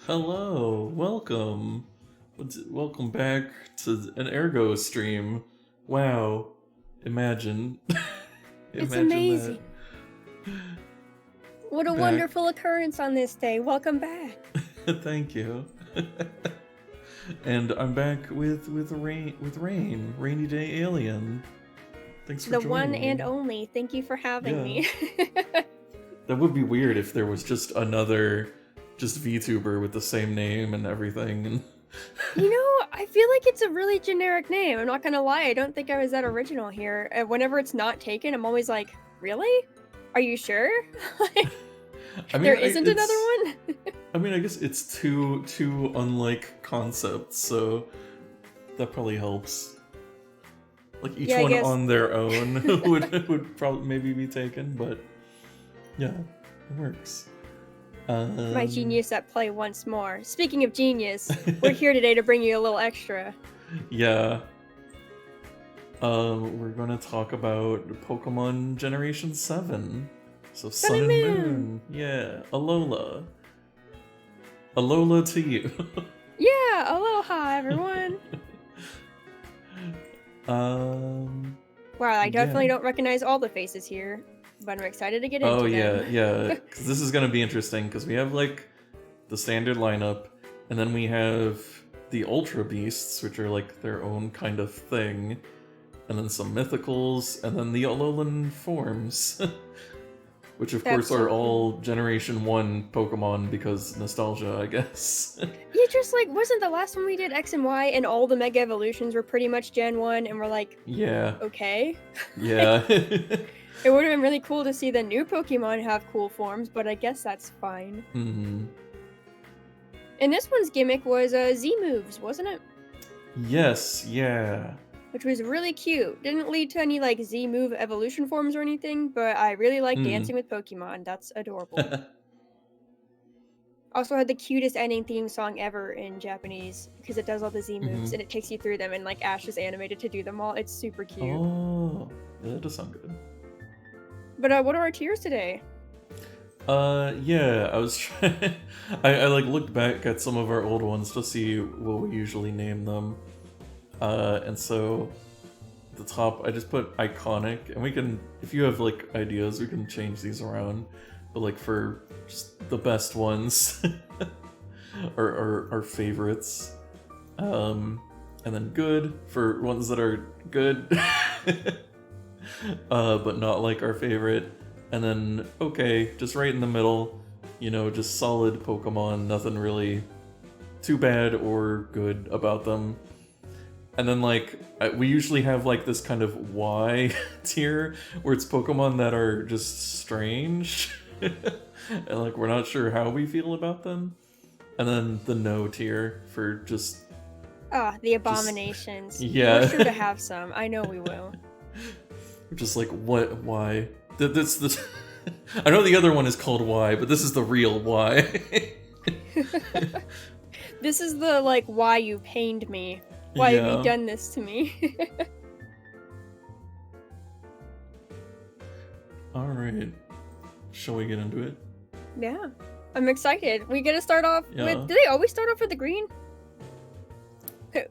Hello, welcome. Welcome back to an Ergo stream. Wow, imagine. It's Imagine that. amazing. What a Back. wonderful occurrence on this day. Welcome back. Thank you. And I'm back with Rain, Rainy Day Alien. Thanks for The one joining and me. only. Thank you for having Yeah. me. That would be weird if there was just another VTuber with the same name and everything. And I feel like it's a really generic name. I'm not gonna lie. I don't think I was that original here. Whenever it's not taken, I'm always like, really? Are you sure? I mean, There isn't another one? I mean, I guess it's two unlike concepts, so that probably helps. Like each Yeah, I one guess. on their own would probably maybe be taken, but yeah, it works. My genius at play once more. Speaking of genius, we're here today to bring you a little extra. Yeah. We're gonna talk about Pokemon Generation 7. So Sun and Moon. Yeah. Alola. Alola to you. Yeah, aloha everyone. Wow, I definitely don't recognize all the faces here, but I'm excited to get into them. Yeah. Because this is gonna be interesting because we have like the standard lineup, and then we have the Ultra Beasts, which are like their own kind of thing, and then some mythicals, and then the Alolan forms, which of course are all Generation 1 Pokemon because nostalgia, I guess. Yeah, just like, wasn't the last one we did X and Y and all the Mega Evolutions were pretty much Gen 1 and we're like, yeah. Okay. Yeah. It would have been really cool to see the new Pokemon have cool forms, but I guess that's fine. Mm-hmm. And this one's gimmick was Z moves, wasn't it? Yes, yeah. Which was really cute. Didn't lead to any like Z move evolution forms or anything, but I really like dancing with Pokemon. That's adorable. Also had the cutest ending theme song ever in Japanese because it does all the Z moves and it takes you through them, and like Ash is animated to do them all. It's super cute. Oh, yeah, that does sound good. But what are our tiers today? Yeah, I was trying. I like looked back at some of our old ones to see what we usually name them. And so at the top I just put iconic, and we can, if you have like ideas, we can change these around. But like for just the best ones, or our favorites. And then good for ones that are good, but not like our favorite. And then okay, just right in the middle, just solid Pokemon, nothing really too bad or good about them. And then like we usually have like this kind of Y tier where it's Pokemon that are just strange and like we're not sure how we feel about them. And then the no tier for just the abominations. Yeah. We're sure to have some. I know we will. Just like what? Why? That's the. I know the other one is called Y, but this is the real Y. This is the like why you pained me. Why have you done this to me? Alright. Shall we get into it? Yeah. I'm excited. We get to start off with... Do they always start off with the green?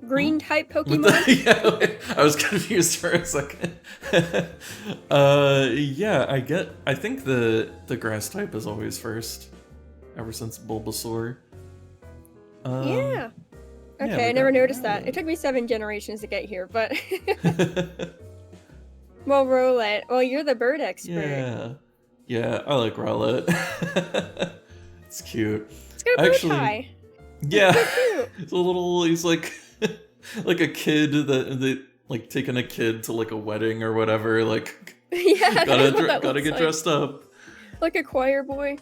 Green type Pokemon? Yeah, I was confused for a second. Yeah, I think the grass type is always first. Ever since Bulbasaur. Yeah. Okay, yeah, I never noticed that. It took me 7 generations to get here, but... Well, Rowlet. Well, you're the bird expert. Yeah, I like Rowlet. It's cute. It's got a bow tie. Yeah. He's like like a kid that like taking a kid to like a wedding or whatever, like yeah, gotta get dressed up. Like a choir boy.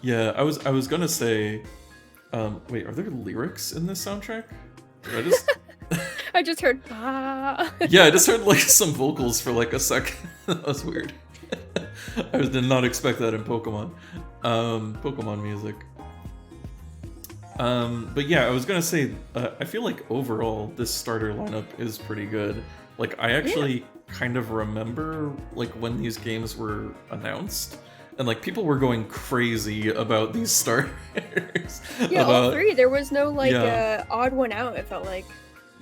Yeah, I was gonna say wait, are there lyrics in this soundtrack? I just heard ah. Yeah, I just heard like some vocals for like a second. That was weird. I did not expect that in Pokemon. Pokemon music. But yeah, I was gonna say, I feel like overall this starter lineup is pretty good. Like, I actually kind of remember like when these games were announced, and like people were going crazy about these starters. Yeah, all three. There was no like Yeah. odd one out. It felt like.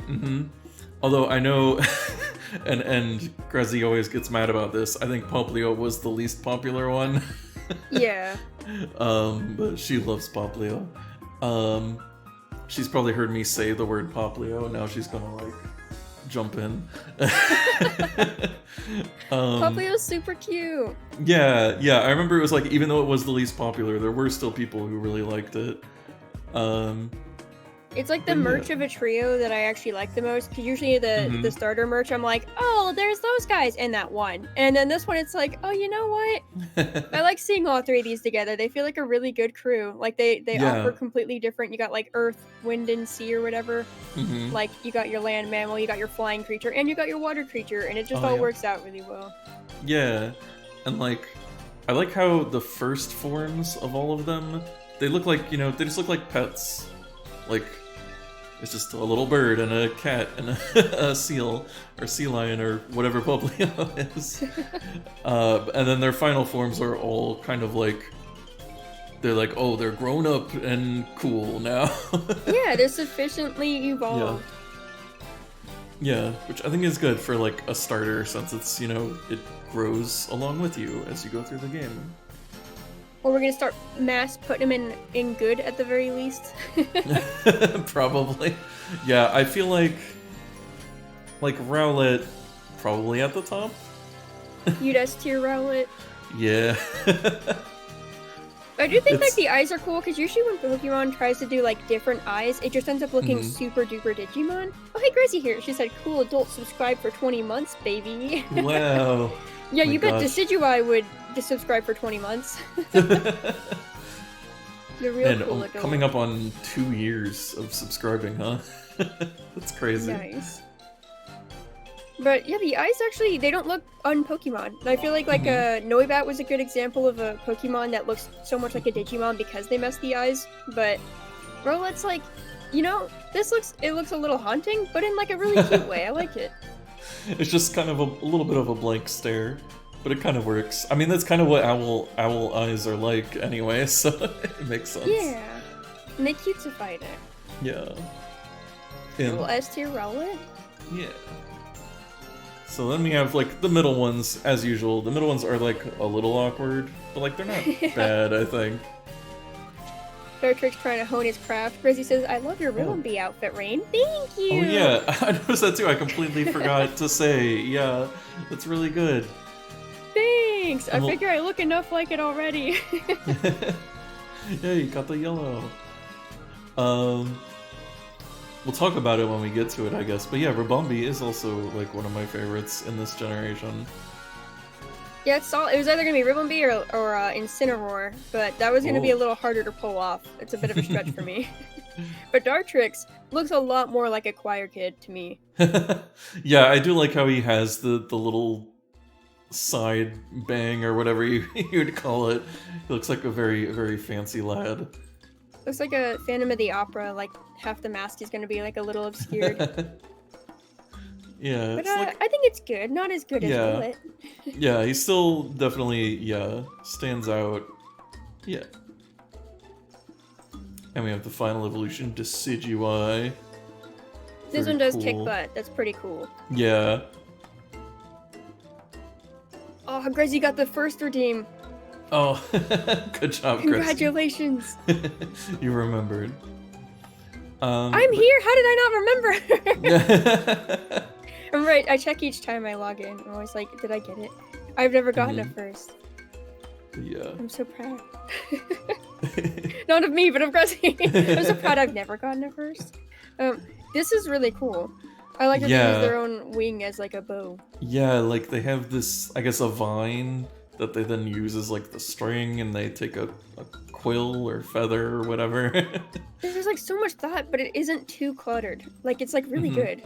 Mm-hmm. Although I know, and Grezzy always gets mad about this. I think Poplio was the least popular one. Yeah. But she loves Poplio. She's probably heard me say the word Poplio, and now she's gonna like jump in. Poplio's super cute. Yeah, I remember it was like, even though it was the least popular, there were still people who really liked it. It's like the But yeah. merch of a trio that I actually like the most, because usually the starter merch, I'm like, oh, there's those guys in that one. And then this one, it's like, oh, you know what? I like seeing all three of these together. They feel like a really good crew. Like, they Yeah. offer completely different. You got, like, earth, wind, and sea or whatever. Mhm. Like, you got your land mammal, you got your flying creature, and you got your water creature. And it just Oh, all yeah. works out really well. Yeah, and like, I like how the first forms of all of them, they look like, they just look like pets. Like, it's just a little bird and a cat and a seal, or sea lion, or whatever Poplio is. And then their final forms are all kind of like, they're like, oh, they're grown up and cool now. Yeah, they're sufficiently evolved. Yeah, which I think is good for like a starter, since it's, it grows along with you as you go through the game. Or we're gonna start mass putting them in good at the very least. Probably. Yeah, I feel like Rowlet probably at the top. You'd S tier Rowlet. Yeah. I do think like the eyes are cool, because usually when Pokemon tries to do like different eyes, it just ends up looking super duper Digimon. Oh hey, Gracie here. She said, "Cool adult, subscribe for 20 months, baby." Wow. Yeah, Oh you bet Decidueye would subscribe for 20 months. The real And cool adult. coming up on 2 years of subscribing, huh? That's crazy. Nice. But yeah, the eyes actually, they don't look un-Pokemon. And I feel like Noibat was a good example of a Pokemon that looks so much like a Digimon because they messed the eyes. But Rowlet's like, it looks a little haunting, but in like a really cute way. I like it. It's just kind of a little bit of a blank stare, but it kind of works. I mean, that's kind of what owl eyes are like anyway, so it makes sense. Yeah. And they cutesified it. Yeah. Little S tier Rowlet. Yeah. So then we have like the middle ones, as usual. The middle ones are like a little awkward, but like they're not bad, I think. Dartrix trying to hone his craft. Grizzy says, "I love your Rillaby outfit, Rain." Thank you! Oh yeah, I noticed that too. I completely forgot to say. Yeah, that's really good. Thanks! I figure I look enough like it already. Yeah, you got the yellow. We'll talk about it when we get to it, I guess. But yeah, Ribombee is also like one of my favorites in this generation. Yeah, it was either gonna be Ribombee or Incineroar, but that was gonna be a little harder to pull off. It's a bit of a stretch for me. But Dartrix looks a lot more like a choir kid to me. Yeah, I do like how he has the little side bang or whatever you'd call it. He looks like a very, very fancy lad. Looks like a Phantom of the Opera, like half the mask is gonna be like a little obscured. Yeah, But like, I think it's good. Not as good as Bullet. Yeah, he still definitely, stands out. Yeah. And we have the final evolution, Decidueye. This Very one does cool. kick butt. That's pretty cool. Yeah. Oh, Grizzy got the first redeem. Oh, good job, Chris. Congratulations. You remembered. I'm here. How did I not remember? I'm right. I check each time I log in. I'm always like, did I get it? I've never gotten it first. Yeah. I'm so proud. Not of me, but of Grizzy. I'm so proud I've never gotten it first. This is really cool. I like that they use their own wing as like a bow. Yeah, like they have this, I guess, a vine that they then use as like the string, and they take a quill or feather or whatever. There's like so much thought, but it isn't too cluttered. Like it's like really good.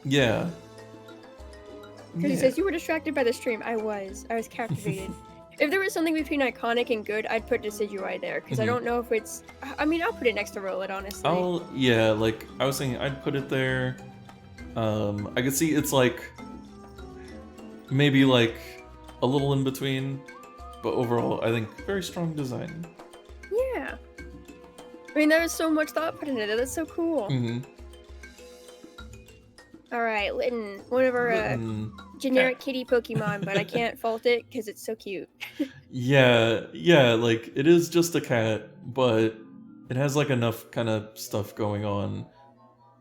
Yeah. Because he says, you were distracted by the stream. I was captivated. If there was something between iconic and good, I'd put Decidueye there. Because I don't know if it's... I mean, I'll put it next to Rowlet, honestly. Like, I was saying I'd put it there. I could see it's like... maybe like a little in between. But overall, I think very strong design. Yeah. I mean, there was so much thought put into it. That's so cool. Mm-hmm. Alright, Litten. One of our generic kitty Pokemon, but I can't fault it because it's so cute. Yeah, like, it is just a cat, but it has, like, enough kind of stuff going on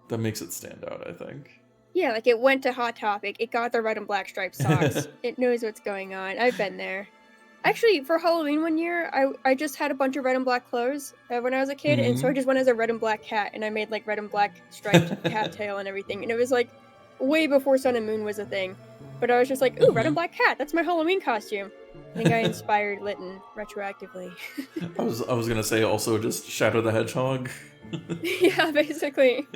that makes it stand out, I think. Yeah, like it went to Hot Topic, it got the red and black striped socks. It knows what's going on. I've been there. Actually, for Halloween one year, I just had a bunch of red and black clothes when I was a kid, and so I just went as a red and black cat, and I made like red and black striped cat tail and everything, and it was like way before Sun and Moon was a thing. But I was just like, ooh, red and black cat, that's my Halloween costume. I think I inspired Litten retroactively. I was gonna say also just Shadow the Hedgehog. Yeah, basically.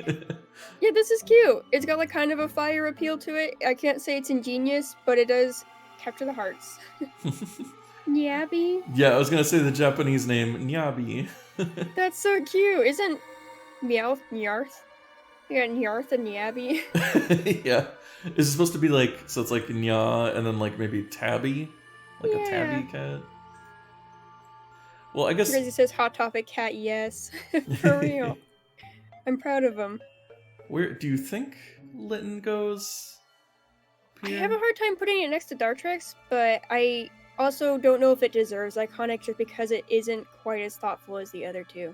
Yeah, this is cute. It's got like kind of a fire appeal to it. I can't say it's ingenious, but it does capture the hearts. Nyabi? Yeah, I was gonna say the Japanese name, Nyabi. That's so cute. Isn't Meowth Nyarth? You got Nyarth and Nyabi. Yeah. Is it supposed to be like, so it's like Nya and then like maybe Tabby? Like a tabby cat? Well, I guess... Grizzly says Hot Topic cat, yes. For real. I'm proud of him. Where do you think Litten goes? Pierre? I have a hard time putting it next to Dartrix, but I also don't know if it deserves iconic just because it isn't quite as thoughtful as the other two.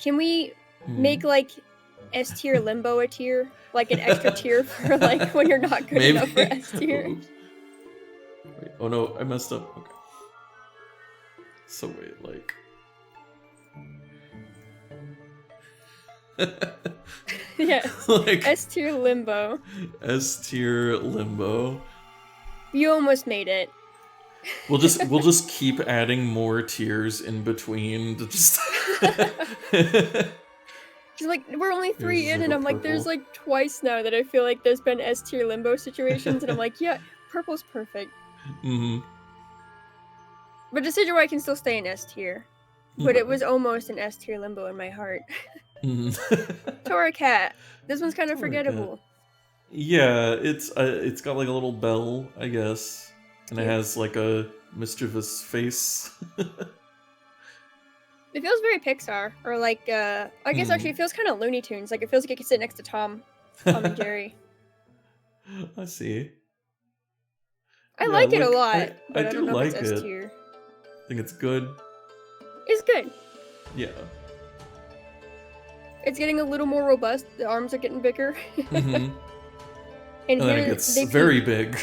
Can we make like S tier Limbo a tier? Like an extra tier for like when you're not good enough for S tier? Wait, oh no, I messed up. Okay. So wait, like... Yeah, like, S tier Limbo. S tier Limbo. You almost made it. We'll just keep adding more tiers in between to just... Cause like we're only 3 in, and I'm like, there's like twice now that I feel like there's been S tier Limbo situations, and I'm like, yeah, purple's perfect. Mm-hmm. But Decidueye can still stay in S tier. But it was almost an S tier Limbo in my heart. Torracat. This one's kind of forgettable. Yeah, it's got like a little bell, I guess, and it has like a mischievous face. It feels very Pixar, or like I guess actually it feels kind of Looney Tunes. Like it feels like it could sit next to Tom and Jerry. I see. I like it a lot. I do like it. I think it's good. It's good. Yeah. It's getting a little more robust. The arms are getting bigger. And then it gets very big.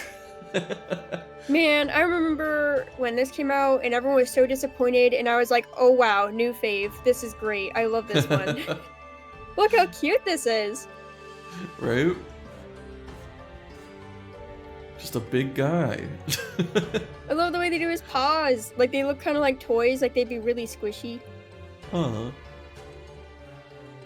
Man, I remember when this came out and everyone was so disappointed, and I was like, oh wow, new fave. This is great. I love this one. Look how cute this is. Right? Just a big guy. I love the way they do his paws. Like, they look kind of like toys. Like, they'd be really squishy. Huh.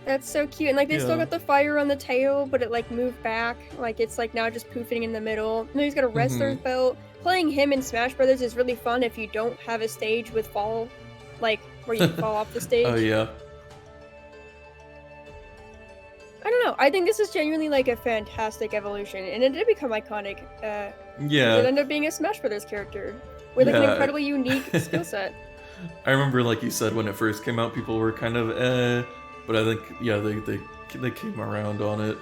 That's so cute. And, like, they still got the fire on the tail, but it, like, moved back. Like, it's, like, now just poofing in the middle. And then he's got a wrestler's belt. Playing him in Smash Brothers is really fun if you don't have a stage with fall, like, where you can fall off the stage. Oh, yeah. I don't know. I think this is genuinely, like, a fantastic evolution. And it did become iconic. Yeah. It ended up being a Smash Brothers character with, like, an incredibly unique skill set. I remember, like you said, when it first came out, people were kind of, but I think, yeah, they came around on it.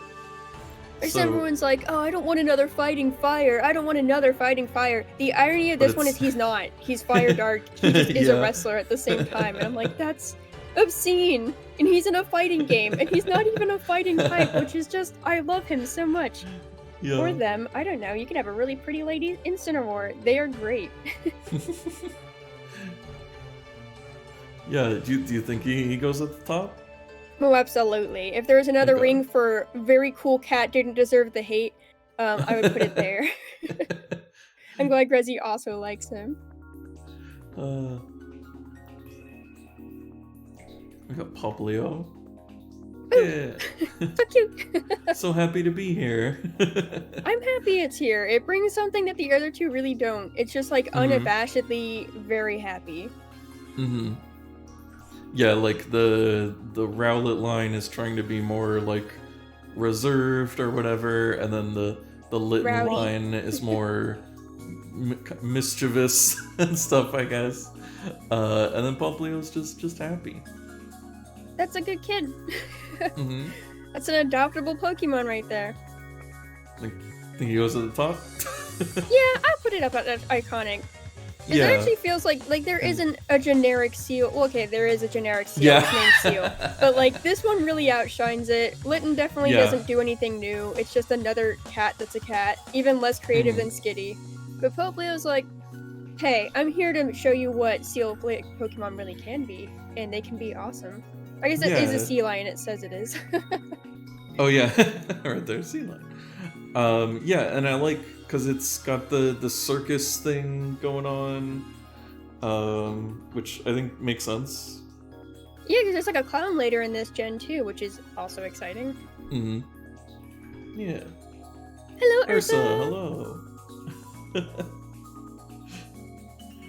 So, everyone's like, oh, I don't want another Fighting Fire. I don't want another Fighting Fire. The irony of this one is he's not. He's Fire Dark. He just is a wrestler at the same time. And I'm like, that's obscene. And he's in a fighting game. And he's not even a fighting type, which is just, I love him so much. Yeah. Or them. I don't know. You can have a really pretty lady Incineroar. They are great. Yeah, do you think he goes at the top? Oh, absolutely. If there was another ring for very cool cat didn't deserve the hate, I would put it there. I'm glad Grezzy also likes him. We got Poplio. Yeah. So cute. So happy to be here. I'm happy it's here. It brings something that the other two really don't. It's just like unabashedly very happy. Mm-hmm. Yeah, like the Rowlet line is trying to be more like reserved or whatever, and then the Litten line is more mischievous and stuff, I guess. And then Poplio's just happy. That's a good kid. Mm-hmm. That's an adoptable Pokemon right there. Think he goes at the top? Yeah, I'll put it up at iconic. It actually feels like there isn't a generic seal. Well, okay, there is a generic seal. It's named Seal. But like this one really outshines it. Litten definitely doesn't do anything new. It's just another cat that's a cat, even less creative than Skitty. But Poplio's like, hey, I'm here to show you what seal Pokemon really can be, and they can be awesome. I guess it is a sea lion. It says it is. Oh yeah, right there, sea lion. Yeah, and I like because it's got the circus thing going on, which I think makes sense. Yeah, because there's like a clown later in this gen too, which is also exciting. Mm-hmm. Yeah. Hello, Ursa. Ursa. Hello.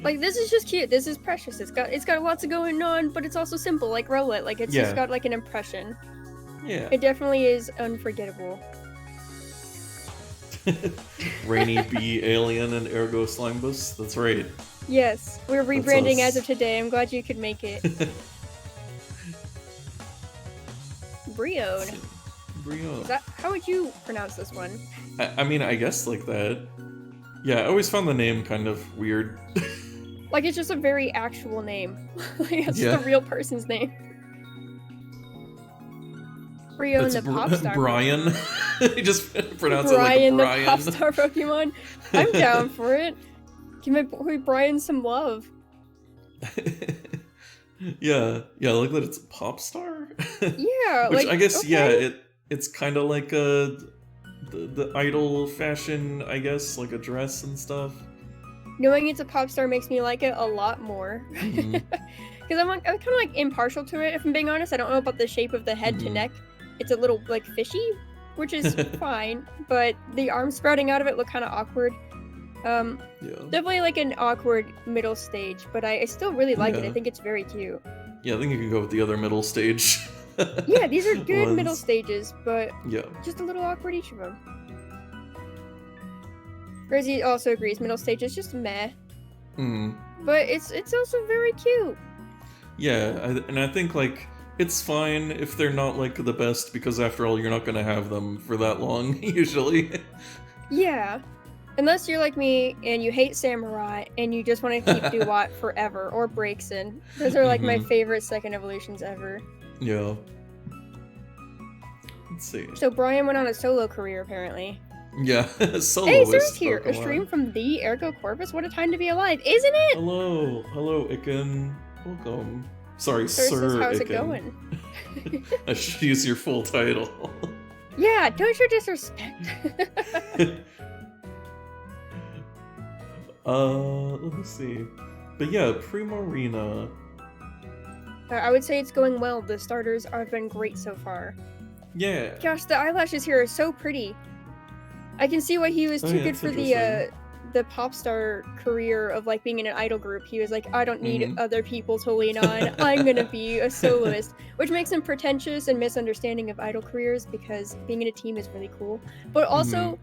Like this is just cute. This is precious. It's got lots of going on, but it's also simple, like Rowlet. Like it's just got like an impression. Yeah. It definitely is unforgettable. Rainy Bee, Alien, and Ergo Slimebus. That's right. Yes, we're rebranding as of today. I'm glad you could make it. Briode. Briode. Is that, how would you pronounce this one? I mean, I guess like that. Yeah, I always found the name kind of weird. Like it's just a very actual name. Like it's just a real person's name. Briode, the pop star. Brian. He just pronounced Brian, it like Brian. The pop star Pokemon. I'm down for it. Give my boy Brian some love. Yeah, I like that it's a pop star. Yeah, which like, I guess okay. it's kind of like the idol fashion, I guess, like a dress and stuff. Knowing it's a pop star makes me like it a lot more. Because I'm kind of like impartial to it, if I'm being honest. I don't know about the shape of the head to neck. It's a little like fishy, which is fine, but the arms sprouting out of it look kind of awkward. Definitely like an awkward middle stage, but I still really like it. I think it's very cute. Yeah, I think you can go with the other middle stage. Yeah, these are good middle stages, but just a little awkward each of them. Rosie also agrees, middle stage is just meh. But it's also very cute. Yeah, and I think like it's fine if they're not like the best, because after all, you're not gonna have them for that long usually. Yeah, unless you're like me and you hate Samurai and you just want to keep Duat forever, or Braixen. Those are like my favorite second evolutions ever. Yeah. Let's see. So Brian went on a solo career apparently. Yeah, soloist. Hey, Sir's here. Pokemon. A stream from the Ergo Corvus. What a time to be alive, isn't it? Hello, Iken. Welcome. Sorry, Sir. How's Iken. it going? I should use your full title. Yeah, don't show disrespect. Let's see. But yeah, Primorina. I would say it's going well. The starters have been great so far. Yeah. Gosh, the eyelashes here are so pretty. I can see why he was too good for the pop star career of like being in an idol group. He was like, I don't need other people to lean on. I'm gonna be a soloist, which makes him pretentious and misunderstanding of idol careers, because being in a team is really cool. But also,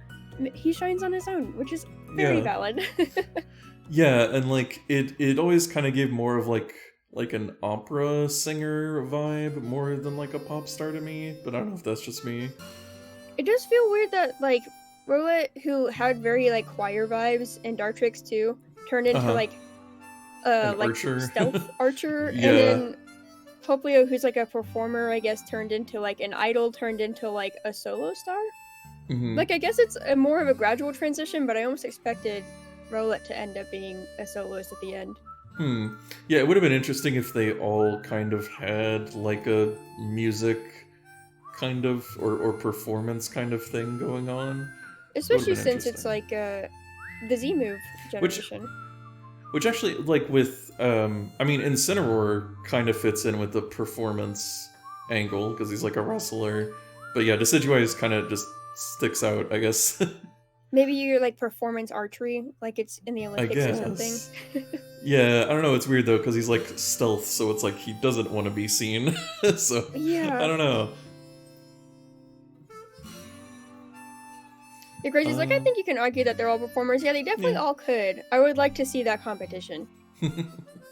he shines on his own, which is very valid. Yeah, and like it always kind of gave more of like an opera singer vibe more than like a pop star to me. But I don't know if that's just me. It does feel weird that like Rowlet, who had very like choir vibes, and Dartrix too, turned into like archer. Stealth archer, and then Poplio, who's like a performer, I guess, turned into like an idol, turned into like a solo star. Like I guess it's more of a gradual transition, but I almost expected Rowlet to end up being a soloist at the end. Yeah, it would have been interesting if they all kind of had like a music kind of or performance kind of thing going on. Especially since it's like the Z move generation. Which actually, like with, I mean, Incineroar kind of fits in with the performance angle, because he's like a wrestler. But yeah, Decidueye kind of just sticks out, I guess. Maybe you're like performance archery, like it's in the Olympics or something. Yeah, I don't know, it's weird though, because he's like stealth, so it's like he doesn't want to be seen. So, yeah. I don't know. Yeah, Gracie's like, I think you can argue that they're all performers. Yeah, they definitely all could. I would like to see that competition.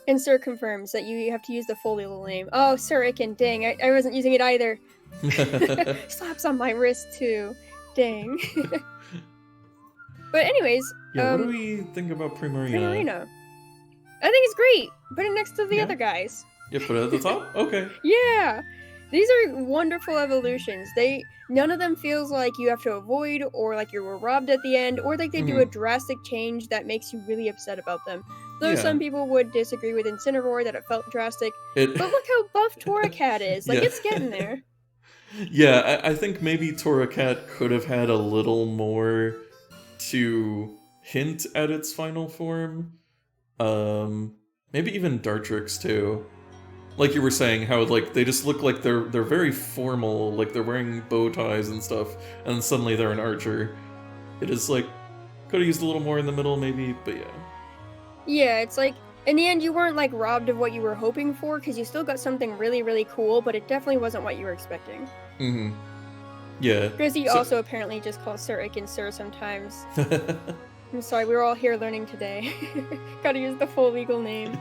And Sir confirms that you have to use the full legal name. Oh, Sir Icken, dang, I wasn't using it either. Slaps on my wrist too. Dang. But anyways, yeah, what do we think about Primarina? Primarina. I think it's great. Put it next to the other guys. Yeah, put it at the top? Okay. Yeah. These are wonderful evolutions. None of them feels like you have to avoid, or like you were robbed at the end, or like they do a drastic change that makes you really upset about them. Though some people would disagree with Incineroar that it felt drastic. But look how buff Torracat is. Like, it's getting there. Yeah, I think maybe Torracat could have had a little more to hint at its final form. Maybe even Dartrix too. Like you were saying, how like they just look like they're very formal, like they're wearing bow ties and stuff, and then suddenly they're an archer. It is like, could have used a little more in the middle maybe, but yeah. Yeah, it's like, in the end you weren't like robbed of what you were hoping for, because you still got something really, really cool, but it definitely wasn't what you were expecting. Mm-hmm. Yeah. Grizzy also apparently just calls Sir Icken Sir sometimes. I'm sorry, we were all here learning today. Gotta use the full legal name.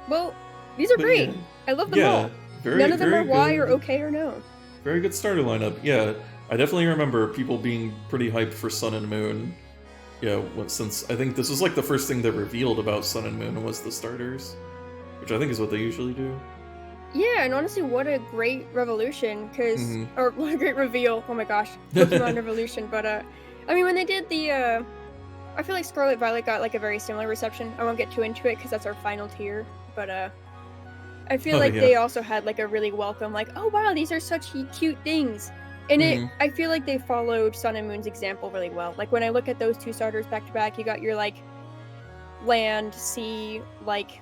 Well, these are great. Yeah. I love them all. None of them are Y or okay or no. Very good starter lineup. Yeah, I definitely remember people being pretty hyped for Sun and Moon. Yeah, since I think this was like the first thing they revealed about Sun and Moon was the starters, which I think is what they usually do. Yeah, and honestly, what a great revolution, or what a great reveal. Oh my gosh, Pokemon Revolution. But I mean, when they did the, I feel like Scarlet Violet got like a very similar reception. I won't get too into it because that's our final tier. But I feel like they also had like a really welcome, like, oh wow, these are such cute things. And I feel like they followed Sun and Moon's example really well. Like when I look at those two starters back to back, you got your like land, sea, like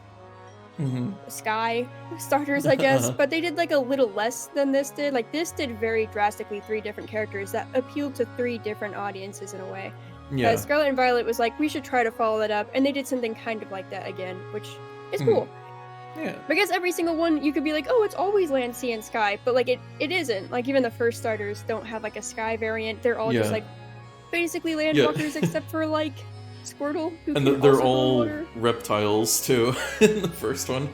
sky starters, I guess. But they did like a little less than this did. Like this did very drastically 3 different characters that appealed to 3 different audiences in a way. Yeah. Scarlet and Violet was like, we should try to follow that up, and they did something kind of like that again, which is cool. Yeah. I guess every single one you could be like, oh, it's always land, sea, and sky, but like it isn't. Like even the first starters don't have like a sky variant. They're all just like basically landwalkers except for like Squirtle. And they're all reptiles too in the first one.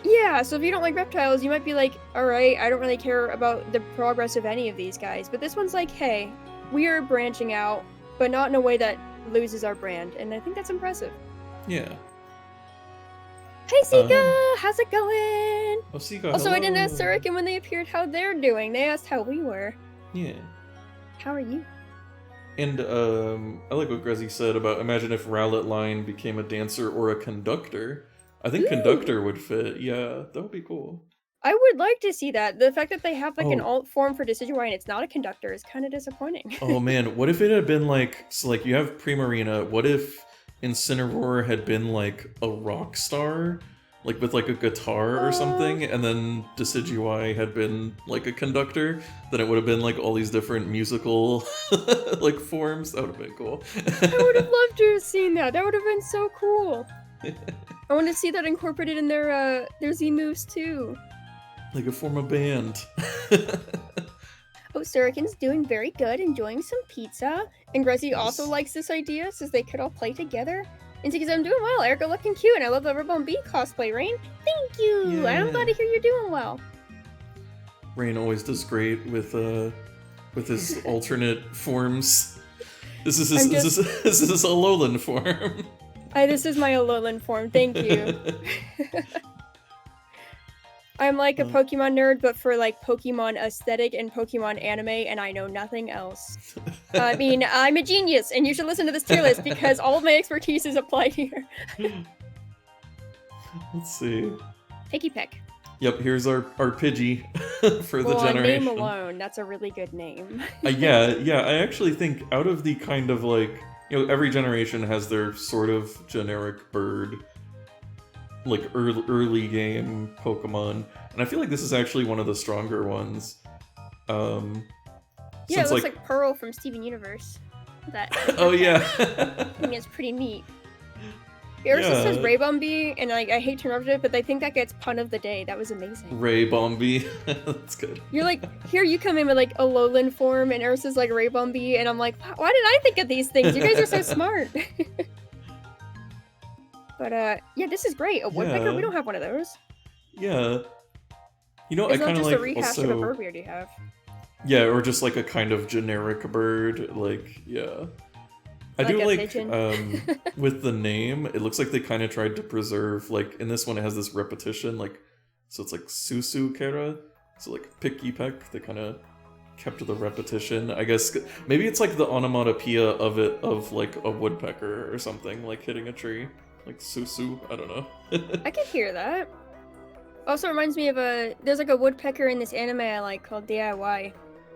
Yeah, so if you don't like reptiles, you might be like, alright, I don't really care about the progress of any of these guys. But this one's like, hey, we are branching out, but not in a way that loses our brand. And I think that's impressive. Yeah. Hey Sika, how's it going? Oh, Sika, also, hello. I didn't ask Surik, and when they appeared how they're doing. They asked how we were. Yeah. How are you? And I like what Grezzy said about imagine if Rowlet Line became a dancer or a conductor. I think conductor would fit. Yeah, that would be cool. I would like to see that. The fact that they have like an alt form for Decidueye and it's not a conductor is kind of disappointing. Oh man, what if it had been like, so like you have Primarina, what if Incineroar had been like a rock star? Like with like a guitar or something, and then Decidueye had been like a conductor, then it would have been like all these different musical like forms. That would have been cool. I would have loved to have seen that. That would have been so cool. I want to see that incorporated in their Z moves too. Like a form of band. Oh, Surican's doing very good, enjoying some pizza. And Grezzy also likes this idea, says they could all play together. And Ziggy says, I'm doing well, Erica looking cute, and I love the Ribbon Bee cosplay, Rain. Thank you! Yeah. I'm glad to hear you're doing well. Rain always does great with his alternate forms. This is his Alolan form. This is my Alolan form, thank you. I'm like a Pokemon nerd, but for like Pokemon aesthetic and Pokemon anime, and I know nothing else. I mean, I'm a genius, and you should listen to this tier list because all of my expertise is applied here. Let's see. Picky pick. Yep, here's our Pidgey for the generation. Name alone, that's a really good name. Yeah, I actually think out of the kind of like, you know, every generation has their sort of generic bird. Like early game Pokemon, and I feel like this is actually one of the stronger ones. Yeah, it looks like Pearl from Steven Universe. That oh yeah, I think it's pretty neat. Ursa says Yeah. Ray Bumby, and I hate to interrupt it, but I think that gets pun of the day. That was amazing. Ray Bombi. That's good. You're like, here you come in with like a lowland form, and Ursa's like Ray Bumby, and I'm like, why did I think of these things? You guys are so smart. But yeah, this is great. A woodpecker? Yeah. We don't have one of those. Yeah. You know, It's I not kind of just like a rehash also... of a bird we already have. Yeah, or just like a kind of generic bird, like, yeah. I Like do a like, pigeon. with the name, it looks like they kind of tried to preserve, like, in this one it has this repetition, like, so it's like Susu Kera, so like Picky Peck, they kind of kept the repetition, I guess. Maybe it's like the onomatopoeia of it, of like a woodpecker or something, like hitting a tree, like Susu, I don't know. I can hear that. Also reminds me of there's like a woodpecker in this anime I like called DIY.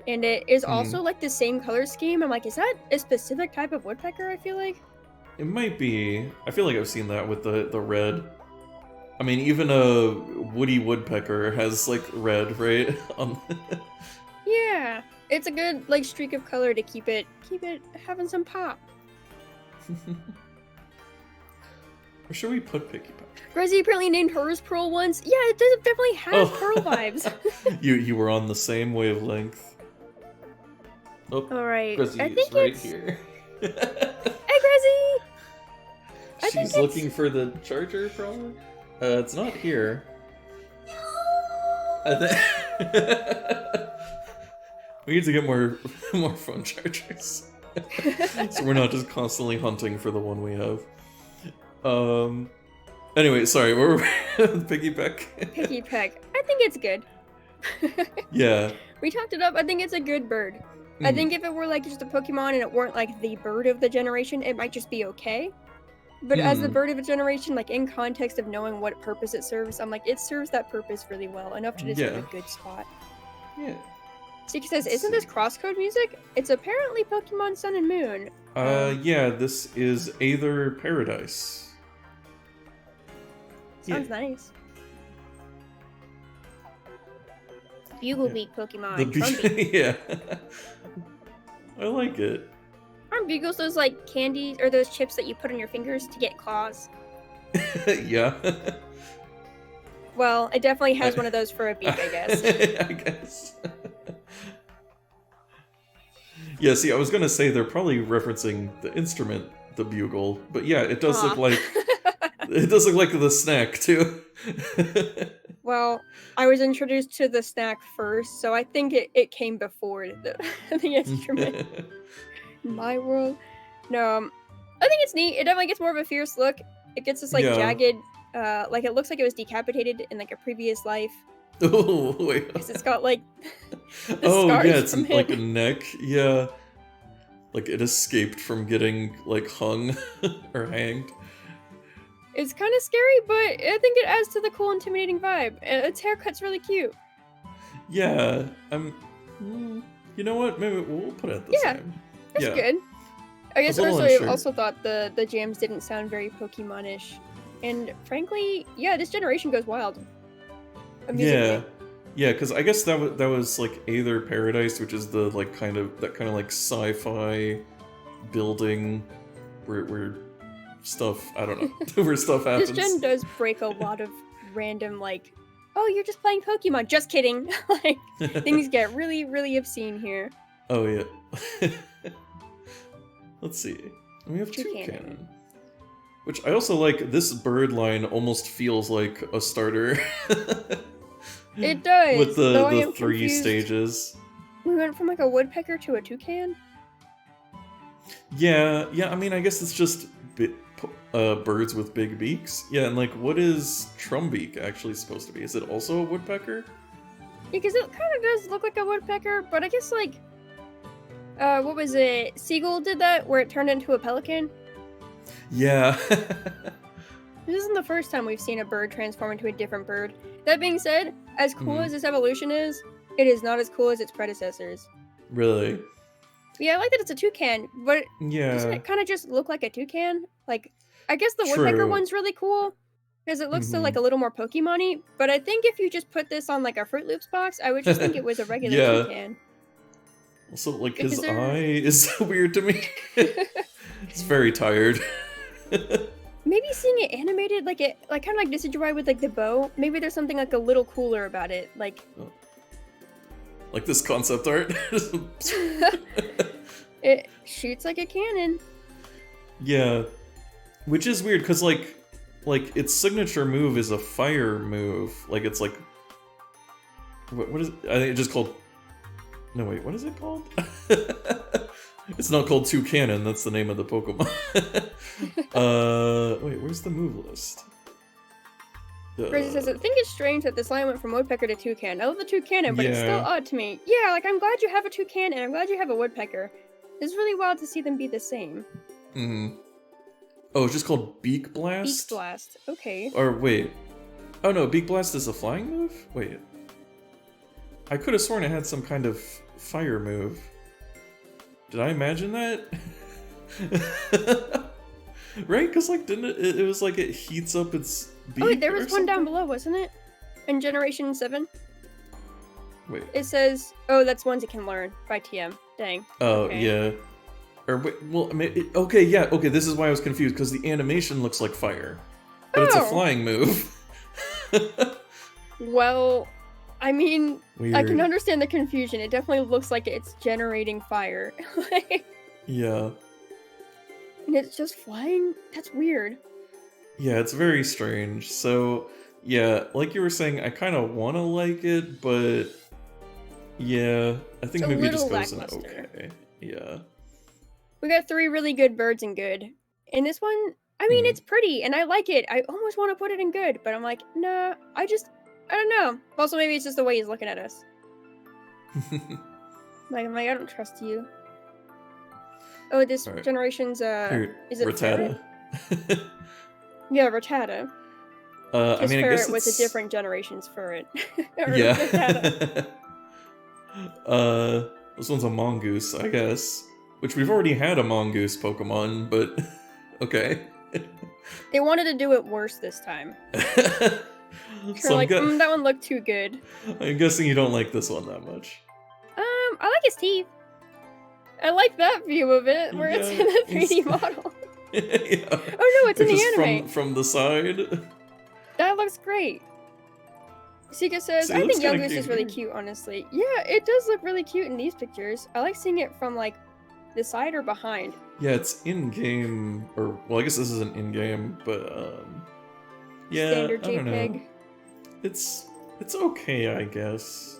And it is also like the same color scheme. I'm like, is that a specific type of woodpecker, I feel like? It might be. I feel like I've seen that with the red. I mean, even a woody woodpecker has like red, right? Yeah. It's a good like streak of color to keep it having some pop. Or should we put Picky Peck? Resi apparently named hers Pearl once. Yeah, it definitely has Pearl vibes. You were on the same wavelength. Oh, Alright. Grezzy I is think right it's... here. Hey, Grezzy! She's looking for the charger, probably? It's not here. We need to get more phone chargers. So we're not just constantly hunting for the one we have. Anyway, sorry, where were we? Piggy Peck? Picky Peck. I think it's good. Yeah. We talked it up. I think it's a good bird. I think if it were like just a Pokemon and it weren't like the bird of the generation, it might just be okay. But as the bird of a generation, like in context of knowing what purpose it serves, I'm like, it serves that purpose really well, enough to deserve a good spot. Yeah. Seeki says, isn't this crosscode music? It's apparently Pokemon Sun and Moon. Yeah, this is Aether Paradise. Sounds nice. Bugle Beak Pokemon. Yeah. I like it. Aren't bugles those like candies or those chips that you put on your fingers to get claws? Yeah. Well, it definitely has one of those for a beak, I guess. I guess. Yeah, see, I was gonna say they're probably referencing the instrument, the bugle, but yeah, it does look like the snack too. Well, I was introduced to the snack first, so I think it came before the instrument. In my world. No, I think it's neat. It definitely gets more of a fierce look. It gets this like jagged, like it looks like it was decapitated in like a previous life. Oh, wait. Because it's got like the yeah, scars it's from like a it. neck. Yeah. Like it escaped from getting like hung or hanged. It's kind of scary, but I think it adds to the cool, intimidating vibe. Its haircut's really cute. Yeah, you know what? Maybe we'll put it this time. That's good. I guess I also thought the jams didn't sound very Pokemon-ish. And frankly, yeah, this generation goes wild. Yeah. Yeah, because I guess that was like Aether Paradise, which is the like kind of like sci-fi building where stuff, I don't know, where stuff happens. This gen does break a lot of random like, oh, you're just playing Pokemon. Just kidding. Like things get really, really obscene here. Oh yeah. Let's see. We have Toucannon. Which I also like. This bird line almost feels like a starter. It does. With the 3 confused. stages. We went from like a woodpecker to a toucan? Yeah, I mean, I guess it's just birds with big beaks. Yeah, and like, what is Trumbeak actually supposed to be? Is it also a woodpecker? Yeah, because it kind of does look like a woodpecker, but I guess like, what was it? Seagull did that, where it turned into a pelican? Yeah. This isn't the first time we've seen a bird transform into a different bird. That being said, as cool as this evolution is, it is not as cool as its predecessors. Really? Yeah, I like that it's a toucan, but doesn't it kind of just look like a toucan? Like, I guess the woodpecker one's really cool, because it looks so like a little more Pokemon-y, but I think if you just put this on like a Fruit Loops box, I would just think it was a regular toucan. Also, like, his eye is so weird to me. It's very tired. maybe seeing it animated, like kind of like Decidueye with like the bow. Maybe there's something like a little cooler about it, like. Oh. Like this concept art. It shoots like a cannon. Yeah, which is weird because like its signature move is a fire move. Like it's like what is it? I think it's just called. No wait, what is it called? It's not called Toucanon. That's the name of the Pokemon. Wait, where's the move list? Crazy says, I think it's strange that this line went from Woodpecker to Toucan. I love the Toucanon, but it's still odd to me. Yeah, like, I'm glad you have a Toucan, and I'm glad you have a Woodpecker. It's really wild to see them be the same. Oh, it's just called Beak Blast? Beak Blast, okay. Or, wait. Oh no, Beak Blast is a flying move? Wait. I could have sworn it had some kind of fire move. Did I imagine that? Right? Because, like, didn't it was like it heats up its beak. Oh, wait, there was one down below, wasn't it? In Generation 7? Wait. It says, oh, that's ones it can learn by TM. Dang. Oh, okay. yeah. Or, wait, well, I mean, okay, yeah, okay, this is why I was confused, because the animation looks like fire. But it's a flying move. Well, I mean, Weird. I can understand the confusion. It definitely looks like it's generating fire. Yeah. And it's just flying? That's weird. Yeah, it's very strange. So, yeah, like you were saying, I kind of want to like it, but yeah, I think maybe it just goes in okay. Yeah. We got 3 really good birds in good. And this one, I mean, it's pretty, and I like it. I almost want to put it in good, but I'm like, nah, I don't know. Also, maybe it's just the way he's looking at us. I'm like, I don't trust you. Oh, this generation's, Here, is it Rattata? Yeah, Rattata. I mean, I guess it's... was a different generation's ferret. Yeah. This one's a mongoose, I guess. Which we've already had a mongoose Pokemon, but okay. They wanted to do it worse this time. So like, that one looked too good. I'm guessing you don't like this one that much. I like his teeth. I like that view of it, where it's in a 3D model. Yeah. Oh no, it's in the anime. From the side. That looks great. Sika says, I think Young Goose is really cute, honestly. Yeah, it does look really cute in these pictures. I like seeing it from, like, the side or behind. Yeah, it's in-game, or, well, I guess this isn't in-game, but, yeah, Standard I don't JPEG. know. It's okay, I guess.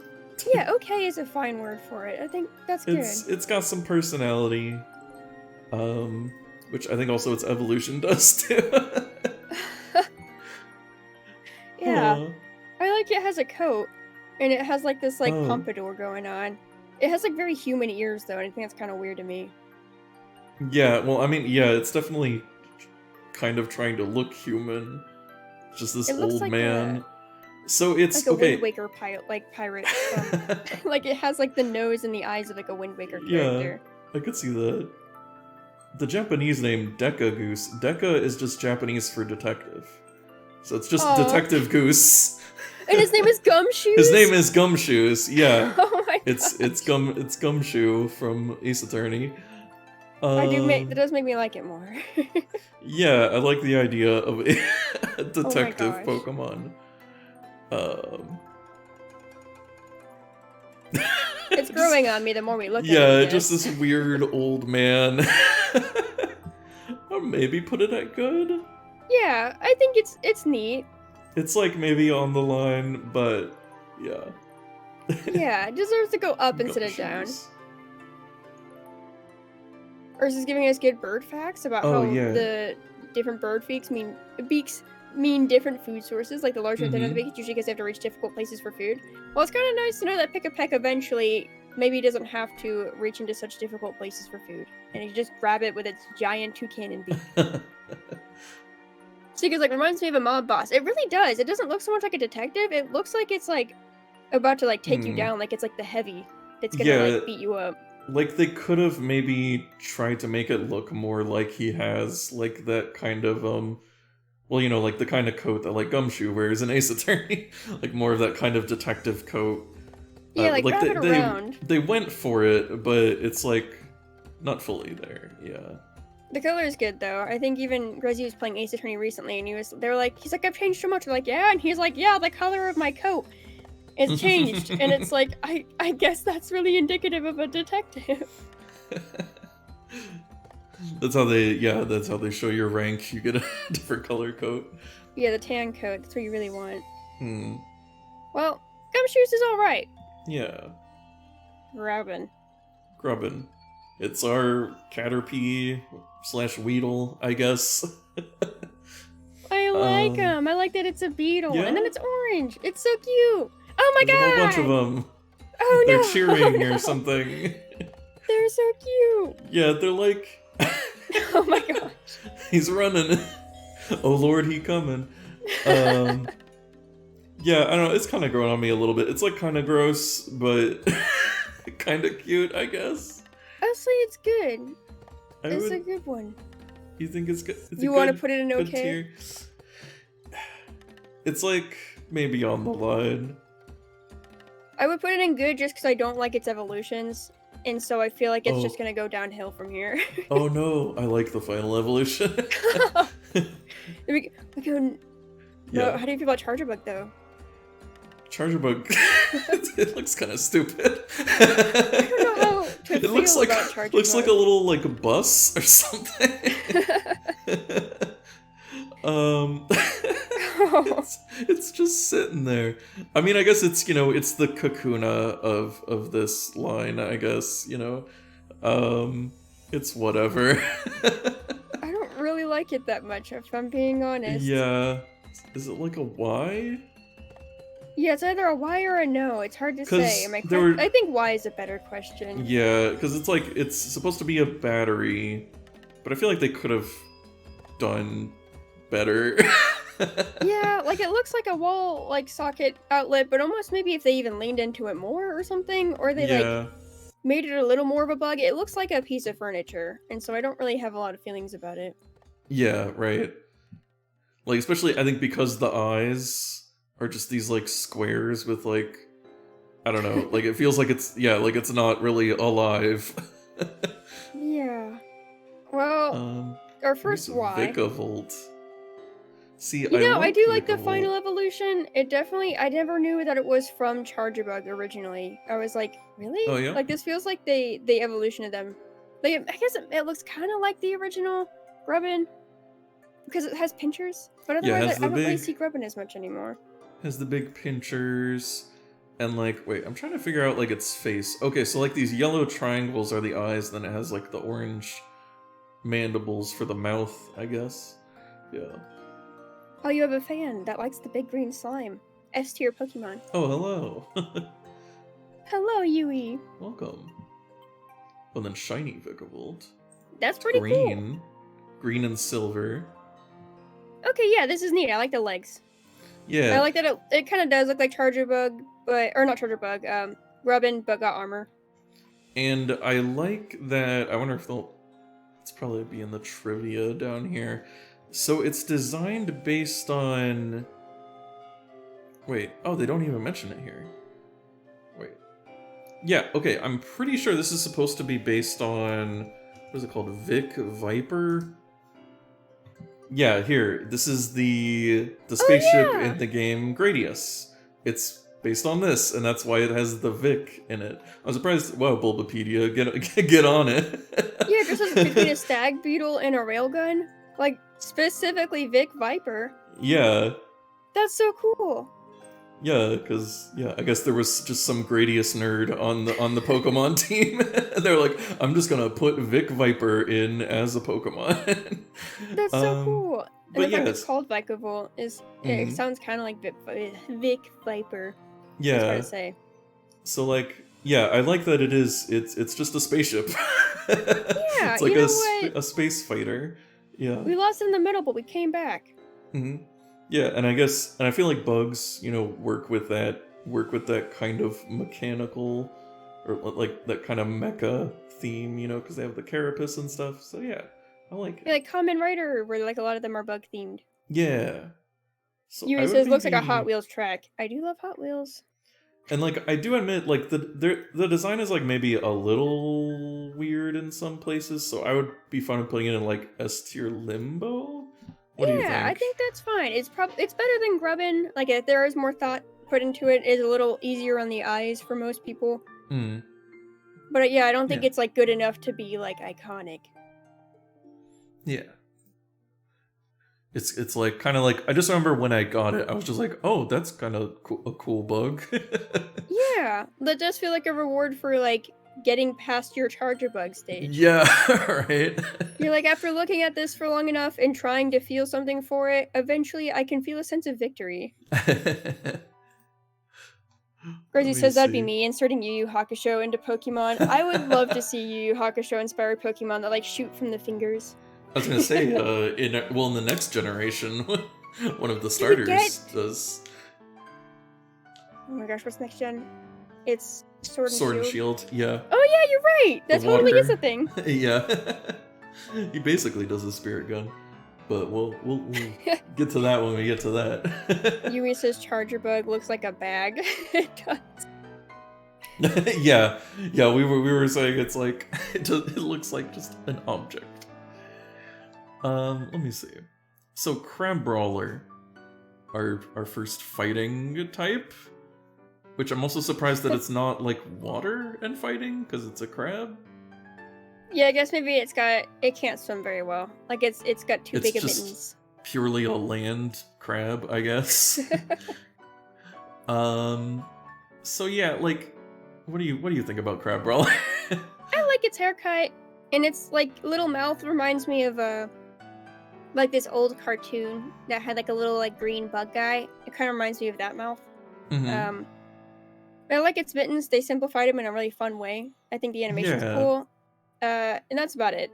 Yeah, okay is a fine word for it. I think that's good. It's got some personality, which I think also its evolution does, too. Yeah. Aww. I like it has a coat, and it has, like, this, like, pompadour going on. It has, like, very human ears, though, and I think that's kind of weird to me. Yeah, well, I mean, yeah, it's definitely kind of trying to look human. Just this old like man. So it's like a okay. Wind Waker pirate. Like it has like the nose and the eyes of like a Wind Waker character. Yeah, I could see that. The Japanese name Deka Goose. Deka is just Japanese for detective. So it's just Detective Goose. And his name is Gumshoes? His name is Gumshoes, yeah. Oh my god. It's Gumshoe from Ace Attorney. That does make me like it more. Yeah, I like the idea of a detective Pokemon. It's growing on me the more we look at it. Yeah, just this weird old man. Or maybe put it at good? Yeah, I think it's neat. It's like maybe on the line, but yeah. Yeah, it deserves to go up instead of down. Or is this giving us good bird facts about how the different bird beaks mean different food sources, like the larger than the beak, usually because they have to reach difficult places for food. Well, it's kind of nice to know that Pick-a-Peck eventually maybe doesn't have to reach into such difficult places for food, and you just grab it with its giant toucan beak. Seeker's like, reminds me of a mob boss. It really does. It doesn't look so much like a detective. It looks like it's like about to like take you down, like it's like the heavy that's gonna like beat you up. Like they could have maybe tried to make it look more like he has like that kind of well, you know, like the kind of coat that like Gumshoe wears in Ace Attorney, like more of that kind of detective coat. Yeah, like wrap it around. They went for it, but it's like not fully there. Yeah. The color is good though. I think even Grezzy was playing Ace Attorney recently, and they were like, he's like, I've changed so much. They're like, yeah, and he's like, yeah, the color of my coat is changed, and it's like, I guess that's really indicative of a detective. That's how they show your rank. You get a different color coat. Yeah, the tan coat. That's what you really want. Well, Gumshoes is all right. Yeah. Grubbin. It's our Caterpie / Weedle, I guess. I like him. I like that it's a beetle, yeah? and then it's orange. It's so cute. Oh my god! There's a whole bunch of them. Oh they're no! cheering or something. They're so cute. Yeah, they're like. Oh my gosh. He's running. Oh lord, he coming. Yeah, I don't know. It's kind of growing on me a little bit. It's like kind of gross, but kind of cute, I guess. Honestly, it's good. It's a good one. You think it's good? You want to put it in okay? Tier? It's like maybe on the line. I would put it in good just because I don't like its evolutions, and so I feel like it's just gonna go downhill from here. Oh no, I like the final evolution. we go. No, how do you feel about Chargerbug though? Chargerbug, it looks kind of stupid. I don't know how to it feel looks like about Chargerbug. Looks like a little like a bus or something. It's just sitting there. I mean, I guess it's it's the Kakuna of this line. I guess it's whatever. I don't really like it that much, if I'm being honest. Yeah, is it like a Y? Yeah, it's either a Y or a no. It's hard to say. I think Y is a better question. Yeah, because it's supposed to be a battery, but I feel like they could have done better. Yeah, like it looks like a wall socket outlet, but almost maybe if they even leaned into it more or something, or they made it a little more of a bug. It looks like a piece of furniture, and so I don't really have a lot of feelings about it. Yeah, right. Like especially I think because the eyes are just these squares with I don't know, it feels like it's it's not really alive. Yeah. Well, our first Y. Vikavolt. See, I do like the final evolution. It definitely, I never knew that it was from Chargerbug originally. I was like, really? Oh yeah? This feels like they evolutioned them. I guess it looks kind of like the original Grubbin. Because it has pinchers. But otherwise, I don't really see Grubbin as much anymore. Has the big pinchers. And wait, I'm trying to figure out its face. Okay, so these yellow triangles are the eyes, then it has the orange mandibles for the mouth, I guess. Yeah. Oh, you have a fan that likes the big green slime. S tier Pokemon. Oh, hello. Hello, Yui. Welcome. Oh, then shiny Vikavolt. That's pretty cool. Green and silver. Okay, yeah, this is neat. I like the legs. Yeah. I like that it kind of does look like Chargerbug, or not Chargerbug, Grubbin, but got armor. And I like that, I wonder if it's probably be in the trivia down here. So it's designed based on... Wait, oh, they don't even mention it here. Wait. Yeah, okay, I'm pretty sure this is supposed to be based on... What is it called? Vic Viper? Yeah, here. This is the spaceship in the game Gradius. It's based on this, and that's why it has the Vic in it. I'm surprised. Wow, Bulbapedia, get on it. Yeah, just as between a stag beetle and a railgun, specifically Vic Viper. Yeah. That's so cool. Yeah, because I guess there was just some Gradius nerd on the Pokemon team. They're like, I'm just gonna put Vic Viper in as a Pokemon. That's so cool. And the fact yes. it's called Vikavolt it sounds kind of like Vic Viper. Yeah. That's hard to say. So I like that it's just a spaceship. Yeah, it's like a space fighter. Yeah. We lost in the middle, but we came back. Mm-hmm. Yeah, and I feel like bugs, work with that kind of mechanical, or that kind of mecha theme, because they have the carapace and stuff. So yeah, I like it. Yeah, like Kamen Rider, where a lot of them are bug themed. Yeah. So Yuri says looks like a Hot Wheels track. I do love Hot Wheels. And like I do admit, like the design is like maybe a little weird in some places, so I would be fine with putting it in like S tier limbo. What do you Yeah, I think? think that's fine. It's better than grubbin. Like if there is more thought put into it, it's a little easier on the eyes for most people. Hmm. But yeah, I don't think Yeah. it's like good enough to be like iconic. Yeah. It's like kind of like I just remember when I got it, I was just like, oh, that's kind of a cool bug. Yeah, that does feel like a reward for like getting past your charger bug stage. Yeah, right. You're like, after looking at this for long enough and trying to feel something for it, eventually I can feel a sense of victory. Rosie Let me says that'd be see. me inserting Yu Yu Hakusho into Pokemon. I would love to see Yu Yu Hakusho inspired Pokemon that like shoot from the fingers. I was gonna say, in the next generation, one of the Do we get- starters does Oh my gosh, what's next gen? It's Sword and Sword and Shield. Shield. Yeah, Oh yeah, you're right. That The totally is water. a thing. yeah. He basically does a spirit gun, but we'll get to that when we get to that. Yui says Charger Bug looks like a bag. It does. yeah, yeah. We were saying it's like it looks like just an object. Let me see. So Crab Brawler, our first fighting type, which I'm also surprised that it's not like water and fighting because it's a crab. Yeah, I guess maybe it can't swim very well. Like it's got too It's big of just- mittens. Purely a land crab, I guess. So yeah, like, what do you think about Crab Brawler? I like its haircut, and its like little mouth reminds me of like this old cartoon that had like a little like green bug guy. It kind of reminds me of that mouth. Mhm. I like its mittens. They simplified them in a really fun way. I think the animation's Yeah. cool. And that's about it.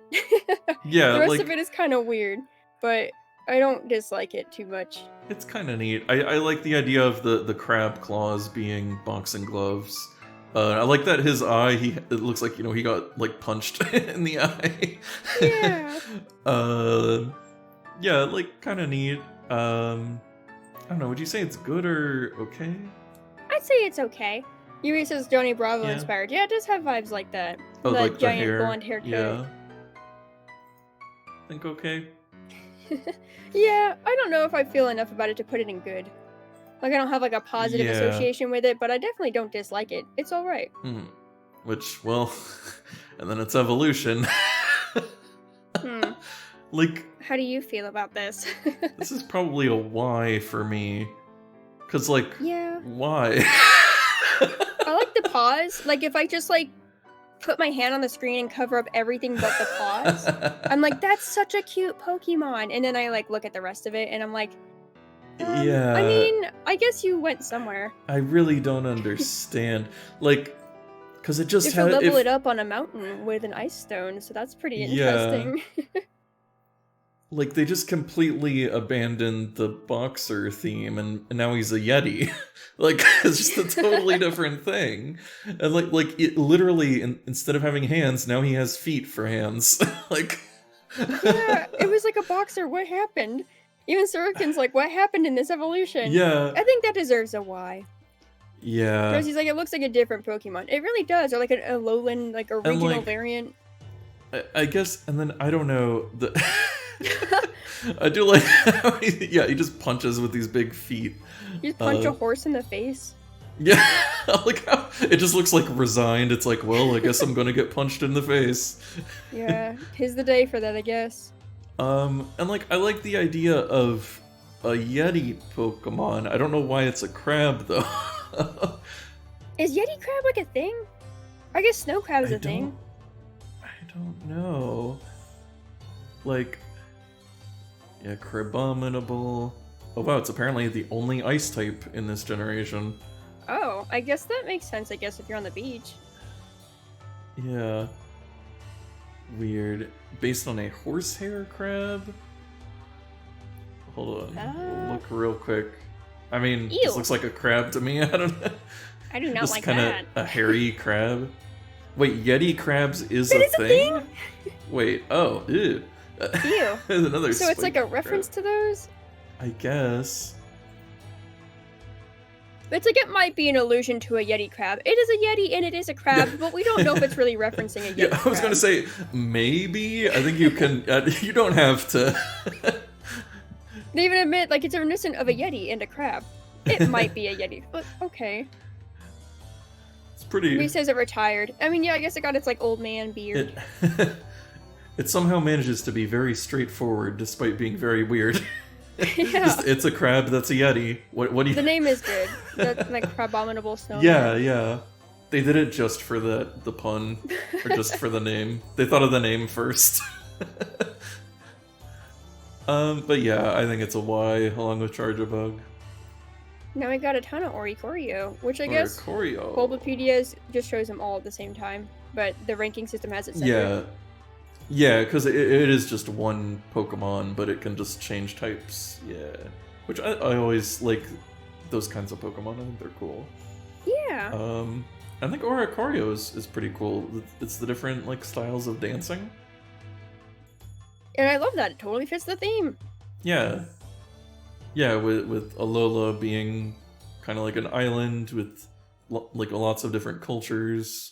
Yeah, The rest like of it is kind of weird, but I don't dislike it too much. it's kind of neat. I like the idea of the crab claws being boxing gloves. I like that his eye. It looks like he got like punched in the eye. Yeah. Yeah, like kind of neat. I don't know. Would you say it's good or okay? I'd say it's okay. Yuri says Johnny Bravo Yeah. inspired. Yeah, it does have vibes like that. Oh, The like the giant hair. blonde haircut. Yeah. Think okay. Yeah, I don't know if I feel enough about it to put it in good. Like I don't have like a positive Yeah. association with it, but I definitely don't dislike it. It's all right. Hmm. Which, well, and then it's evolution. Like, How do you feel about this? this is probably a Y for me. Cause like, Yeah. why? I like the paws. Like if I just like put my hand on the screen and cover up everything but the paws, I'm like, that's such a cute Pokemon. And then I like look at the rest of it and I'm like, Yeah. I mean, I guess you went somewhere. I really don't understand. Like, cause it just If you level if, it up on a mountain with an ice stone, so that's pretty Yeah. interesting. like they just completely abandoned the boxer theme and now he's a Yeti. Like it's just a totally different thing. And like it literally instead of having hands, now he has feet for hands. Like Yeah, it was like a boxer. What happened? Even Sorokin's like, what happened in this evolution? Yeah. I think that deserves a Y. Yeah. Because he's like, it looks like a different Pokemon. It really does, or like a lowland, like a regional like, variant. I guess, and then I don't know the. I do like how he just punches with these big feet. You just punch a horse in the face. Yeah, like how it just looks like resigned. It's like, well, I guess I'm gonna get punched in the face. Yeah, tis the day for that, I guess. And like I like the idea of a Yeti Pokemon. I don't know why it's a crab though. Is Yeti crab like a thing? I guess snow crab is a thing. I don't know. Like, yeah, Crabominable. Oh wow, it's apparently the only ice type in this generation. Oh, I guess that makes sense, I guess, if you're on the beach. Yeah. Weird. Based on a horsehair crab? Hold on. We'll look real quick. I mean, Ew. this looks like a crab to me. I don't know. I do not Just like kinda that. a hairy crab. Wait, Yeti crabs is That a is a thing? thing? Wait, oh, ew. Ew. There's another So it's like a spiked reference crab. to those? I guess. It's like it might be an allusion to a Yeti crab. It is a Yeti and it is a crab, but we don't know if it's really referencing a Yeti Yeah, I was gonna say, maybe. I think you can, you don't have to. They even admit, like, it's reminiscent of a Yeti and a crab. It might be a Yeti, but okay. It's pretty... He says it retired. I mean, yeah, I guess it got its, like, old man beard. It somehow manages to be very straightforward, despite being very weird. Yeah. Just, it's a crab that's a Yeti. What do you... The name is good. That's, like, Crabominable Snowman. Yeah, yeah. They did it just for the pun, or just for the name. They thought of the name first. But yeah, I think it's a Y, along with Charjabug. Now we got a ton of Oricorio, which I guess Oricorio. Bulbapedia just shows them all at the same time, but the ranking system has it separate. Yeah. Yeah, because it is just one Pokemon, but it can just change types. Yeah. Which I always like those kinds of Pokemon. I think they're cool. Yeah. I think Oricorio is pretty cool. It's the different like styles of dancing. And I love that. It totally fits the theme. Yeah. Yeah, with Alola being kind of like an island with like lots of different cultures.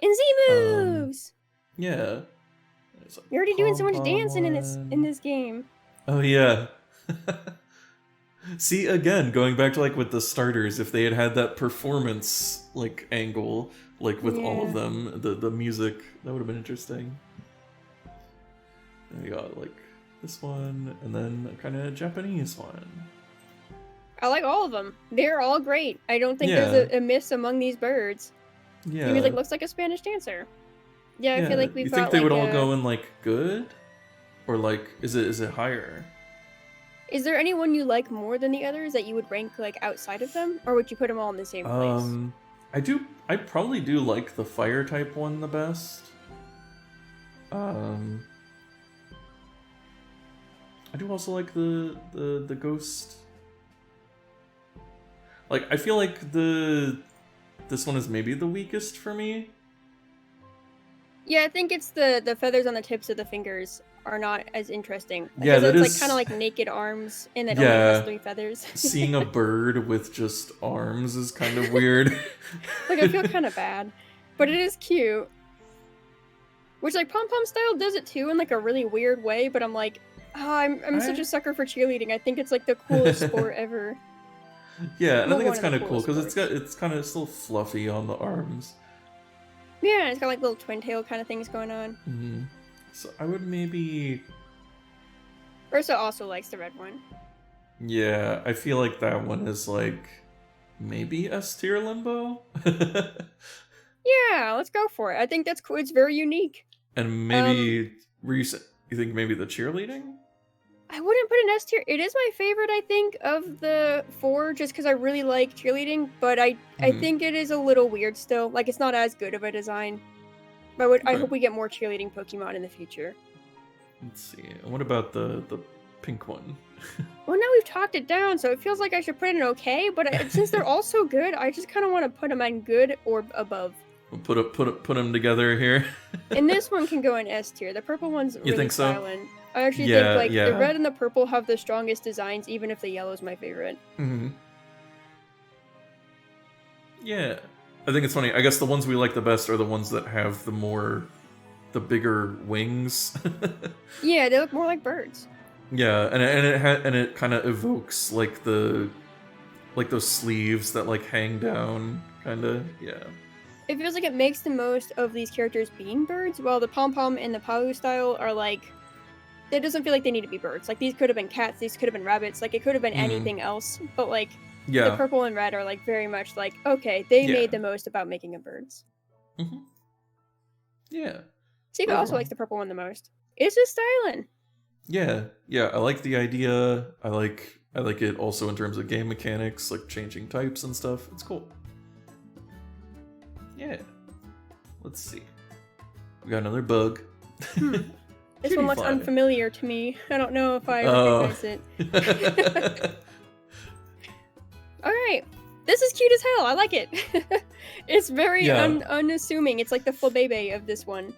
And Z moves! Yeah. Like You're already doing so much dancing in this game. Oh yeah. See, again, going back to like with the starters, if they had that performance like angle, like with all of them, the music, that would have been interesting. And we got like this one, and then a kind of Japanese one. I like all of them. They're all great. I don't think there's a miss among these birds. Yeah. He was like, looks like a Spanish dancer. Yeah, I feel like we've got, You think they like, would all go in like good? Or like, is it higher? Is there anyone you like more than the others that you would rank like outside of them? Or would you put them all in the same place? I probably do like the fire type one the best. I do also like the ghost. Like, I feel like this one is maybe the weakest for me. Yeah, I think it's the feathers on the tips of the fingers are not as interesting. Yeah, that it's is... like kind of like naked arms and it only has 3 feathers. Seeing a bird with just arms is kind of weird. Like, I feel kind of bad. But it is cute. Which, like, Pom Pom Style does it too in like a really weird way, but I'm like, oh, I'm such a sucker for cheerleading. I think it's like the coolest sport ever. Yeah, and I think it's kind of cool because it's kind of still fluffy on the arms. Yeah, it's got like little twin tail kind of things going on. Mm-hmm. So I would maybe... Ursa also likes the red one. Yeah, I feel like that one is like maybe S tier limbo. Yeah, let's go for it. I think that's cool. It's very unique. And maybe you think maybe the cheerleading? I wouldn't put an S tier. It is my favorite, I think, of the 4, just because I really like cheerleading. But I think it is a little weird still. Like, it's not as good of a design. But I hope we get more cheerleading Pokemon in the future. Let's see. What about the pink one? Well, now we've talked it down, so it feels like I should put it in okay. But since they're all so good, I just kind of want to put them in good or above. We'll put them together here. And this one can go in S tier. The purple one's really think so? styling. I actually think like the red and the purple have the strongest designs, even if the yellow's my favorite. Mm-hmm. Yeah. I think it's funny. I guess the ones we like the best are the ones that have the bigger wings. Yeah, they look more like birds. Yeah, and it kind of evokes like those sleeves that like hang down, kind of. Yeah. It feels like it makes the most of these characters being birds, while the Pom Pom and the Palu style are like, it doesn't feel like they need to be birds. Like, these could have been cats, these could have been rabbits, like, it could have been anything else, but like, the purple and red are like very much like, okay, they made the most about making them birds. Mm-hmm. Yeah. Sika also likes the purple one the most. It's just styling. Yeah, I like the idea. I like it also in terms of game mechanics, like changing types and stuff. It's cool. Yeah. Let's see. We got another bug. This one looks unfamiliar to me. I don't know if I recognize it. Alright. This is cute as hell. I like it. It's very unassuming. It's like the Flabebe of this one.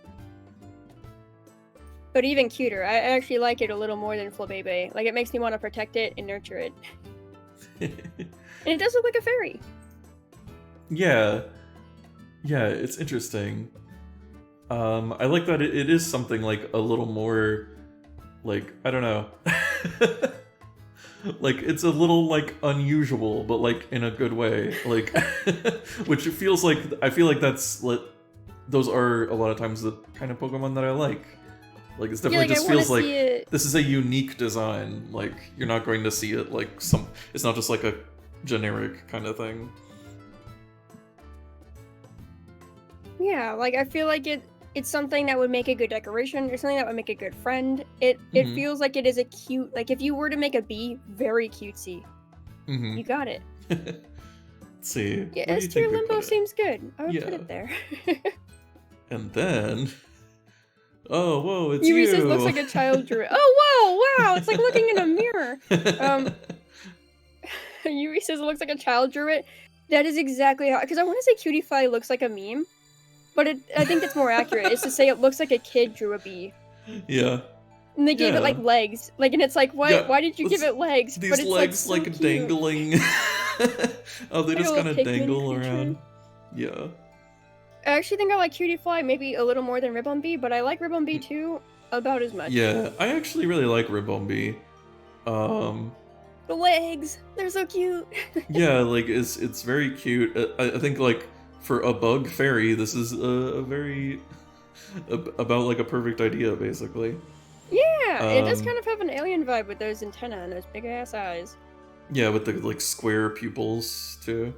But even cuter. I actually like it a little more than Flabebe. Like, it makes me want to protect it and nurture it. it does look like a fairy. Yeah. Yeah, it's interesting. I like that it is something like a little more, like, I don't know. Like, it's a little, like, unusual, but, like, in a good way. Like, which it feels like, I feel like those are a lot of times the kind of Pokemon that I like. Like, it's definitely just feels like this is a unique design. Like, you're not going to see it like it's not just like a generic kind of thing. Yeah, like, I feel like it's something that would make a good decoration, or something that would make a good friend. It feels like it is a cute, like, if you were to make a bee, very cutesy. You got it. Let's see. Yeah, S-tier Limbo seems good. I would put it there. And then... Oh, whoa, it's Yuri you! says looks like a child drew it. Oh, whoa, wow, it's like looking in a mirror. Yuri says it looks like a child drew it. That is exactly how, because I want to say Cutie looks like a meme, but I think it's more accurate is to say it looks like a kid drew a bee. Yeah. And they gave it like legs, like, and it's like, what? Yeah, why did you give it legs? These but it's legs like, so like dangling. Oh, they just kind of dangle creature. around. Yeah. I actually think I like Cutie maybe a little more than Ribbon but I like Ribbon too about as much. Yeah, I actually really like Ribbon. The legs, they're so cute. Yeah, like it's very cute. I think like for a bug fairy, this is a very about like a perfect idea, basically. Yeah, it does kind of have an alien vibe with those antennae and those big ass eyes. Yeah, with the like square pupils too.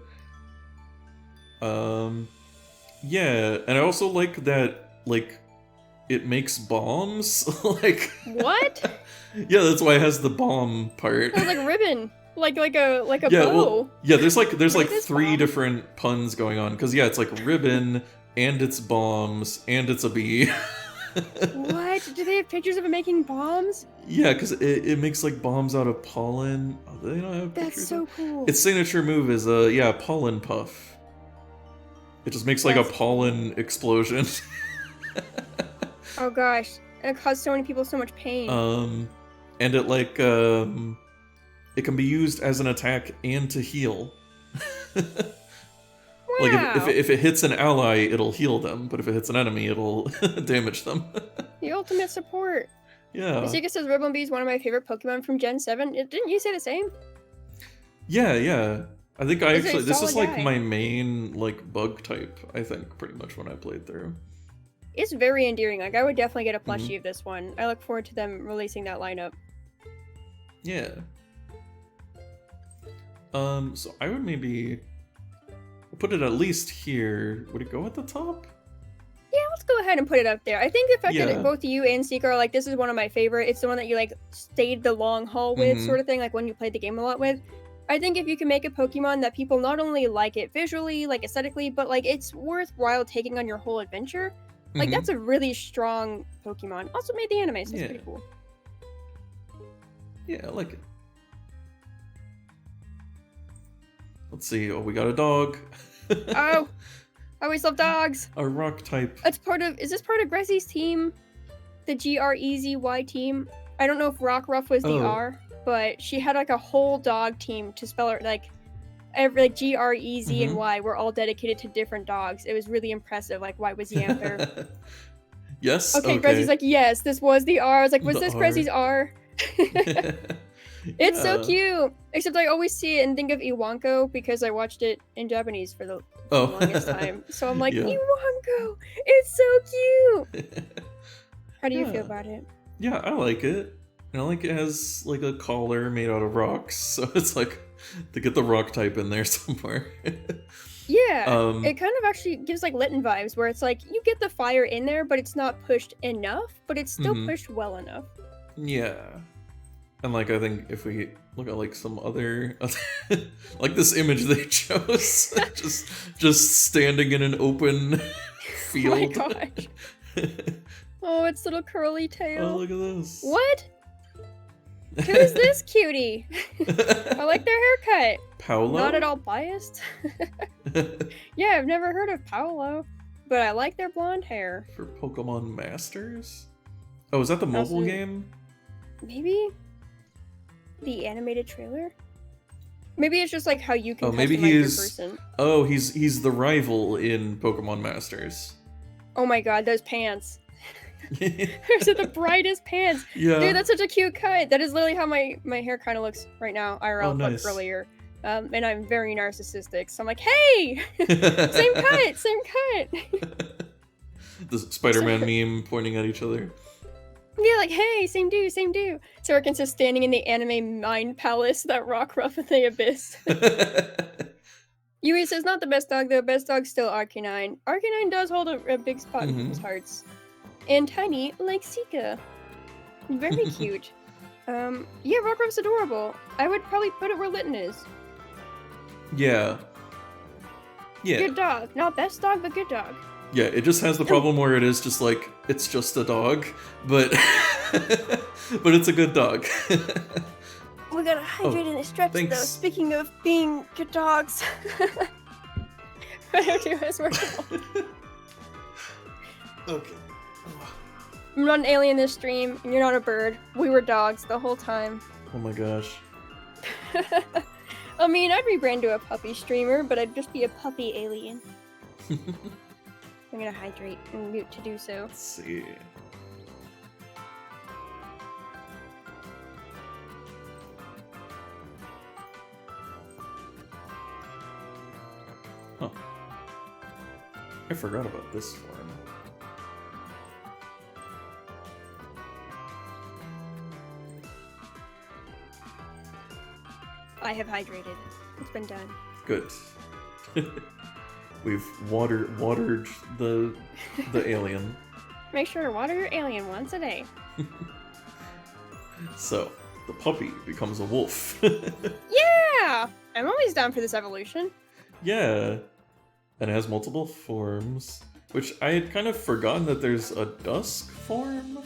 Yeah, and I also like that like it makes bombs. Like what? Yeah, that's why it has the bomb part. It's like ribbon, like a yeah, bow. Well, yeah, there's like three different puns going on because yeah, it's like ribbon and it's bombs and it's a bee. What? Do they have pictures of it making bombs? Yeah, because it makes like bombs out of pollen. Oh, they don't have pictures. That's so cool. Its signature move is pollen puff. It just makes like a pollen explosion. Oh gosh, it caused so many people so much pain. And it like it can be used as an attack and to heal. Wow. Like if it hits an ally, it'll heal them, but if it hits an enemy, it'll damage them. The ultimate support. Yeah. Masika says Ribbon is one of my favorite Pokemon from Gen 7. Didn't you say the same? Yeah. I think this is like my main like bug type, I think, pretty much when I played through. It's very endearing. Like, I would definitely get a plushie of this one. I look forward to them releasing that lineup. Yeah. So I would maybe put it at least here. Would it go at the top? Yeah, let's go ahead and put it up there. I think the fact that both you and Seeker are like, this is one of my favorite. It's the one that you like stayed the long haul with, sort of thing, like when you played the game a lot with. I think if you can make a Pokemon that people not only like it visually, like aesthetically, but like it's worthwhile taking on your whole adventure, like that's a really strong Pokemon. Also made the anime, so it's pretty cool. Yeah, I like it. Let's see. Oh, we got a dog. Oh, I always love dogs. A rock type. Is this part of Grezzy's team? The Grezy team? I don't know if Rockruff was the R, but she had like a whole dog team to spell her like Grez and Y were all dedicated to different dogs. It was really impressive. Like Y was Yanther. Yes. Okay, Grezzy's like, yes, this was the R. I was like, was this Grezzy's R? It's so cute. Except I always see it and think of Iwanko because I watched it in Japanese for the longest time. So I'm like, Iwanko, it's so cute. How do you feel about it? Yeah, I like it. And I like it has like a collar made out of rocks, so it's like to get the rock type in there somewhere. Yeah, it kind of actually gives like Litten vibes where it's like you get the fire in there, but it's not pushed enough, but it's still pushed well enough. Yeah. And like I think if we look at like some other like this image they chose, just standing in an open field. Oh my gosh. Oh, its little curly tail. Oh, look at this. What? Who is this cutie? I like their haircut. Paolo? Not at all biased. Yeah, I've never heard of Paolo, but I like their blonde hair. For Pokemon Masters? Oh, is that the mobile game? Maybe? The animated trailer? Maybe it's just like how you can Oh, maybe customize your he's. person. Oh, he's the rival in Pokemon Masters. Oh my god, those pants. Those are the brightest pants. Yeah. Dude, that's such a cute cut. That is literally how my hair kind of looks right now, IRL, Oh, nice. but earlier. And I'm very narcissistic, so I'm like, hey! Same cut! Same cut! The Spider-Man meme pointing at each other. Yeah, like, hey, same dude, same dude. Sorkin's just standing in the anime mind palace, that Rockruff in the abyss. Yui says, not the best dog, though. Best dog's still Arcanine. Arcanine does hold a big spot in people's hearts. And tiny, like Sika. Very cute. Yeah, Rockruff's adorable. I would probably put it where Litten is. Yeah. Yeah. Good dog. Not best dog, but good dog. Yeah, it just has the problem where it is just like, it's just a dog, but but it's a good dog. We gotta hydrate in the stretch, though. Speaking of being good dogs. Whatever is workable. Okay. I'm not an alien this stream, and you're not a bird. We were dogs the whole time. Oh my gosh. I mean, I'd rebrand to a puppy streamer, but I'd just be a puppy alien. I'm gonna hydrate and mute to do so. Let's see. Huh. I forgot about this form. I have hydrated. It's been done. Good. We've watered the alien. Make sure to water your alien once a day. So, the puppy becomes a wolf. Yeah! I'm always down for this evolution. Yeah. And it has multiple forms, which I had kind of forgotten that there's a dusk form.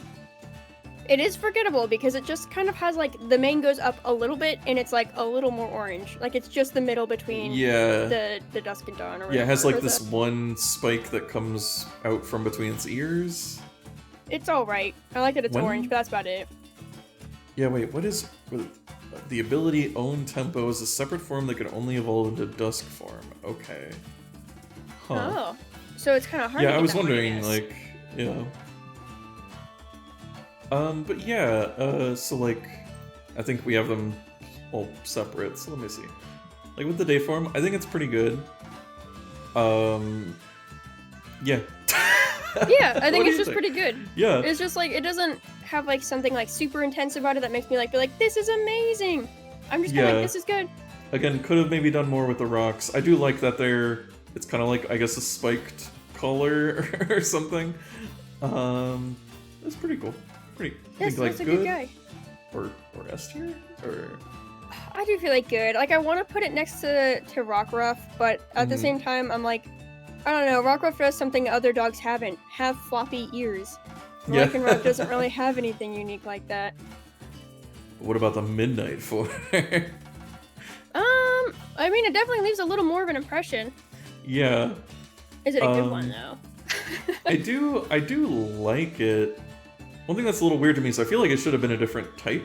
It is forgettable because it just kind of has like, the mane goes up a little bit and it's like a little more orange. Like it's just the middle between the dusk and dawn or whatever. Yeah, it has like this one spike that comes out from between its ears. It's alright. I like that it's orange, but that's about it. Yeah, wait, what is... The ability Own Tempo is a separate form that can only evolve into dusk form. Okay. Huh. Oh. So it's kind of hard to get I was that wondering, one, like, you know... But yeah, so like, I think we have them all separate, so let me see. Like with the day form, I think it's pretty good. Yeah. Yeah, I think it's just pretty good. Yeah. It's just like, it doesn't have like something like super intense about it that makes me like, be like, this is amazing! I'm just kinda like, this is good. Again, could have maybe done more with the rocks. I do like that it's kind of like, I guess, a spiked collar or something. It's pretty cool. Yes, like that's a good guy. Or S tier? Or I do feel like good. Like I want to put it next to Rockruff, but at the same time, I'm like, I don't know. Rockruff does something other dogs haven't. Have floppy ears. Lycanroc doesn't really have anything unique like that. What about the Midnight form? I mean, it definitely leaves a little more of an impression. Yeah. Is it a good one though? I do like it. One thing that's a little weird to me is I feel like it should have been a different type.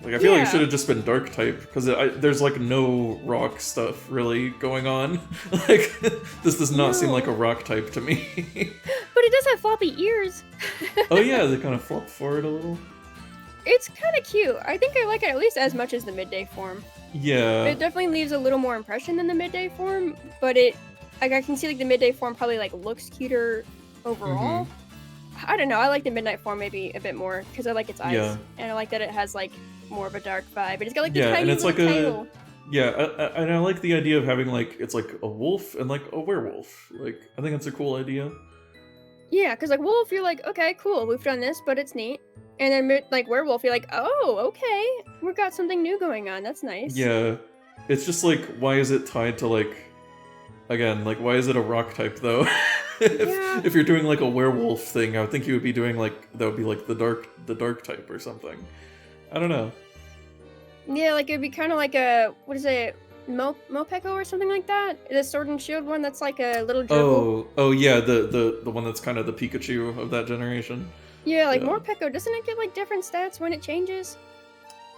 Like, I feel like it should have just been dark type, because there's, like, no rock stuff really going on. Like, this does not seem like a rock type to me. But it does have floppy ears. Oh yeah, they kind of flop forward a little. It's kind of cute. I think I like it at least as much as the midday form. Yeah. It definitely leaves a little more impression than the midday form, but I can see, like, the midday form probably, like, looks cuter overall. I don't know, I like the midnight form maybe a bit more, because I like its eyes. And I like that it has, like, more of a dark vibe. It's got, like, the tiny and it's little like tail. And I like the idea of having, like, it's like a wolf and, like, a werewolf. Like, I think that's a cool idea. Yeah, because, like, wolf, you're like, okay, cool, we've done this, but it's neat. And then, like, werewolf, you're like, oh, okay, we've got something new going on, that's nice. Yeah. It's just, like, why is it tied to, like... Again, like, why is it a rock type, though? If you're doing, like, a werewolf thing, I would think you would be doing, like, that would be, like, the dark type or something. I don't know. Yeah, like, it'd be kind of like a, what is it, Mopeko or something like that? The Sword and Shield one that's like a little gerbil. Oh yeah, the one that's kind of the Pikachu of that generation. Yeah, like Morpeko, doesn't it get, like, different stats when it changes?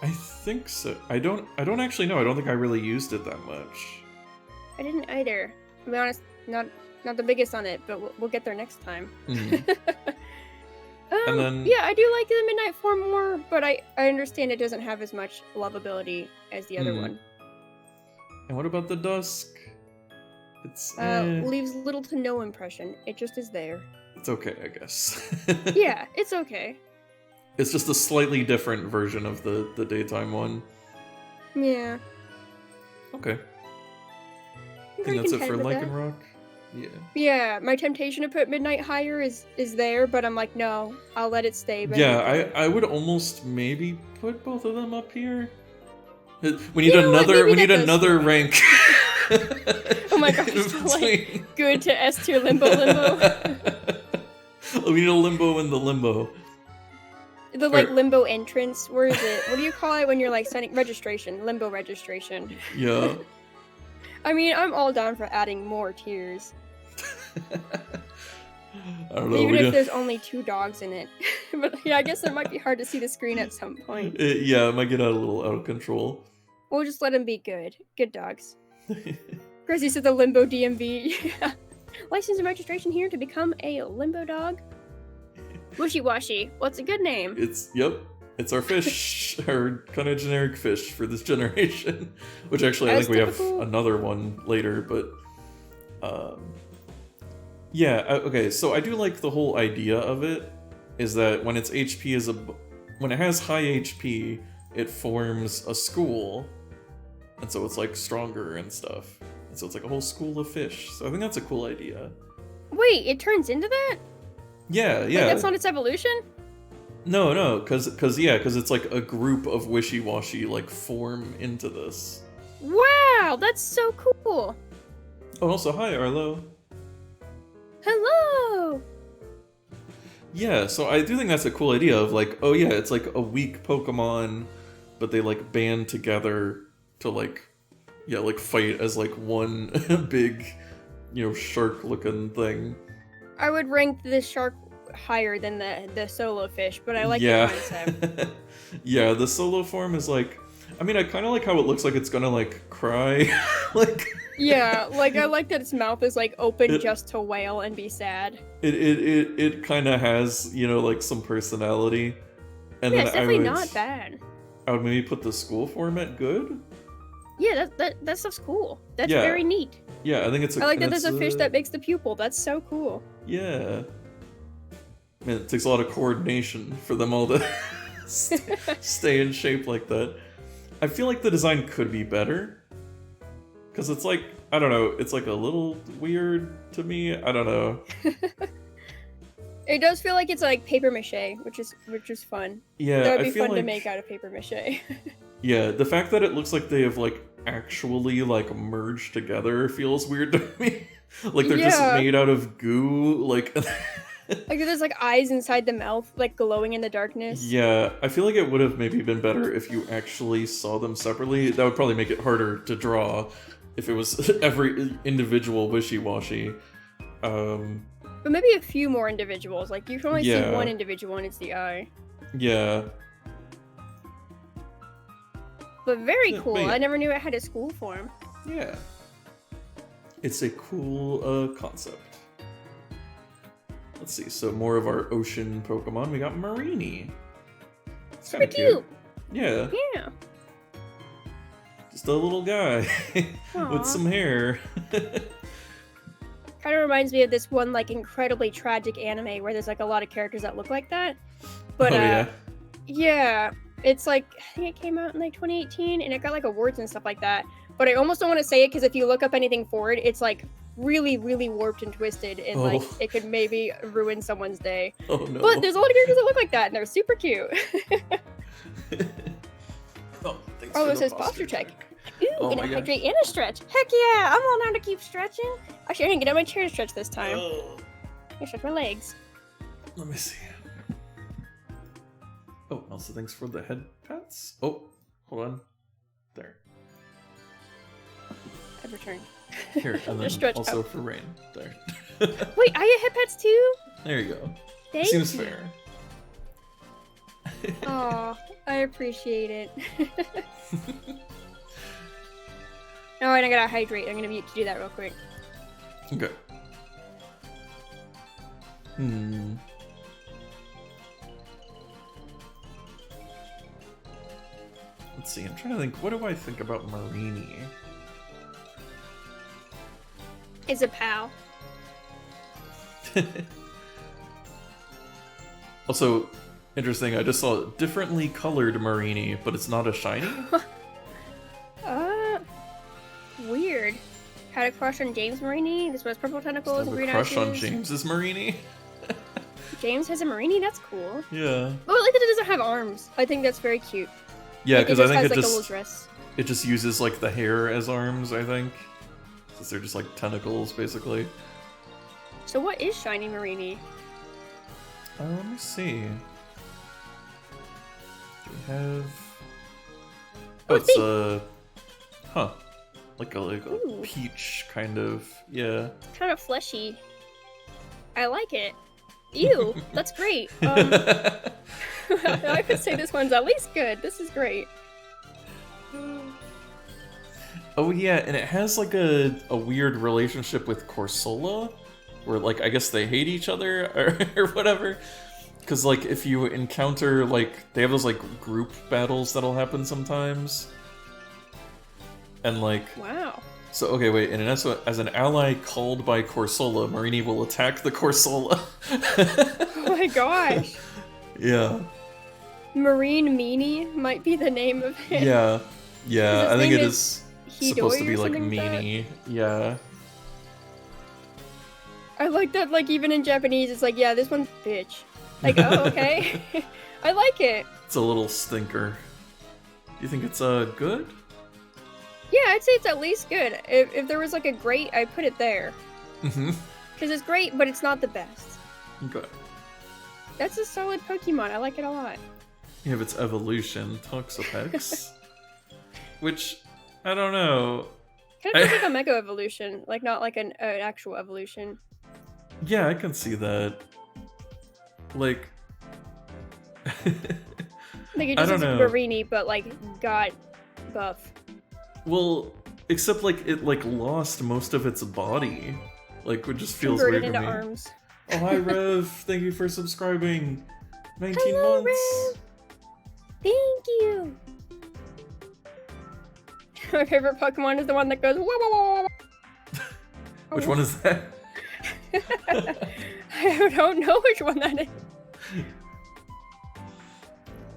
I think so. I don't actually know. I don't think I really used it that much. I didn't either. To be honest, not the biggest on it, but we'll get there next time. Mm. And then yeah, I do like the Midnight form more, but I understand it doesn't have as much lovability as the other one. And what about the Dusk? It's leaves little to no impression. It just is there. It's okay, I guess. Yeah, it's okay. It's just a slightly different version of the daytime one. Yeah. Okay. I think that's it for Lycanroc. Yeah. Yeah, my temptation to put Midnight higher is there, but I'm like, no, I'll let it stay. Yeah, I would almost maybe put both of them up here. We need another rank. Oh my gosh, like good to S tier limbo. We need a limbo in the limbo. The limbo entrance. Where is it? What do you call it when you're like signing registration? Limbo registration. Yeah. I mean, I'm all down for adding more tiers. I don't know. Even if there's only 2 dogs in it. But yeah, I guess it might be hard to see the screen at some point. Yeah, it might get a little out of control. We'll just let them be good. Good dogs. Crazy said the Limbo DMV. License and registration here to become a Limbo dog. Wishy Washy. What's a good name? It's our fish, our kind of generic fish for this generation. Which actually, I think we have another one later, but yeah. Okay, so I do like the whole idea of it. Is that when its HP when it has high HP, it forms a school, and so it's like stronger and stuff. And so it's like a whole school of fish. So I think that's a cool idea. Wait, it turns into that? Yeah. Like, that's not its evolution? No, because it's like a group of wishy-washy like form into this. Wow, that's so cool. Oh, also hi Arlo. Hello. Yeah, so I do think that's a cool idea of like, oh yeah, it's like a weak Pokemon, but they like band together to like fight as like one big, shark-looking thing. I would rank the shark higher than the solo fish, but I like the concept. Yeah, the solo form is like, I mean, I kind of like how it looks like it's gonna like cry, like. Yeah, like I like that its mouth is like open just to wail and be sad. It kind of has like some personality, and yeah, then it's definitely not bad. I would maybe put the school form at good. Yeah, that stuff's cool. That's very neat. Yeah, I think it's. I like that there's a fish that makes the pupil. That's so cool. Yeah. Man, it takes a lot of coordination for them all to stay in shape like that. I feel like the design could be better. Because it's like, I don't know, it's like a little weird to me. I don't know. It does feel like it's like paper mache, which is fun. Yeah, that would be fun to make out of paper mache. Yeah, the fact that it looks like they have like actually like merged together feels weird to me. Like they're just made out of goo, like. Like there's like eyes inside the mouth, like glowing in the darkness. Yeah, I feel like it would have maybe been better if you actually saw them separately. That would probably make it harder to draw if it was every individual wishy-washy. But maybe a few more individuals. Like you can only see one individual and it's the eye. Yeah. But very cool. I never knew it had a school form. Yeah. It's a cool concept. Let's see, so more of our ocean Pokemon. We got Marini. It's kind of cute. Yeah. Yeah. Just a little guy with some hair. Kind of reminds me of this one like incredibly tragic anime where there's like a lot of characters that look like that. But yeah, it's like I think it came out in like 2018 and it got like awards and stuff like that. But I almost don't want to say it because if you look up anything for it, it's like really, really warped and twisted, and like it could maybe ruin someone's day. Oh no! But there's a lot of characters that look like that, and they're super cute. It says posture check. Ooh, and a hydrate and a stretch. Heck yeah! I'm all down to keep stretching. Actually, I didn't get out my chair to stretch this time. I stretch my legs. Let me see. Oh, also thanks for the head pats. Oh, hold on. There. I've returned. Here, and then also for Rain. There. Wait, I get head pats too? There you go. Thank Seems you. fair. Aw, I appreciate it. Alright, I gotta hydrate. I'm gonna need to do that real quick. Okay. Let's see, I'm trying to think, what do I think about Marini? It's a pal. Also, interesting, I just saw differently colored Marini, but it's not a shiny? Weird. Had a crush on James Marini. This was purple tentacles, Have a green crush on eyes. James's Marini? James has a Marini? That's cool. Yeah. Oh, I like that it doesn't have arms. I think that's very cute. Yeah, Like, because I think has, it like, a just... little dress. It just uses, like, the hair as arms, I think. Since they're just, like, tentacles, basically. So what is shiny Marini? Let me see. Do we have... Oh, it's, huh. Like a Ooh. peach, kind of. Yeah. Kind of fleshy. I like it. Ew, that's great. I could say this one's at least good. This is great. Oh yeah, and it has like a weird relationship with Corsola, where like I guess they hate each other or whatever. Because like if you encounter like they have those like group battles that'll happen sometimes, and like Wow. so okay wait, and as an ally called by Corsola, Marini will attack the Corsola. Oh my gosh. Yeah. Marine Meanie might be the name of it. Yeah. Yeah, I think it name is Hidoi supposed to be or like something like that? meanie. Yeah. I like that, like, even in Japanese, it's like, yeah, this one's bitch. Like, oh, okay. I like it. It's a little stinker. Do you think it's good? Yeah, I'd say it's at least good. If there was, like, a great, I'd put it there. Mm-hmm. Because it's great, but it's not the best. Okay. That's a solid Pokemon. I like it a lot. You have its evolution, Toxapex. Which, I don't know. Kind of feels like a Mega Evolution. Like, not like an actual evolution. Yeah, I can see that. Like... Like, it I just don't is know. Marini, but, like, got buff. Well, except like it like lost most of its body. Like, it just feels Converted weird to into me. arms. Oh, hi Rev! Thank you for subscribing! 19 Hello, months! Rev. Thank you! My favorite Pokemon is the one that goes wah wah wah wah. Which one is that? I don't know which one that is.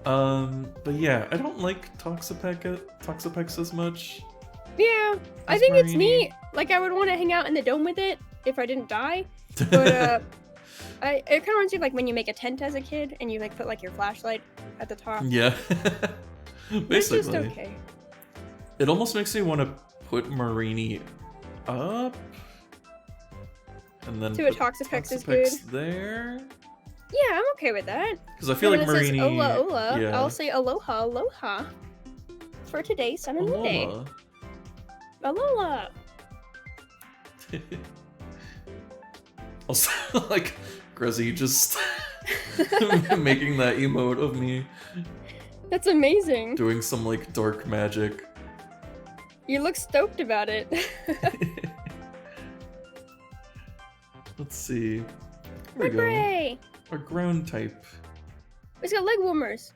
But yeah, I don't like Toxapex as much. Yeah, I As think it's Marini. neat. Like, I would want to hang out in the dome with it if I didn't die. But, it kind of reminds me of, like, when you make a tent as a kid and you, like, put, like, your flashlight at the top. Yeah. It's Basically. just okay. It almost makes me want to put Marini up. And then So a put Toxapex is good? there. Yeah, I'm okay with that. Because I feel When like it Marini... says Ola Ola, yeah. I'll say Aloha Aloha. For today, Sun and Moon Day. Alola. Alola! Also, like, Grezzy just making that emote of me That's amazing. doing some, like, dark magic. You look stoked about it. Let's see. There we go. Hooray! Our ground type. It's got leg warmers.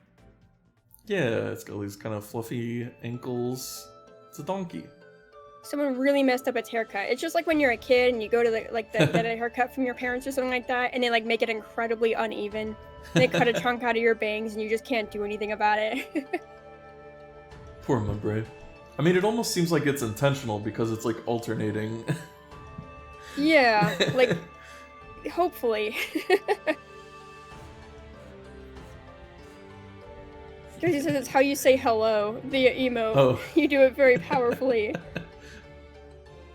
Yeah, it's got these kind of fluffy ankles. It's a donkey. Someone really messed up its haircut. It's just like when you're a kid and you go to get a haircut from your parents or something like that, and they like make it incredibly uneven. And they cut a chunk out of your bangs, and you just can't do anything about it. Poor Mudbray. I mean, it almost seems like it's intentional because it's like alternating. Yeah, like hopefully. Jersey says it's how you say hello via emote. Oh. You do it very powerfully.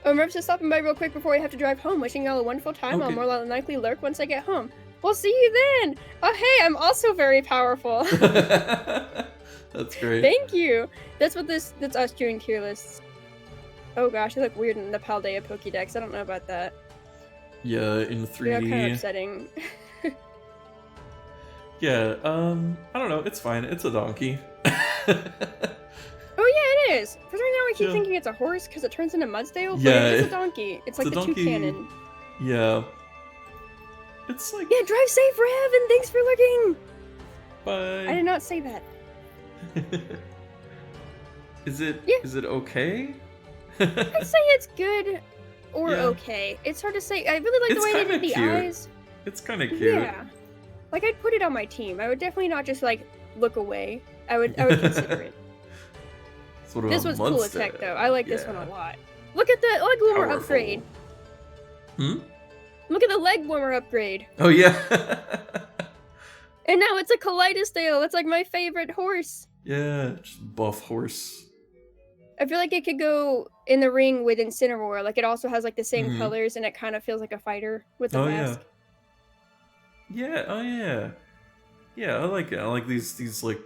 Remember to stopping by real quick before we have to drive home. Wishing y'all a wonderful time. I'll Okay. more than likely lurk once I get home. We'll see you then. Oh, hey, I'm also very powerful. That's great. Thank you. That's us doing tier lists. Oh gosh, they look weird in the Paldea Pokédex. I don't know about that. Yeah, in 3D. Yeah, kind of upsetting. Yeah, I don't know, it's fine. It's a donkey. Oh yeah, it is. For some reason I keep Yeah. thinking it's a horse because it turns into Mudsdale, but Yeah, it is a donkey. It's like the the two donkey. cannon. Yeah. It's like. Yeah, drive safe, Rev, and thanks for looking! Bye. I did not say that. Is it Yeah. is it okay? I'd say it's good or Yeah. okay. It's hard to say. I really like It's the way they kinda did the cute. eyes. It's kind of cute. Yeah. Like, I'd put it on my team. I would definitely not just, like, look away. I would consider it. Sort of This a one's cool as monster. heck, though. I like this one Yeah. a lot. Look at the leg warmer Powerful. upgrade. Hmm? Look at the leg warmer upgrade. Oh yeah. And now it's a Kaleidosdale. That's like my favorite horse. Yeah, just buff horse. I feel like it could go in the ring with Incineroar. Like, it also has, like, the same Mhm. colors, and it kind of feels like a fighter with the Oh mask. yeah. Yeah, oh yeah. Yeah, I like it. I like these like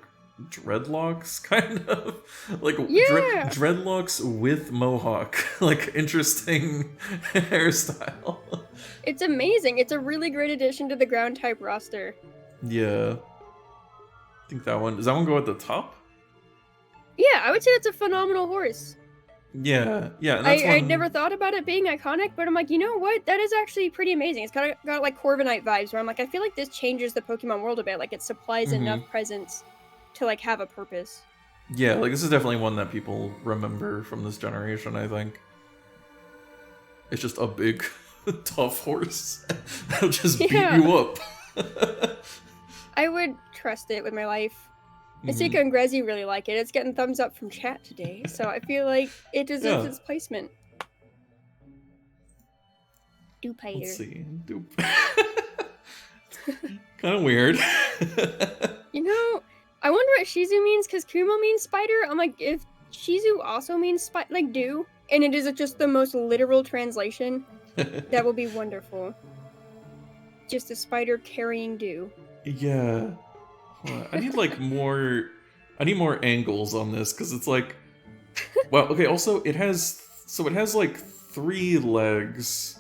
dreadlocks kind of. Like Yeah. dreadlocks with mohawk. Like interesting hairstyle. It's amazing. It's a really great addition to the ground type roster. Yeah. I think that one does that one go at the top? Yeah, I would say that's a phenomenal horse. Yeah, yeah. And that's I one... never thought about it being iconic, but I'm like, you know what? That is actually pretty amazing. It's kind of got like Corviknight vibes, where I'm like, I feel like this changes the Pokemon world a bit. Like, it supplies enough presence to like have a purpose. Yeah, like this is definitely one that people remember from this generation, I think. It's just a big, tough horse that'll just beat you up. I would trust it with my life. Mhm. Isika and Grezzy really like it. It's getting thumbs up from chat today, so I feel like it deserves Yeah. its placement. Dupater. Let's see. Kind of weird. You know, I wonder what Shizu means, because Kumo means spider. I'm like, if Shizu also means like dew, and it is just the most literal translation, that will be wonderful. Just a spider carrying dew. Yeah. Hold on. I need like more... I need more angles on this, because it's like... Well, okay, also, it has... So it has like 3 legs.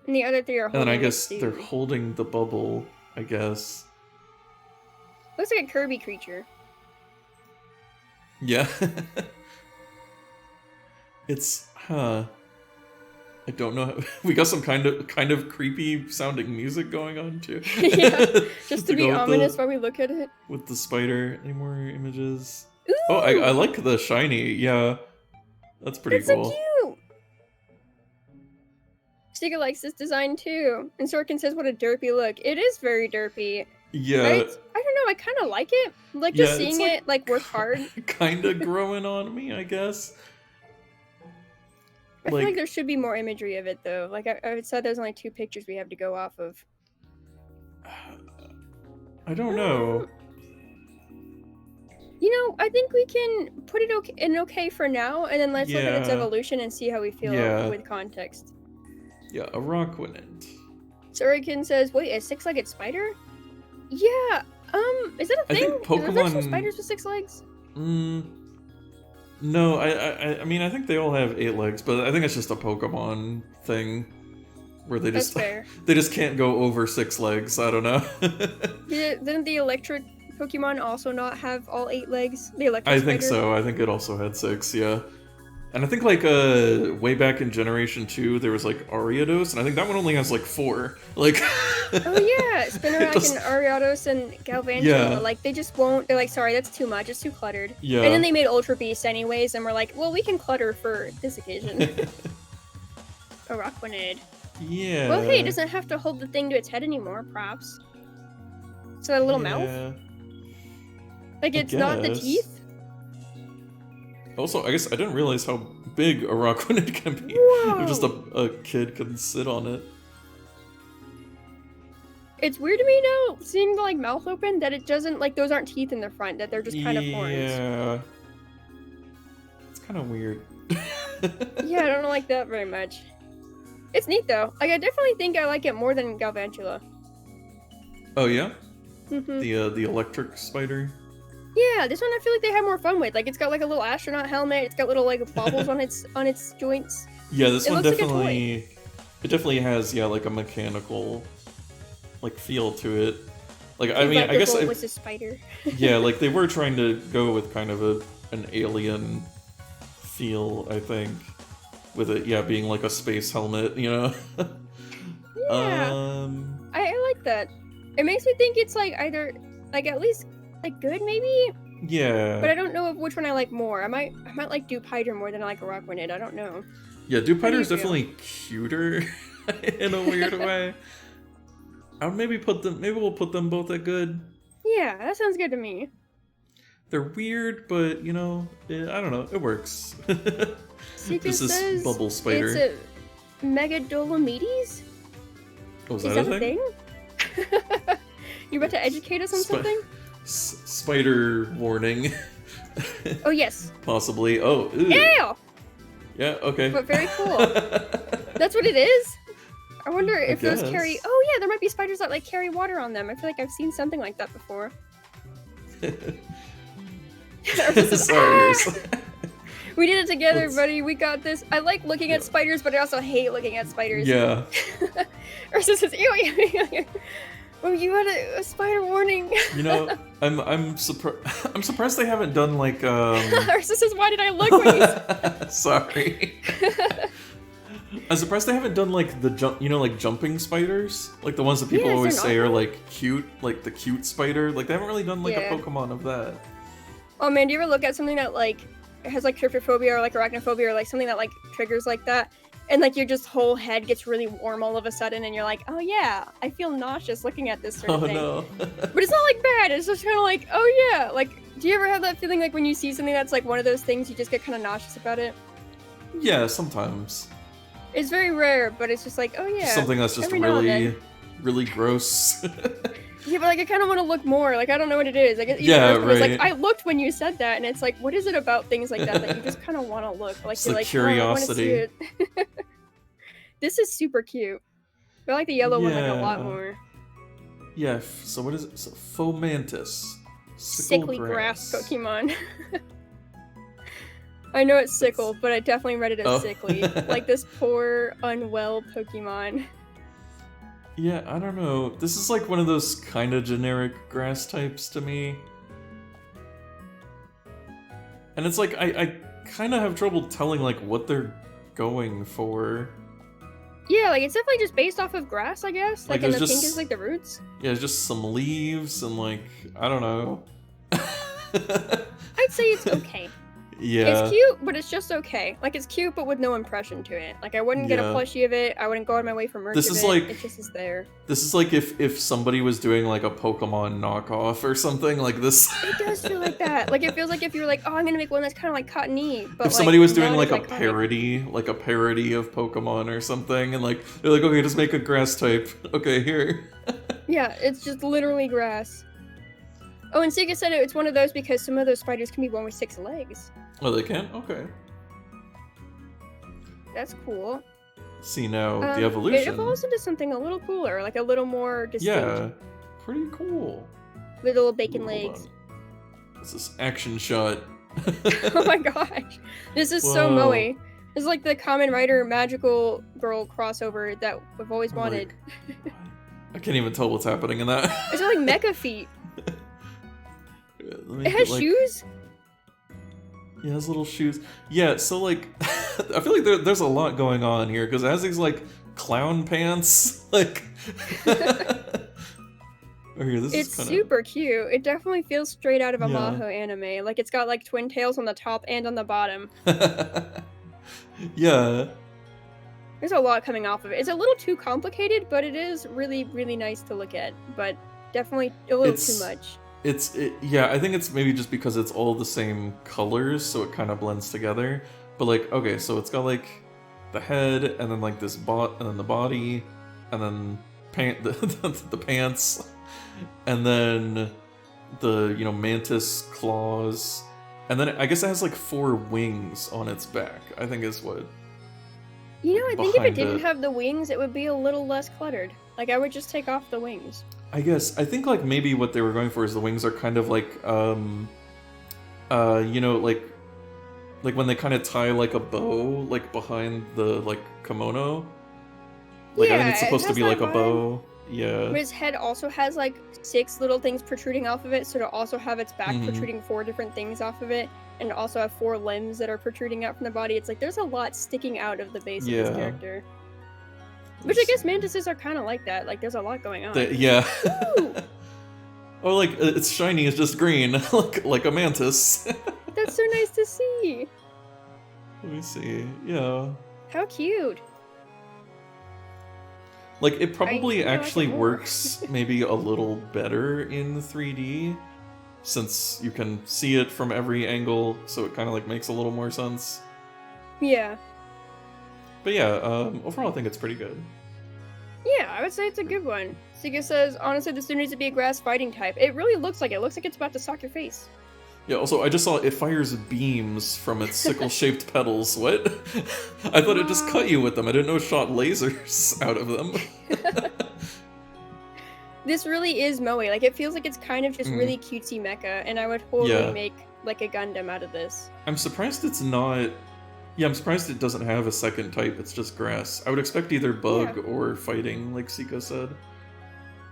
And the other 3 are holding And then I the guess dew. they're holding the bubble, I guess. Looks like a Kirby creature. Yeah. It's... Huh. I don't know. We got some kind of creepy sounding music going on too. Yeah, just to be go with ominous while we look at it. with the spider. Any more images? Ooh! Oh, I like the shiny. Yeah, that's pretty It's cool. so cute! Stiga likes this design too. And Sorkin says, what a derpy look. It is very derpy. Yeah, Right? I don't know, I kind of like it. Like, Yeah, just it's seeing like- it, like, work hard. kind of growing on me, I guess. I feel like there should be more imagery of it, though. Like, I said there's only 2 pictures we have to go off of. I don't know. You know, I think we can put it in okay for now, and then let's look at its Yeah. evolution and see how we feel Yeah. with context. Yeah, a Rockwind. Surikin says, wait, a 6-legged spider? Yeah, is that a I thing? think Are there some Pokemon- spiders with 6 legs? No, I mean I think they all have 8 legs, but I think it's just a Pokemon thing where they That's just fair. they just can't go over 6 legs. I don't know. Didn't the electric Pokemon also not have all 8 legs? The electric I think spider? so. I think it also had 6. Yeah, and I think like way back in Generation 2 there was like Ariados, and I think that one only has like 4. Like. Oh yeah, Spinarak Just- and Ariados and Galvantula. Yeah. Like, they just won't. They're like, sorry, that's too much. It's too cluttered. Yeah. And then they made Ultra Beast anyways, and we're like, well, we can clutter for this occasion. A Rockwanid. Yeah. Well, hey, it doesn't have to hold the thing to its head anymore. Props. So that little mouth. Yeah. Like, I it's not the guess. teeth. Also, I guess I didn't realize how big a Rockwind can be. Whoa. Just a kid can sit on it. It's weird to me now, seeing the like mouth open, that it doesn't like those aren't teeth in the front, that they're just kind of horns. Yeah. It's kind of weird. Yeah, I don't like that very much. It's neat though. Like, I definitely think I like it more than Galvantula. Oh yeah? Hmm. The electric spider? Yeah, this one I feel like they have more fun with. Like, it's got like a little astronaut helmet. It's got little like baubles on its joints. Yeah, this It one looks like a definitely... It definitely has, yeah, like a mechanical, like, feel to it. Like, I mean, I guess was a spider. yeah, like they were trying to go with kind of an alien feel, I think, with it, yeah, being like a space helmet, you know. Yeah, I like that. It makes me think it's like either like at least like good maybe, Yeah. but I don't know which one I like more. I might like Dupider more than I like Rockwanid. I don't know. Yeah, Dupider is feel? definitely cuter in a weird way. I would maybe we'll put them both at good. Yeah, that sounds good to me. They're weird, but you know, I don't know, it works. Seeker This is says Bubble Spider. it's a Megadolomedes? Oh, is Is that that a thing? You about to educate us on something? Spider warning. Oh yes. Possibly. Oh. Ew. Ew! Yeah. Okay. But very cool. That's what it is? I wonder if those guess. carry... Oh yeah, there might be spiders that like carry water on them. I feel like I've seen something like that before. Sorry. We did it together, buddy. We got this. I like looking at spiders, but I also hate looking at spiders. Yeah. Ursa says, ew, ew, ew, ew. Oh, you had a spider warning. You know, I'm surprised they haven't done like Ursa says, why did I look when you... Sorry. I'm surprised they haven't done like the jumping spiders, like the ones that people always say are like cute, like the cute spider. Like they haven't really done like a Pokemon of that. Oh man, do you ever look at something that like has like trypophobia or like arachnophobia or like something that like triggers like that, and like your just whole head gets really warm all of a sudden, and you're like, oh yeah, I feel nauseous looking at this sort of thing. No. But it's not like bad. It's just kind of like, oh yeah. Like, do you ever have that feeling like when you see something that's like one of those things, you just get kind of nauseous about it? Yeah, sometimes. It's very rare, but it's just like, oh yeah. Something that's just really gross. Yeah, but like I kind of want to look more. Like I don't know what it is. Like yeah, right. It's like I looked when you said that, and it's like, what is it about things like that that you just kind of want to look? Like you're like curiosity. Oh, I see it. This is super cute. I like the yellow one like a lot more. Yeah. So what is it? So Fomantis. Sickly grass Pokemon. I know it's sickle, but I definitely read it as sickly. Like this poor, unwell Pokemon. Yeah, I don't know. This is like one of those kind of generic grass types to me. And it's like, I kind of have trouble telling like what they're going for. Yeah, like it's definitely just based off of grass, I guess. Like and the pink is like the roots. Yeah, it's just some leaves and like, I don't know. I'd say it's okay. Yeah. It's cute, but it's just okay. Like, it's cute, but with no impression to it. Like, I wouldn't get a plushie of it. I wouldn't go out of my way for merch of it. It just is there. This is like if somebody was doing, like, a Pokemon knockoff or something like this. It does feel like that. Like, it feels like if you were like, oh, I'm gonna make one that's kind of like Cottonee, but if somebody was doing, like, a parody of Pokemon or something, and, like, they're like, okay, just make a grass type. Okay, here. Yeah, it's just literally grass. Oh, and Sega said it's one of those because some of those spiders can be born with 6 legs. Oh, they can? Okay. That's cool. See, now, the evolution. It evolves into something a little cooler, like a little more distinct. Yeah, pretty cool. With little bacon legs. This is action shot. Oh my gosh. This is so moe. This is like the Kamen Rider Magical Girl crossover that we've always wanted. I can't even tell what's happening in that. It's like mecha feet. It has shoes? Yeah, it has little shoes. Yeah, so like, I feel like there's a lot going on here, because it has these like clown pants, like... It's super cute. It definitely feels straight out of a Maho anime. Like it's got like twin tails on the top and on the bottom. Yeah. There's a lot coming off of it. It's a little too complicated, but it is really, really nice to look at. But definitely a little too much. Yeah, I think it's maybe just because it's all the same colors, so it kind of blends together. But like, okay, so it's got like the head, and then like this and then the body, and then the pants, and then the mantis claws, and then I guess it has like 4 wings on its back. I think is what. I think if it didn't have the wings, it would be a little less cluttered. Like I would just take off the wings. I think like maybe what they were going for is the wings are kind of like like when they kind of tie like a bow like behind the like kimono. Like I think it's supposed to be like a bow. Yeah. But his head also has like 6 little things protruding off of it, so to also have its back Mhm. protruding 4 different things off of it, and also have 4 limbs that are protruding out from the body, it's like there's a lot sticking out of the base of this Yeah. character. Which I Let's guess see. mantises are kind of like that, like there's a lot going on. Yeah. Ooh! Oh, like, it's shiny, it's just green, like a mantis. That's so nice to see! Let me see, yeah. How cute! Like, it probably I like actually it more. works maybe a little better in 3D, since you can see it from every angle, so it kind of like makes a little more sense. Yeah. But yeah, overall I think it's pretty good. Yeah, I would say it's a good one. Sika says, honestly, this dude needs to be a grass fighting type. It really looks like it. It looks like it's about to sock your face. Yeah, also, I just saw it fires beams from its sickle-shaped petals. What? I thought it just cut you with them. I didn't know it shot lasers out of them. This really is Moe. Like, it feels like it's kind of just really cutesy mecha, and I would totally make, like, a Gundam out of this. I'm surprised it's not... Yeah, I'm surprised it doesn't have a second type. It's just grass. I would expect either bug or fighting, like Sika said.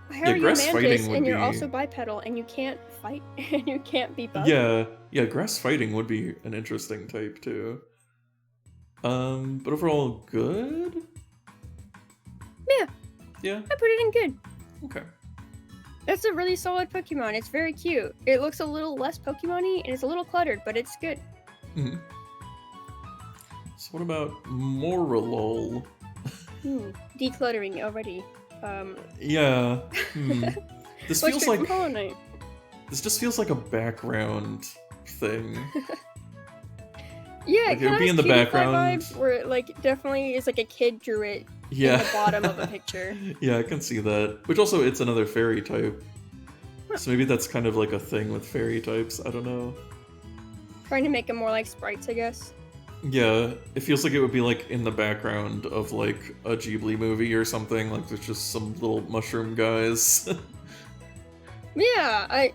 How are you a mantis, and you're also bipedal, and you can't fight, and you can't be bug? Yeah, grass fighting would be an interesting type, too. But overall, good? Yeah? I put it in good. Okay. That's a really solid Pokemon. It's very cute. It looks a little less Pokemon-y, and it's a little cluttered, but it's good. Mm-hmm. So what about Moralol? Decluttering already. Yeah. This feels like... Polonite. This just feels like a background thing. Yeah, like, it would be in the background. Vibes where it, like, definitely is like a kid drew it in the bottom of a picture. Yeah, I can see that. Which also, it's another fairy type. So maybe that's kind of like a thing with fairy types. I don't know. Trying to make them more like sprites, I guess. Yeah, it feels like it would be like in the background of like a Ghibli movie or something. Like there's just some little mushroom guys. Yeah, I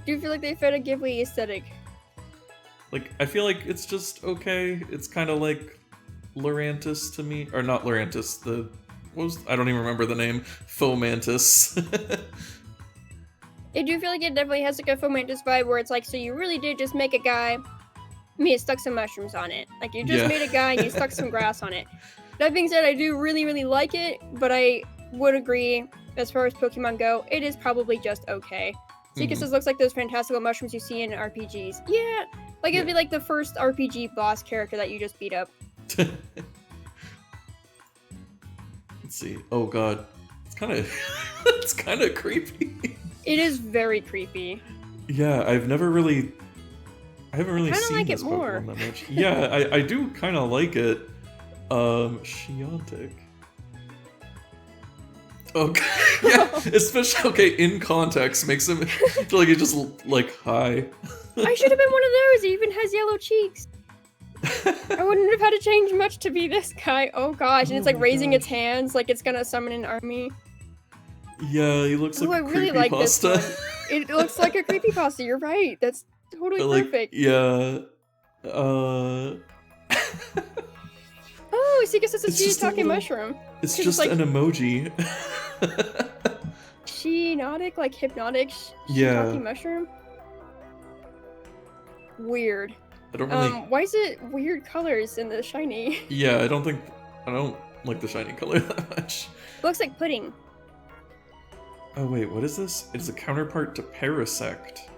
do feel like they fit a Ghibli aesthetic. Like, I feel like it's just okay. It's kind of like Lurantis to me. Or not Lurantis, I don't even remember the name. Fomantis. I do feel like it definitely has like a Fomantis vibe where it's like, so you really did just make a guy, you stuck some mushrooms on it. Like, you just made a guy and you stuck some grass on it. That being said, I do really, really like it, but I would agree, as far as Pokemon go, it is probably just okay. Seekus says, looks like those fantastical mushrooms you see in RPGs. Yeah, like it'd be like the first RPG boss character that you just beat up. Let's see. Oh god. It's kind of it's kind of creepy. It is very creepy. Yeah, I haven't really seen like this it more. Pokemon that much. Yeah, I do kind of like it. Shiontic. Okay, yeah, especially, in context, makes him feel like he's just, like, hi. I should have been one of those, he even has yellow cheeks. I wouldn't have had to change much to be this guy. Oh gosh, and it's like raising its hands like it's gonna summon an army. Yeah, he looks like a I really like this one. creepypasta. It looks like a creepypasta, you're right. That's totally perfect. Yeah, Oh, Seekus is a It's just a shiitake little- mushroom. It's just like, an emoji. Shiinotic, like hypnotic Yeah. shiitake mushroom? Weird. I don't really... Why is it weird colors in the shiny? Yeah, I don't like the shiny color that much. Looks like pudding. Oh wait, what is this? It's a counterpart to Parasect.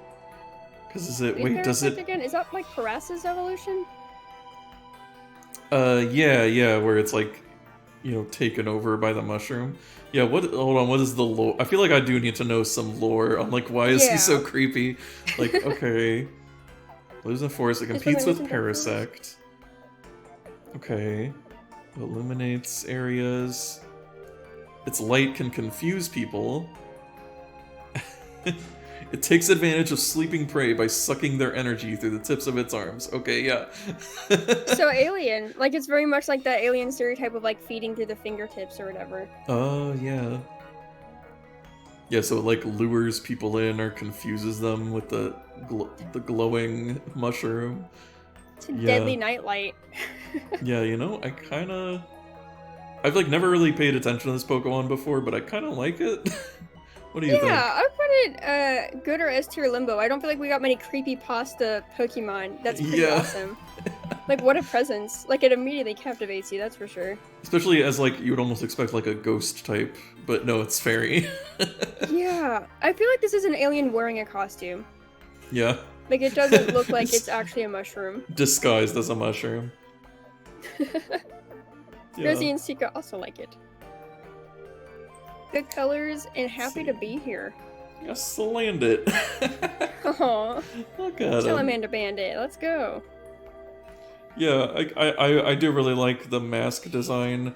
Because does it... Wait, Parasect does it... again? Is that like Parasa's evolution? Yeah, where it's like, taken over by the mushroom. Yeah, hold on, what is the lore? I feel like I do need to know some lore on, like, why is he so creepy? Like, okay. Lives in the forest, it competes with Parasect. Okay. Illuminates areas. Its light can confuse people. It takes advantage of sleeping prey by sucking their energy through the tips of its arms. Okay, yeah. So alien. Like, it's very much like that alien stereotype of, like, feeding through the fingertips or whatever. Oh, yeah. Yeah, so it, like, lures people in or confuses them with the glowing mushroom. It's a deadly nightlight. Yeah, I kinda I've like never really paid attention to this Pokemon before, but I kind of like it. What do you think? Yeah, I put it good or S tier limbo. I don't feel like we got many creepypasta Pokemon. That's pretty awesome. Like, what a presence. Like, it immediately captivates you, that's for sure. Especially as, like, you would almost expect, like, a ghost type, but no, it's fairy. Yeah, I feel like this is an alien wearing a costume. Yeah. Like, it doesn't look like it's actually a mushroom. Disguised as a mushroom. Yeah. Resi and Sika also like it. Good colors and happy to be here. Yes, land it. Aww. Look at him. Salamander Bandit, let's go. Yeah, I do really like the mask design.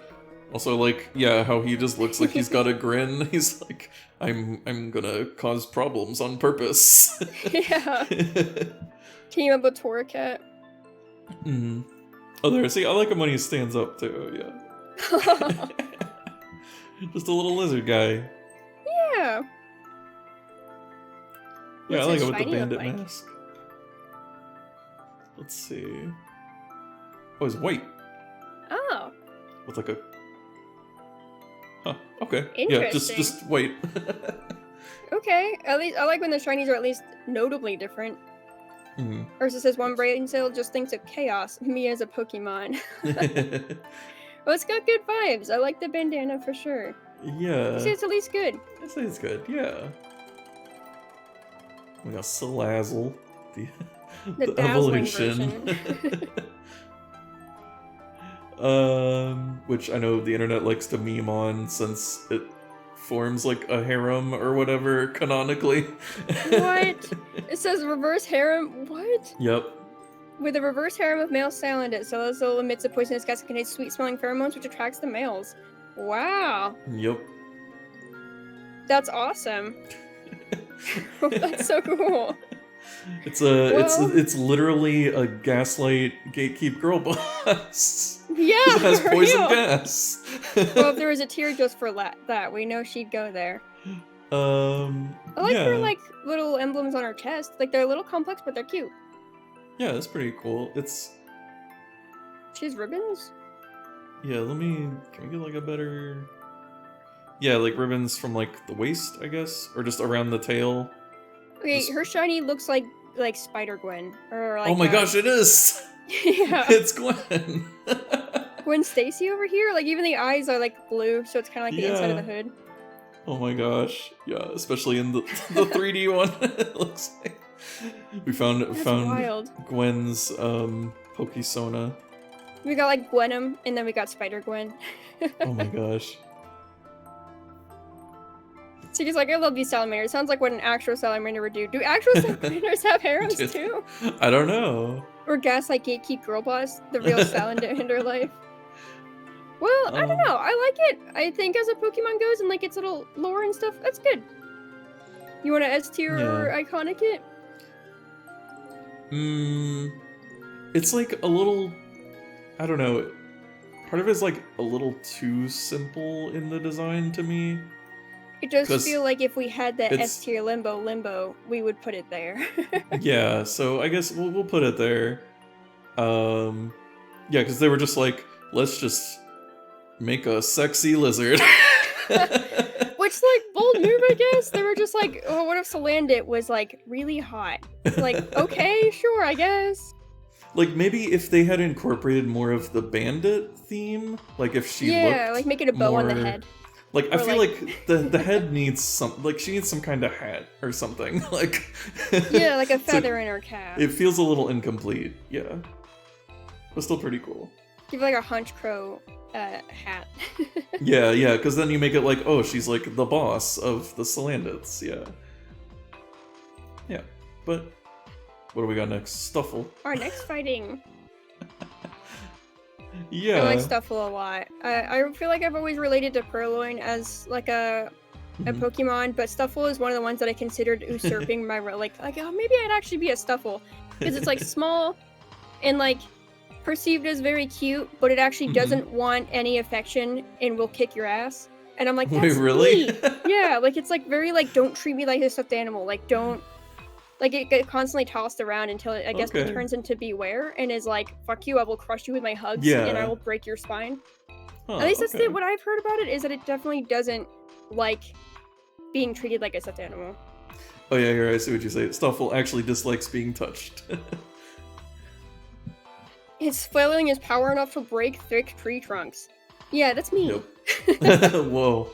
Also, like, yeah, how he just looks like he's got a grin. He's like, I'm gonna cause problems on purpose. Yeah. Team up with Torracat. Mm. Oh, there. See, I like him when he stands up too. Yeah. Just a little lizard guy. Yeah. Yeah, I like it with the shiny look bandit like? mask. Let's see. Oh, he's white. Oh. With like a... Huh, okay. Yeah, Interesting. just white. Okay, at least I like when the shinies are at least notably different. Mm. Versus this one brain cell just thinks of chaos, me as a Pokemon. Well, it's got good vibes. I like the bandana for sure. Yeah. See, it's at least good. I'd say it's good, yeah. We got Salazzle. The The dazzling evolution. version. Which I know the internet likes to meme on since it forms like a harem or whatever canonically. What? It says reverse harem? What? Yep. With a reverse harem of male Salandit, Salazzle emits a poisonous gas that contains sweet-smelling pheromones which attracts the males. Wow. Yep. That's awesome. That's so cool. It's Well- literally a gaslight gatekeep girl boss. Yeah, It has for poison real. gas. Well, if there was a tier just for that, we know she'd go there. I like yeah. her like little emblems on her chest. Like they're a little complex, but they're cute. Yeah, that's pretty cool. It's She has ribbons. yeah. Can we get like a better? Yeah, like ribbons from like the waist, I guess, or just around the tail. Okay, Just- her shiny looks like Spider Gwen or like. Oh my gosh, it is! Yeah. It's Gwen. Gwen Stacy over here. Like even the eyes are like blue, so it's kind of like the inside of the hood. Oh my gosh, yeah, especially in the 3D one. It looks like we found That's wild. Gwen's Pokesona. We got like Gwenum, and then we got Spider Gwen. Oh my gosh. So he's like, I love these salamanders. Sounds like what an actual salamander would do. Do actual salamanders have harems Dude. too? I don't know. Or gaslight gatekeep girl boss, the real salamander life. Well, I don't know. I like it. I think as a Pokemon goes and like its little lore and stuff, that's good. You want to S tier or iconic it? It's like a little, I don't know. Part of it's like a little too simple in the design to me. It does 'Cause feel like if we had the it's- S tier limbo, we would put it there. Yeah, so I guess we'll put it there. Yeah, because they were just like, let's just make a sexy lizard. Which, like, bold move, I guess. They were just like, oh, what if Salandit was, like, really hot? Like, okay, sure, I guess. Like, maybe if they had incorporated more of the bandit theme, like if she looked like make it a bow on the more- head. Like, I Or, feel like- like the head needs some, like, she needs some kind of hat or something. Like, Yeah, like a So feather in her cap. it feels a little incomplete, yeah. But still pretty cool. Give like a hunch crow hat. Yeah, because then you make it like, oh, she's like the boss of the Salandits, yeah. Yeah, but what do we got next? Stuffle. Our next fighting. Yeah. I like Stuffle a lot. I feel like I've always related to Purloin as like a Mhm. Pokemon, but Stuffle is one of the ones that I considered usurping my like oh maybe I'd actually be a Stuffle because it's like small and like perceived as very cute, but it actually Mhm. doesn't want any affection and will kick your ass. And I'm like, Wait, that's really? neat. Yeah, like it's like very like don't treat me like a stuffed animal. Like don't like it get constantly tossed around until it, I guess it Okay. turns into Beware and is like, fuck you, I will crush you with my hugs Yeah. and I will break your spine. Huh, At least that's okay. what I've heard about it, is that it definitely doesn't like being treated like a stuffed animal. Oh yeah, here, I see what you say. Stuffle actually dislikes being touched. Its flailing is power enough to break thick tree trunks. Yeah, that's me. Yep. Whoa.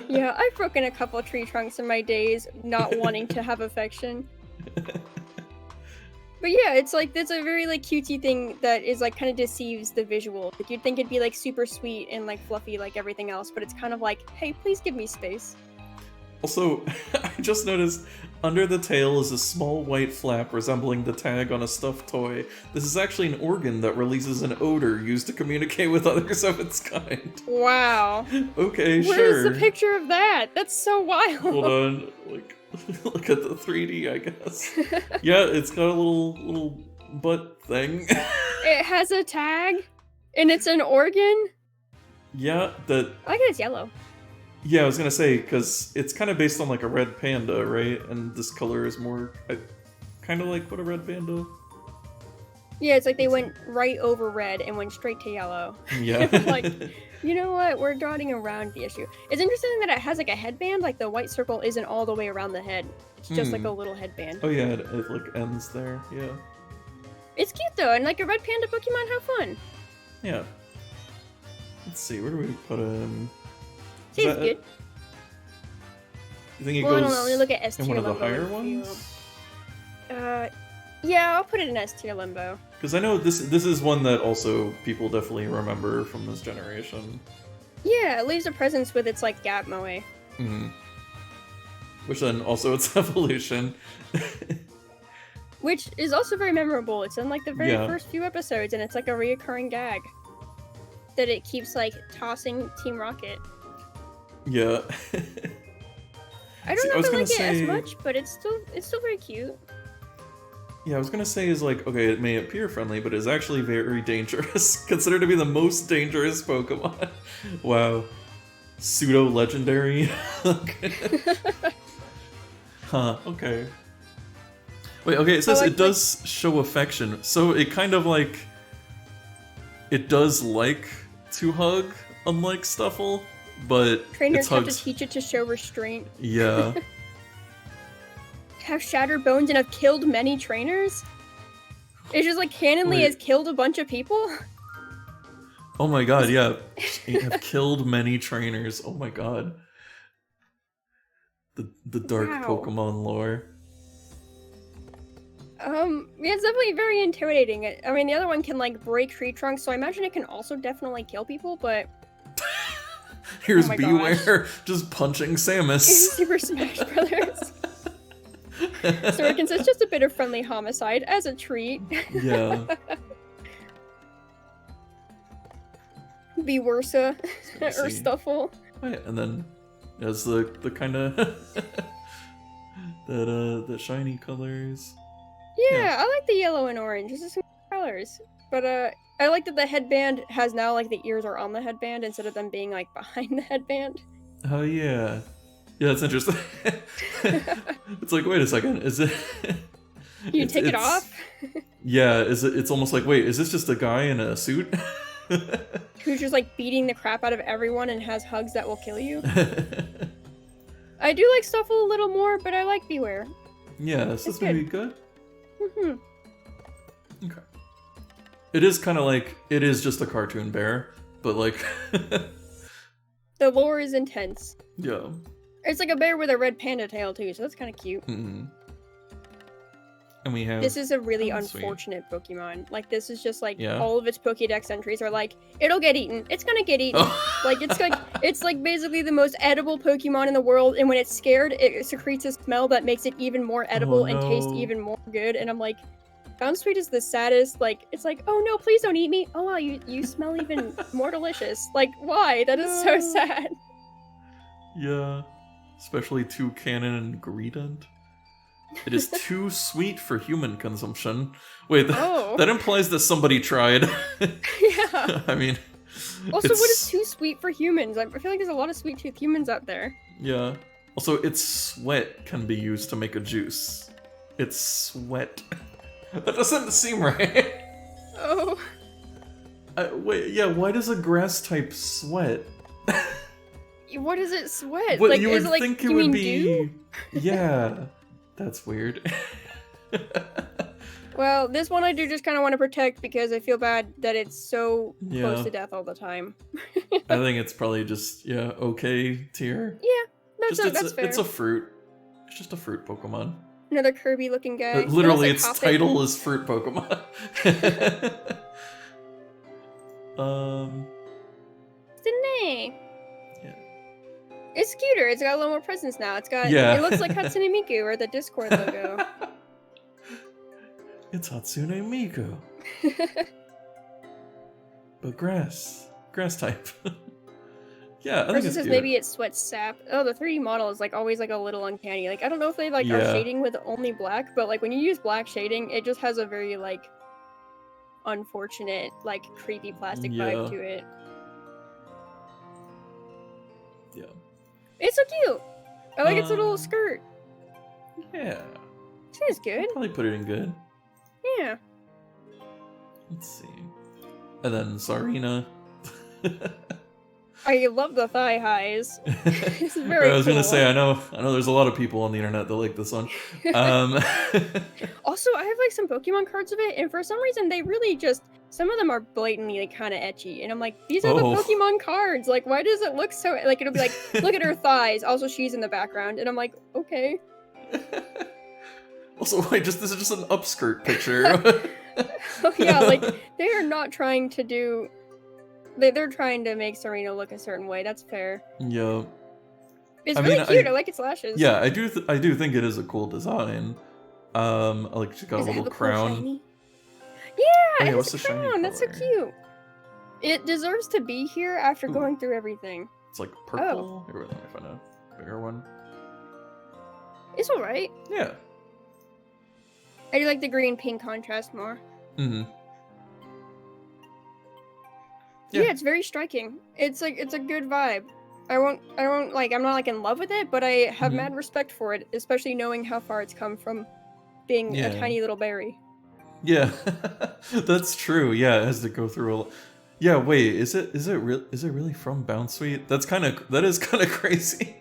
Yeah, I've broken a couple tree trunks in my days, not wanting to have affection. But yeah, it's like, that's a very like cutesy thing that is like kind of deceives the visual. Like you'd think it'd be like super sweet and like fluffy like everything else, but it's kind of like, hey, please give me space. Also, I just noticed under the tail is a small white flap resembling the tag on a stuffed toy. This is actually an organ that releases an odor used to communicate with others of its kind. Wow. Okay, Where's sure. the picture of that? That's so wild. Hold on, like, look at the 3D, I guess. Yeah, it's got a little butt thing. It has a tag, and it's an organ. Yeah, that. I like it, it's yellow. Yeah, I was gonna say, because it's kind of based on like a red panda, right? And this color is more kind of like what a red panda. Yeah, it's like they went right over red and went straight to yellow. Yeah. Like, you know what? We're dotting around the issue. It's interesting that it has like a headband. Like the white circle isn't all the way around the head. It's just like a little headband. Oh yeah, it like ends there. Yeah. It's cute though, and like a red panda Pokemon have fun. Yeah. Let's see, where do we put him? Seems good. You think it Well, I goes don't know. Let me look at S in tier one of the limbo. higher ones? Yeah, I'll put it in S tier limbo. Because I know this is one that also people definitely remember from this generation. Yeah, it leaves a presence with its like Gap Moe. Which then also its evolution. Which is also very memorable. It's in like the very Yeah. first few episodes, and it's like a reoccurring gag that it keeps like tossing Team Rocket. Yeah. I don't See, I know was if I gonna like it say- as much, but it's still very cute. Yeah, I was gonna say is like, okay, it may appear friendly, but is actually very dangerous. Considered to be the most dangerous Pokemon. Wow. Pseudo-legendary. Okay. Huh, okay. Wait, okay, it says like, it does show affection, so it kind of like... It does like to hug, unlike Stuffle, but Trainers its have hugs... to teach it to show restraint. Yeah. Have shattered bones and have killed many trainers? It's just like canonly Wait. has killed a bunch of people? Oh my god, yeah. It have killed many trainers. Oh my god. The dark Wow. Pokemon lore. Yeah, it's definitely very intimidating. I mean, the other one can like break tree trunks, so I imagine it can also definitely kill people, but Here's Oh my Beware just punching Samus. Super Smash Brothers. Sorkin says just a bit of friendly homicide as a treat. Yeah. Be Worsa or see. Stuffle. Right, and then as the kind of the shiny colors. Yeah, I like the yellow and orange. This is some colors. But I like that the headband has now like the ears are on the headband instead of them being like behind the headband. Oh yeah. Yeah, that's interesting. It's like, wait a second, is it You take it off? Yeah, it's almost like, wait, is this just a guy in a suit? Who's just like beating the crap out of everyone and has hugs that will kill you? I do like Stuffle a little more, but I like Beware. Yeah, this is good. maybe good. Mm-hmm. Okay. It is kind of like, it is just a cartoon bear, but like... The lore is intense. Yeah. It's like a bear with a red panda tail too, so that's kind of cute. Mm-hmm. And we have... This is a really Oh, sweet. unfortunate Pokemon. Like, this is just like, Yeah. all of its Pokédex entries are like, it'll get eaten. It's gonna get eaten. Oh. Like, it's like basically the most edible Pokemon in the world, and when it's scared, it secretes a smell that makes it even more edible and taste no. even more good, and I'm like, Bounsweet is the saddest, like, it's like, oh no, please don't eat me. Oh wow, you smell even more delicious. Like, why? That is so sad. Yeah. Especially Toucanon and Greedent. It is too sweet for human consumption. Wait, Oh. that implies that somebody tried. Yeah. I mean... Also, what is it's- too sweet for humans? I feel like there's a lot of sweet tooth humans out there. Yeah. Also, its sweat can be used to make a juice. It's sweat. That doesn't seem right. Oh. Wait, yeah, why does a grass type sweat? What does it sweat? What, Like, you is would it like, think it you would mean be... dew? Yeah, that's weird. Well, this one I do just kind of want to protect because I feel bad that it's so close Yeah. to death all the time. I think it's probably just, yeah, okay tier. Yeah, that's fair. It's a fruit. It's just a fruit Pokemon. Another Kirby-looking guy. Literally, Like its hopping. title is fruit Pokemon. Danae. Yeah. It's cuter. It's got a little more presence now. It's got. Yeah. It looks like Hatsune Miku or the Discord logo. It's Hatsune Miku. But grass type. Yeah, I think Versus it's says cute. maybe it sweats sap. Oh, the 3D model is like always like a little uncanny. Like I don't know if they like are Yeah. shading with only black, but like when you use black shading, it just has a very like unfortunate, like creepy plastic vibe Yeah. to it. Yeah. It's so cute. I like its little Um, skirt. Yeah. It's good. I'll probably put it in good. Yeah. Let's see. And then Sarina. I love the thigh highs. It's very I was gonna cool. say I know there's a lot of people on the internet that like this one. Also, I have like some Pokemon cards of it, and for some reason they really just some of them are blatantly like kind of etchy, and I'm like, these are the Oh. Pokemon cards. Like, why does it look so like it'll be like, look at her thighs. Also, she's in the background, and I'm like, okay. Also, wait, this is just an upskirt picture. Oh yeah, like they are not trying to do. They're trying to make Serena look a certain way. That's fair. Yeah. It's I really mean, cute. I like its lashes. Yeah, I do think it is a cool design. Like she got Does a it have little a cool crown. shiny? Oh, Yeah, yeah, it what's has the a shiny crown. That's so color? cute. It deserves to be here after Ooh. going through everything. It's like purple. Here, let me find a bigger one. It's alright. Yeah. I do like the green-pink contrast more. Mm-hmm. Yeah. Yeah. It's very striking. It's like it's a good vibe. I won't like I'm not like in love with it, but I have Mhm. mad respect for it, especially knowing how far it's come from being Yeah. a tiny little berry. Yeah. That's true. Yeah, it has to go through a. Yeah. Wait. Is it really from Bounce Suite? That is kind of crazy.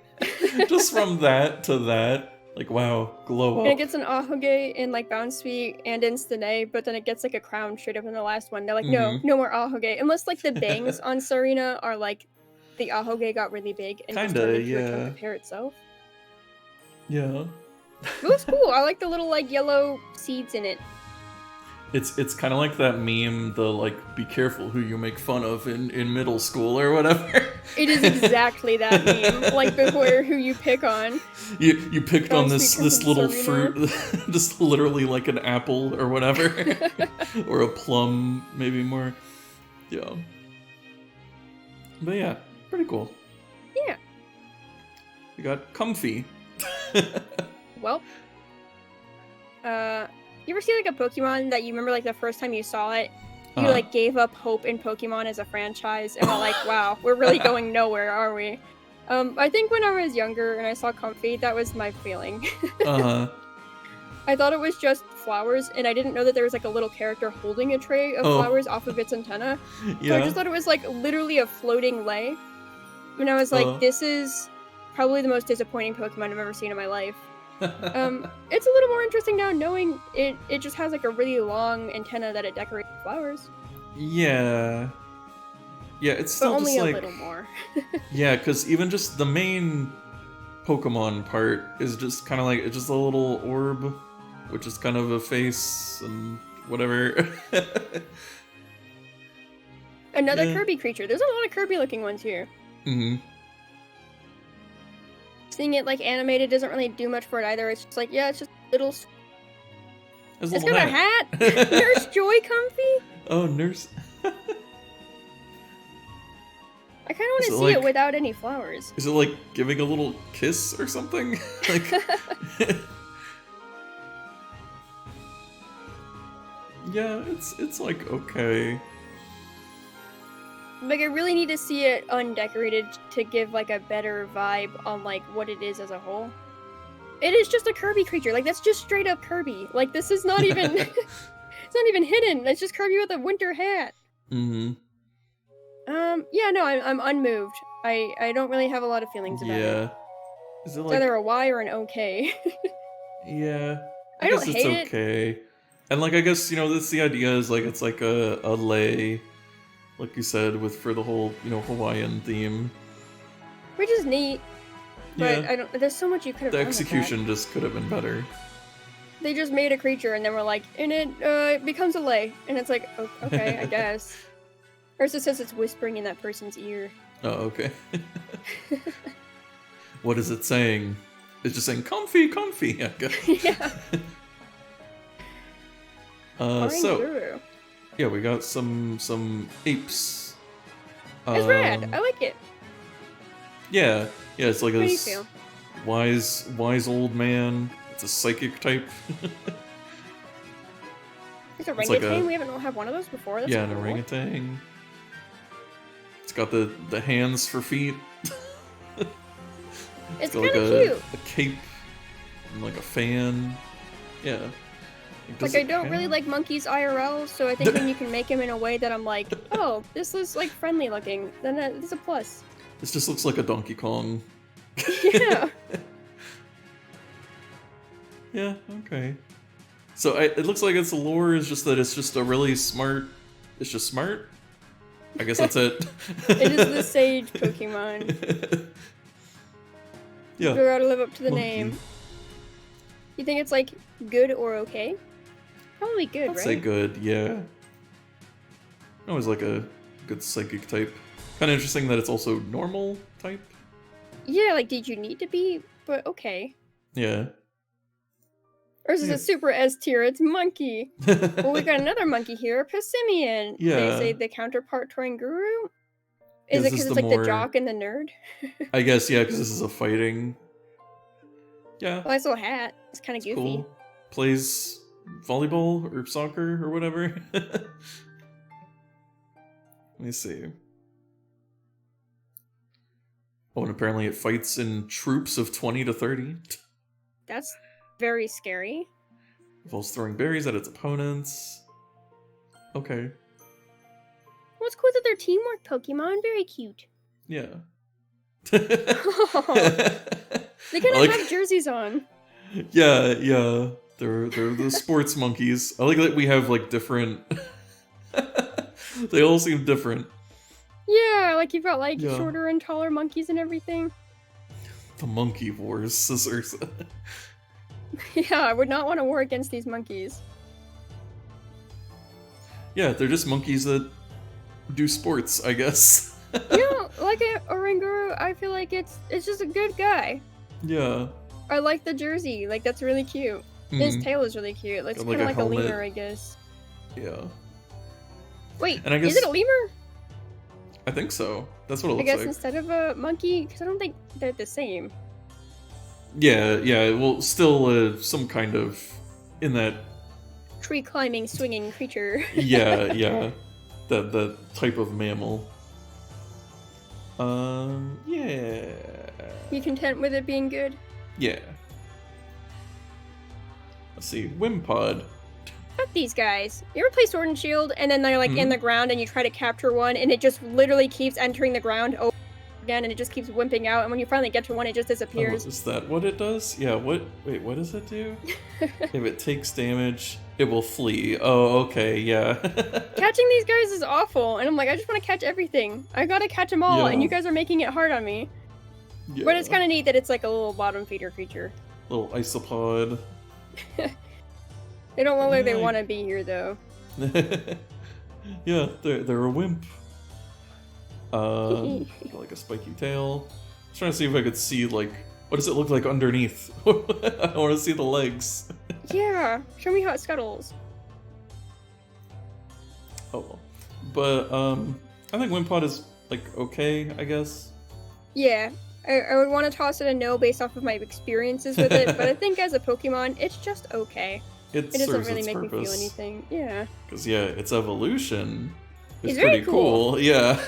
Just from that to that. Like, wow, glow up. And it gets an Ahoge in like Bounce Suite and in Stene, but then it gets like a crown straight up in the last one. They're like, no more Ahoge. Unless like the bangs on Serena are like the Ahoge got really big and just turned into a chunk of hair itself. Yeah. It looks cool. I like the little like yellow seeds in it. It's kind of like that meme, the like, be careful who you make fun of in middle school or whatever. It is exactly that meme. Like before who you pick on. You picked on this little Serena. fruit, just literally like an apple or whatever, or a plum, maybe more. Yeah. But yeah, pretty cool. Yeah. We got Comfy. Well, you ever see like a Pokemon that you remember like the first time you saw it, you like gave up hope in Pokemon as a franchise and were like, wow, we're really going nowhere, are we? I think when I was younger and I saw Comfy, that was my feeling. I thought it was just flowers, and I didn't know that there was like a little character holding a tray of flowers off of its antenna. Yeah. So I just thought it was like literally a floating lei. And I was like, this is probably the most disappointing Pokemon I've ever seen in my life. It's a little more interesting now knowing it just has like a really long antenna that it decorates with flowers. Yeah. Yeah, it's But still only just a like little more. yeah, because even just the main Pokemon part is just kind of like it's just a little orb, which is kind of a face and whatever. Another Kirby creature. There's a lot of Kirby-looking ones here. Mm-hmm. Seeing it like animated doesn't really do much for it either. It's just like, yeah, it's just little. It's got a hat. Nurse Joy Comfy. Oh, Nurse. I kind of want to see like, it without any flowers. Is it like giving a little kiss or something? Like. Yeah, it's like okay. Like I really need to see it undecorated to give like a better vibe on like what it is as a whole. It is just a Kirby creature. Like that's just straight up Kirby. Like this is not even it's not even hidden. It's just Kirby with a winter hat. Mm-hmm. Yeah, no, I'm unmoved. I don't really have a lot of feelings about it. Yeah. Is it It's like... either a Y or an okay. Yeah. I I don't guess it's hate it, okay. And like, I guess, that's the idea is like, it's like a lei, like you said, for the whole, Hawaiian theme. which is neat. But Yeah. I don't. There's so much you could have The done execution with just could have been better. that. They just made a creature and then we're like, and it becomes a lay, and it's like, okay, I guess. Or it says it's whispering in that person's ear. Oh, okay. What is it saying? It's just saying comfy, comfy, I guess. Yeah. So Guru. yeah, we got some apes. It's rad. I like it. Yeah, it's like How do you this feel? wise old man. It's a psychic type. It's a It's like orangutan. a- We haven't had one of those before. That's Yeah, an cool. orangutan. It's got the hands for feet. It's got kind of like cute. a cape and like a fan. Yeah. Like, I don't really like monkeys IRL, so I think when you can make them in a way that I'm like, oh, this is like friendly looking, then it's a plus. This just looks like a Donkey Kong. Yeah. Yeah, okay. So it looks like its lore is just that it's just a really smart... It's just smart? I guess that's it. It is the sage Pokemon. Yeah. You gotta live up to the Monkey. name. You think it's like good or okay? Probably good, I'd right? say good, yeah. Always like a good psychic type. Kind of interesting that it's also normal type. Yeah, like did you need to be? But okay. Yeah. Or is this Yeah. a super S tier? It's monkey. Well, we got another monkey here, Passimian. Yeah. They say the counterpart to Guru. Is Yeah, it this because is it's the like the more- jock and the nerd? I guess, yeah, because this is a fighting. Yeah. Nice little hat. It's kind of goofy. Cool. Plays volleyball or soccer or whatever. Let me see. Oh, and apparently it fights in troops of 20 to 30. That's very scary. Involves throwing berries at its opponents. Okay. What's cool that they're teamwork Pokemon? Very cute. Yeah. They kind of have jerseys on. Yeah. They're the sports monkeys. I like that we have like different. They all seem different. Yeah, like you've got like Yeah. shorter and taller monkeys and everything. The monkey wars, says Ursa. Yeah, I would not want to war against these monkeys. Yeah, they're just monkeys that do sports, I guess. You know, like Oranguru, I feel like it's just a good guy. Yeah. I like the jersey. Like that's really cute. His Mhm. tail is really cute. It's Got, kind like, of a like a lemur, helmet. I guess. Yeah. Wait, And I is guess- it a lemur? I think so. That's what it I looks guess like. instead of a monkey, because I don't think they're the same. Yeah. Well, still some kind of in that. Tree climbing, swinging creature. Yeah. That type of mammal. Yeah. You content with it being good? Yeah. Let's see, Wimpod. Fuck these guys. You ever play Sword and Shield and then they're like in Mhm. the ground and you try to capture one and it just literally keeps entering the ground over again and it just keeps wimping out and when you finally get to one it just Oh, disappears. is that what it does? Yeah, what does it do? If it takes damage, it will flee. Oh, okay, yeah. Catching these guys is awful and I'm like, I just want to catch everything. I gotta catch them all Yeah. and you guys are making it hard on me. Yeah. But it's kind of neat that it's like a little bottom feeder creature. Little isopod. They don't look like they Like- want to be here though. Yeah, they're a wimp. Got like a spiky tail. I was trying to see if I could see like what does it look like underneath. I want to see the legs. Yeah, show me how it scuttles. Oh, but I think Wimpod is like okay, I guess. Yeah, I would want to toss it a no based off of my experiences with it, but I think as a Pokemon, it's just okay. It It doesn't serves really its make me feel purpose. anything. Yeah. Because yeah, its evolution is It's very pretty cool. Yeah.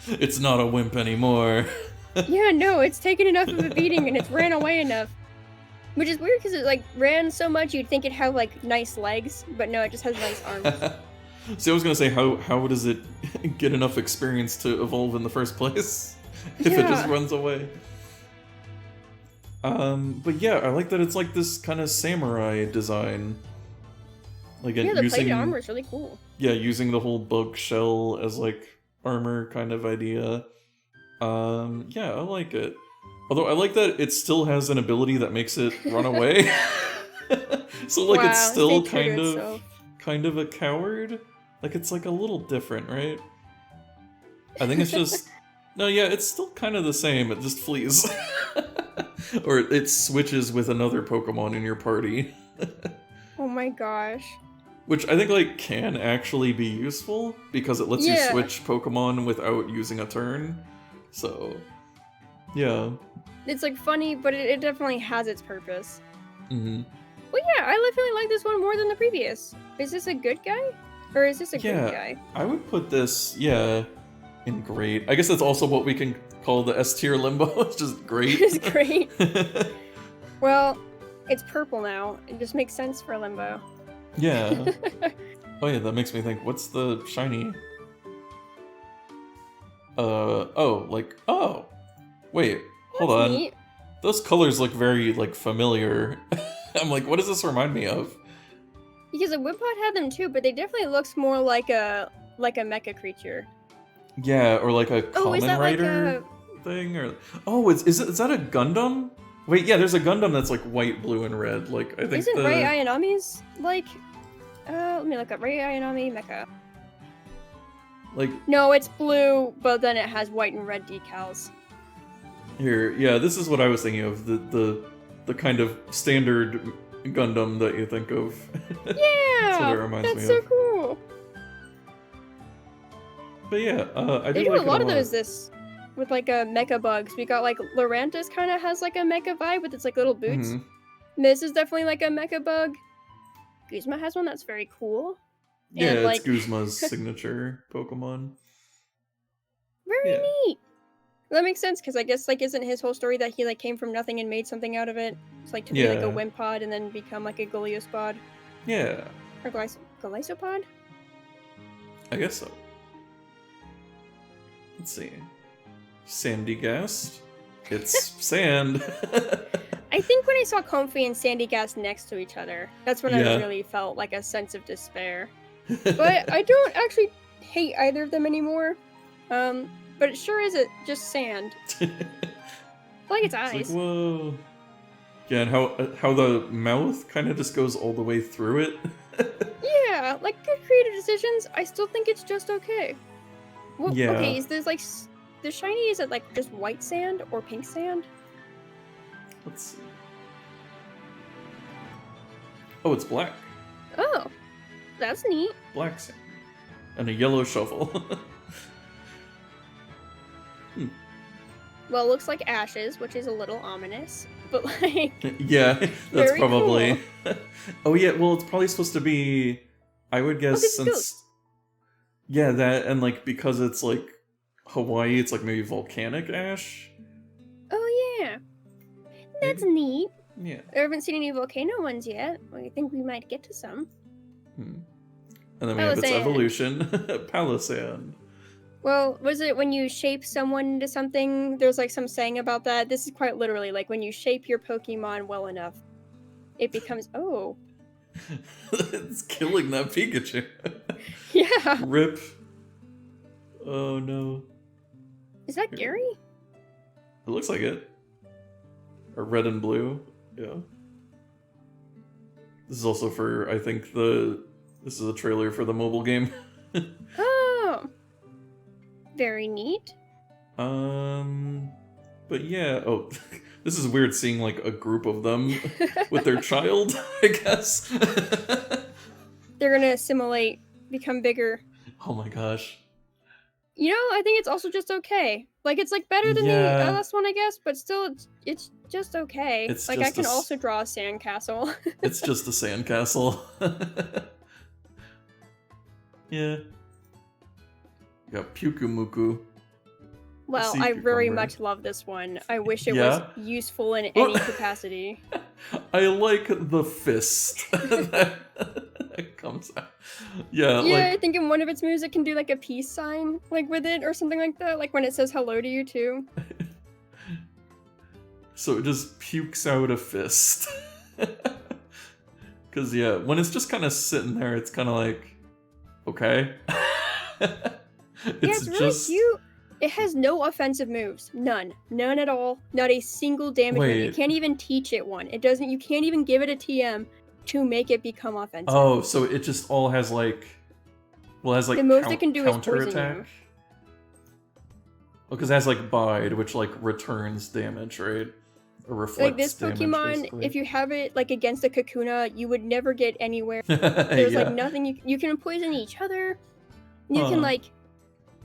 It's not a wimp anymore. Yeah, no, it's taken enough of a beating and it's ran away enough. Which is weird because it like ran so much you'd think it'd have like nice legs, but no, it just has nice arms. See, I was gonna say, how does it get enough experience to evolve in the first place if it just runs away? But yeah, I like that it's like this kind of samurai design. Like Yeah, the using plated armor is really cool. yeah, using the whole bug shell as like armor kind of idea. Yeah, I like it. Although I like that it still has an ability that makes it run away. So like it's still kind of a coward. Like it's like a little different, right? I think it's just no, yeah, it's still kind of the same. It just flees. Or it switches with another Pokemon in your party. Oh my gosh. Which I think like can actually be useful because it lets you switch Pokemon without using a turn. So, yeah. It's like funny, but it definitely has its purpose. Mm-hmm. Well, yeah, I definitely like this one more than the previous. Is this a good guy? Or is this a good guy? I would put this, in great. I guess that's also what we can call the S tier limbo. It's just great. It's great. Well, it's purple now. It just makes sense for limbo. Yeah. Oh yeah, that makes me think, what's the shiny? Wait, hold on. Neat. Those colors look very, like, familiar. I'm like, what does this remind me of? Because a Wimpod had them too, but they definitely looks more like a mecha creature. Yeah, or like a Kamen Rider thing, or is that a Gundam? Wait, yeah, there's a Gundam that's like white, blue, and red. Like I think isn't Rei Ayanami's like? Let me look up Rei Ayanami mecha. Like no, it's blue, but then it has white and red decals. Here, yeah, this is what I was thinking of the kind of standard Gundam that you think of. Yeah, that's what it reminds me that's so of. cool. But yeah, I they do do like a lot it of those this with like mecha bugs. We got like Lurantis kind of has like a mecha vibe with its like little boots. Mm-hmm. This is definitely like a mecha bug. Guzma has one that's very cool. Yeah, and, it's Guzma's signature Pokemon. Very neat. That makes sense because I guess like isn't his whole story that he like came from nothing and made something out of it? It's like to be like a Wimpod and then become like a Goliaspod. Yeah. Or Glisopod? I guess so. Let's see. Sandygast. It's sand. I think when I saw Comfey and Sandygast next to each other, that's when I really felt like a sense of despair. But I don't actually hate either of them anymore. But it sure is just sand. I like its eyes. It's like, whoa. Yeah, and how the mouth kind of just goes all the way through it. Yeah, like good creative decisions. I still think it's just okay. Well, yeah. Okay, is this like the shiny? Is it like just white sand or pink sand? Let's see. Oh, it's black. Oh, that's neat. Black sand. And a yellow shovel. Well, it looks like ashes, which is a little ominous, but like... Yeah, that's probably... Cool. Oh yeah, well it's probably supposed to be... I would guess since... Ghost. Yeah, that, and like, because it's like Hawaii, it's like maybe volcanic ash? Oh yeah. That's neat. Yeah. I haven't seen any volcano ones yet. I think we might get to some. And then we have its evolution, Palisand. Well, was it when you shape someone into something? There's like some saying about that. This is quite literally like when you shape your Pokemon well enough, it becomes It's killing that Pikachu. Yeah. Rip. Oh no. Is that Gary? It looks like it. Or red and blue. Yeah. This is also for, I think, this is a trailer for the mobile game. Oh. Very neat. But yeah, this is weird seeing like a group of them with their child, I guess. They're gonna assimilate, become bigger. Oh my gosh. You know, I think it's also just okay. Like, it's like better than the last one, I guess, but still, it's just okay. It's like, just I can also draw a sandcastle. It's just a sandcastle. Yeah. You got Pyukumuku. Well, I very much love this one. I wish it was useful in any capacity. I like the fist. it comes out. Yeah, Yeah, I like think in one of its moves it can do like a peace sign, like with it or something like that. Like when it says hello to you too. so it just pukes out a fist. Cause yeah, when it's just kind of sitting there, it's kind of like, okay. Yeah, It's it's really just cute. It has no offensive moves. None. None at all. Not a single damage move. You wait. can't even teach it one. It doesn't you can't even give it a TM to make it become offensive. Oh, so it just all has like, well, it has The like most it can do is counter poison attack. you. Well, because it has like bide, which like returns damage, right? Or reflects Like this damage, Pokemon, basically. if you have it like against a Kakuna, you would never get anywhere. There's like Yeah. nothing you can poison each other. You can Huh. like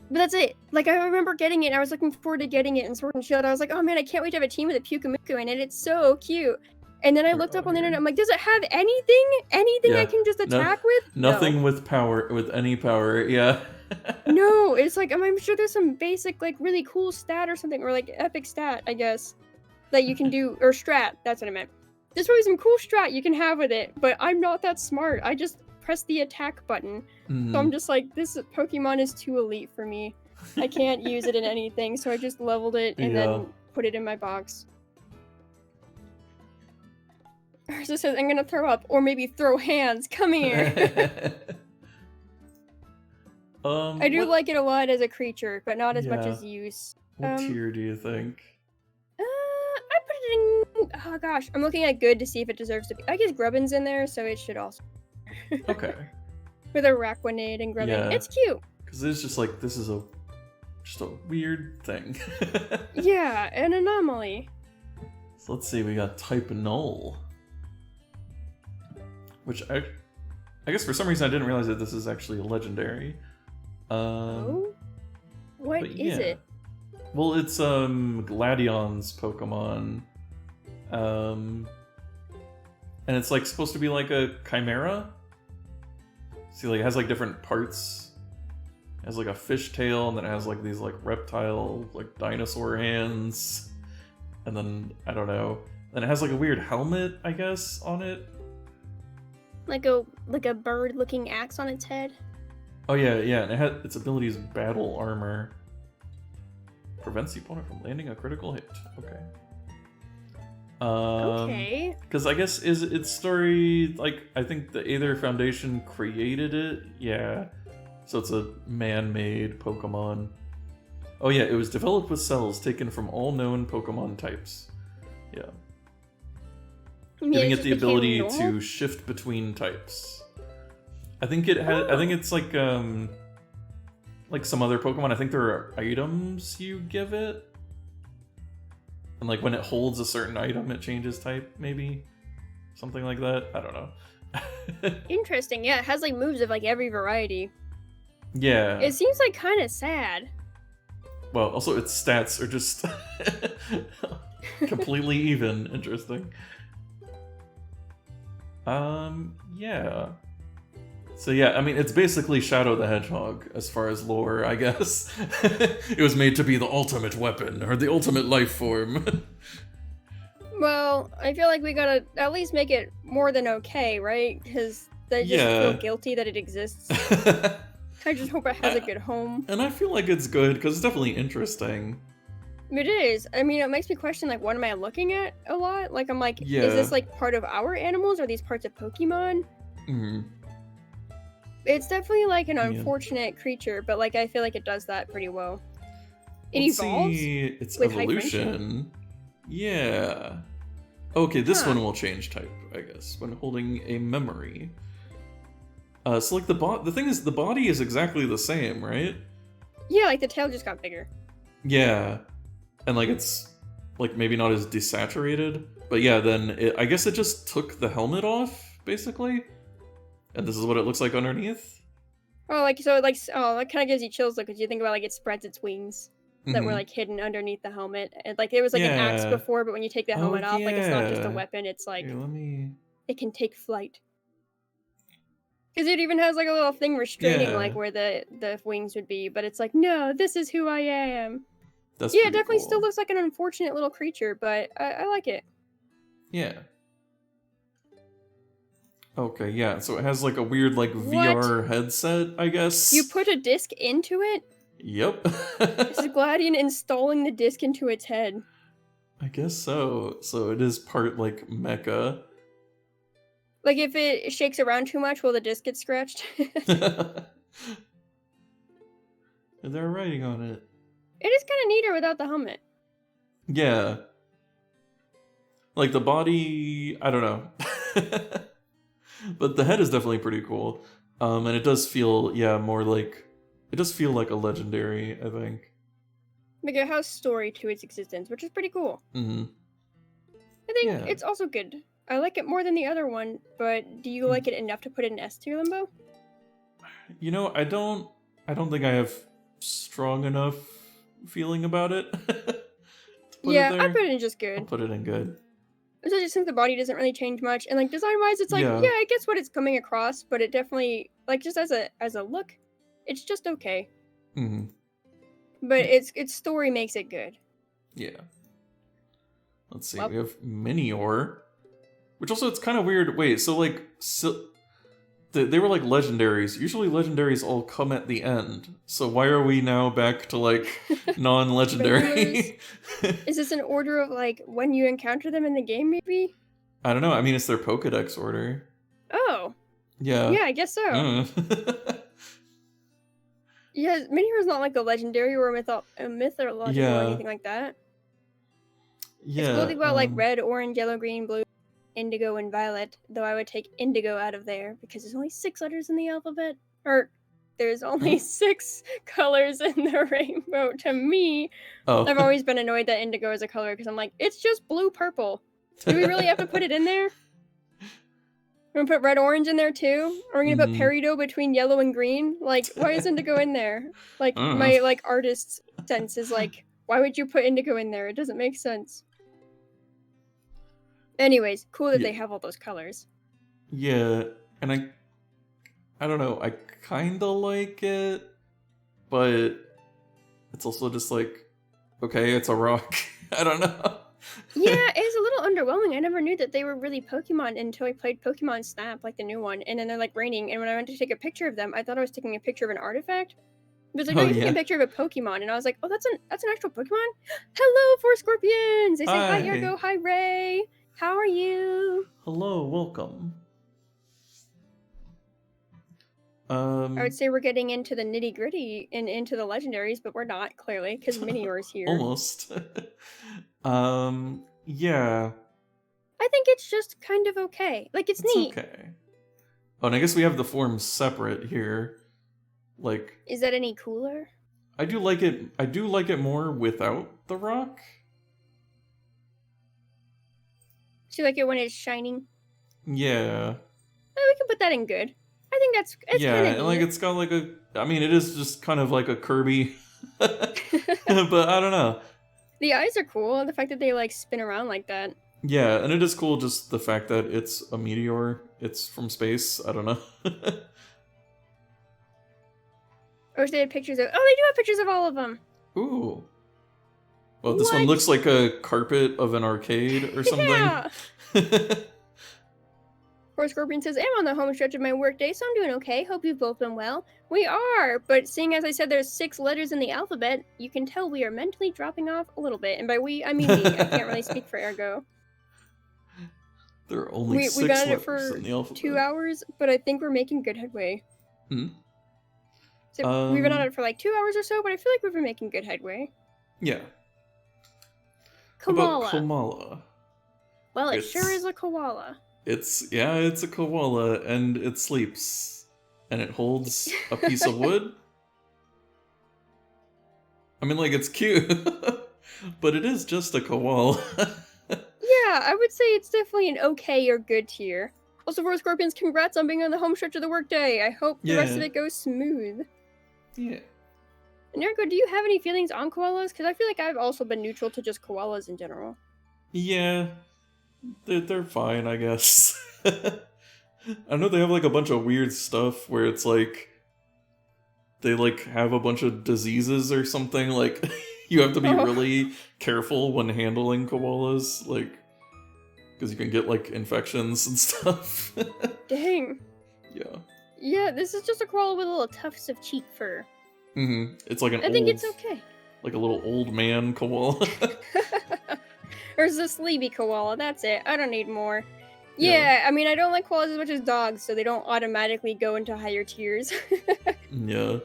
but that's it. Like I remember getting it and I was looking forward to getting it in Sword and Shield. I was like, oh man, I can't wait to have a team with a Pyukumuku in it. It's so cute. And then I looked up on the internet, I'm like, does it have anything? Anything I Yeah. can just No, attack with? nothing No. with power, with any power. Yeah. No, it's like I'm sure there's some basic like really cool stat or something, or like epic stat, I guess, that you can do, or strat, that's what I meant. There's probably some cool strat you can have with it, but I'm not that smart. I just press the attack button. So I'm just like, this Pokemon is too elite for me. I can't use it in anything, so I just leveled it and then put it in my box. Urza says, I'm gonna throw up, or maybe throw hands. Come here. I do like it a lot as a creature, but not as much as use. What tier do you think? I put it in. Oh gosh, I'm looking at good to see if it deserves to be. I guess Grubbin's in there, so it should also. Okay. With a Raquanade and Grubbin, Yeah. it's cute. Because it's just like this is just a weird thing. Yeah, an anomaly. So let's see, we got type null, which I guess for some reason I didn't realize that this is actually a legendary. Oh, what is it? Well, it's Gladion's Pokemon, and it's like supposed to be like a chimera. See, like it has like different parts. It has like a fish tail, and then it has like these like reptile, like dinosaur hands, and then I don't know. Then it has like a weird helmet, I guess, on it. Like a bird-looking axe on its head. Oh yeah, and it had its abilities battle armor. Prevents the opponent from landing a critical hit. Okay. Okay. Because I guess is its story like I think the Aether Foundation created it. Yeah. So it's a man-made Pokemon. Oh yeah, it was developed with cells taken from all known Pokemon types. Yeah. Giving it the ability to shift between types. I think it has. I think it's like some other Pokemon. I think there are items you give it, and like when it holds a certain item, it changes type. Maybe something like that. I don't know. Interesting. Yeah, it has like moves of like every variety. Yeah. It seems like kind of sad. Well, also its stats are just completely even. Interesting. Yeah. So yeah, I mean, it's basically Shadow the Hedgehog, as far as lore, I guess. It was made to be the ultimate weapon, or the ultimate life form. Well, I feel like we gotta at least make it more than okay, right? Because I just feel guilty that it exists. I just hope it has a good home. And I feel like it's good, because it's definitely interesting. It is. I mean, it makes me question, like, what am I looking at a lot? Like, I'm like, is this, like, part of our animals? Are these parts of Pokemon? Mm-hmm. It's definitely, like, an unfortunate creature, but, like, I feel like it does that pretty well. It evolves? See its with evolution. Yeah. Okay, this one will change type, I guess, when holding a memory. So, like, the thing is, the body is exactly the same, right? Yeah, like, the tail just got bigger. Yeah. And, like, it's, like, maybe not as desaturated. But yeah, then I guess it just took the helmet off, basically. And this is what it looks like underneath. Oh, like, so, like, oh, that kind of gives you chills, though, because you think about, like, it spreads its wings that were, like, hidden underneath the helmet. And, like, there was, like, an axe before, but when you take the helmet off, like, it's not just a weapon, it's, like, here, it can take flight. Because it even has, like, a little thing restraining, like, where the wings would be, but it's like, no, this is who I am. That's it definitely still looks like an unfortunate little creature, but I like it. Yeah. Okay, yeah, so it has like a weird like What? VR headset, I guess. You put a disc into it? Yep. This is Gladian installing the disc into its head. I guess so. So it is part like mecha. Like, if it shakes around too much, will the disc get scratched? And they're writing on it. It is kind of neater without the helmet. Yeah. Like the body, I don't know. But the head is definitely pretty cool. And it does feel, yeah, more like, it does feel like a legendary, I think. Like, it has story to its existence, which is pretty cool. Mm-hmm. I think Yeah. it's also good. I like it more than the other one, but do you like it enough to put it in S tier limbo? You know, I don't think I have strong enough feeling about it. To put Yeah, it I there. put it in just good. I'll put it in good. Especially since the body doesn't really change much, and like design-wise, it's like, Yeah. yeah, I guess what it's coming across, but it definitely, like, just as a look, it's just okay. Mm-hmm. But its story makes it good. Yeah. Let's see. Well, We have Minior, which also it's kind of weird. Wait, so like, they were like legendaries. Usually, legendaries all come at the end. So why are we now back to like non-legendary? Is this an order of like when you encounter them in the game? Maybe. I don't know. I mean, it's their Pokedex order. Oh. Yeah. Yeah, I guess so. Yeah, Minior's not like a legendary or a mythological or anything like that. Yeah. It's cool about like red, orange, yellow, green, blue, indigo, and violet. Though I would take indigo out of there because there's only 6 letters in the alphabet. Or there's only 6 colors in the rainbow. To me, I've always been annoyed that indigo is a color because I'm like, it's just blue, purple. Do we really have to put it in there? We're gonna put red, orange in there too? Or we're gonna put peridot between yellow and green? Like, why is indigo in there? Like, my like artist's sense is like, why would you put indigo in there? It doesn't make sense. Anyways, cool that they have all those colors. Yeah, and I don't know, I kinda like it, but it's also just like, okay, it's a rock. I don't know. Yeah, it's a little underwhelming. I never knew that they were really Pokemon until I played Pokemon Snap, like the new one, and then they're like raining, and when I went to take a picture of them, I thought I was taking a picture of an artifact. It was like, no, you're taking a picture of a Pokemon, and I was like, oh, that's an actual Pokemon? Hello, 4 Scorpions! They say, hi, Ergo, hi, Ray! How are you? Hello, welcome. I would say we're getting into the nitty-gritty and into the legendaries, but we're not, clearly, because Minior's here. Almost. Yeah. I think it's just kind of okay. Like, it's neat. Okay. Oh, and I guess we have the forms separate here. Like, is that any cooler? I do like it more without the rock. So you like it when it's shining? Yeah. We can put that in good. I think it's kind of and like it's got like I mean, it is just kind of like a Kirby, but I don't know. The eyes are cool. The fact that they like spin around like that. Yeah, and it is cool just the fact that it's a meteor. It's from space. I don't know. I wish they had pictures of. Oh, they do have pictures of all of them. Ooh. Well, this one looks like a carpet of an arcade or something. Yeah. Poor Scorpion says, I'm on the home stretch of my workday, so I'm doing okay. Hope you've both been well. We are, but seeing as I said there's 6 letters in the alphabet, you can tell we are mentally dropping off a little bit. And by we, I mean me. I can't really speak for Ergo. There are only 6 we've been at letters it for in the alphabet. 2 hours, but I think we're making good headway. So we've been at it for like 2 hours or so, but I feel like we've been making good headway. Yeah. Koala. About Komala? Well, it sure is a koala. It's a koala, and it sleeps. And it holds a piece of wood. I mean, like, it's cute. But it is just a koala. Yeah, I would say it's definitely an okay or good tier. Also, for Scorpions, congrats on being on the home stretch of the workday. I hope the rest of it goes smooth. Yeah. And Ergo, do you have any feelings on koalas? Because I feel like I've also been neutral to just koalas in general. Yeah. They're fine, I guess. I know they have like a bunch of weird stuff where it's like they like have a bunch of diseases or something. Like you have to be really careful when handling koalas. Like because you can get like infections and stuff. Dang. Yeah. Yeah, this is just a koala with little tufts of cheek fur. It's like an I think it's okay. Like a little old man koala. There's a sleepy koala, that's it. I don't need more. Yeah. Yeah, I mean, I don't like koalas as much as dogs, so they don't automatically go into higher tiers. Yeah.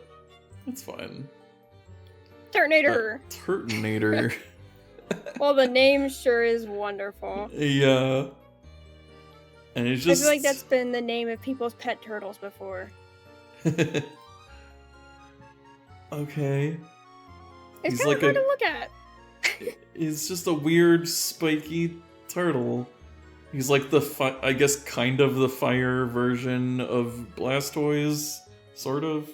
That's fine. Turtonator! Turtonator. Well, the name sure is wonderful. Yeah. And it's just... I feel like that's been the name of people's pet turtles before. Okay. It's kind of hard to look at. He's just a weird, spiky turtle. He's like the, I guess, kind of the fire version of Blastoise, sort of.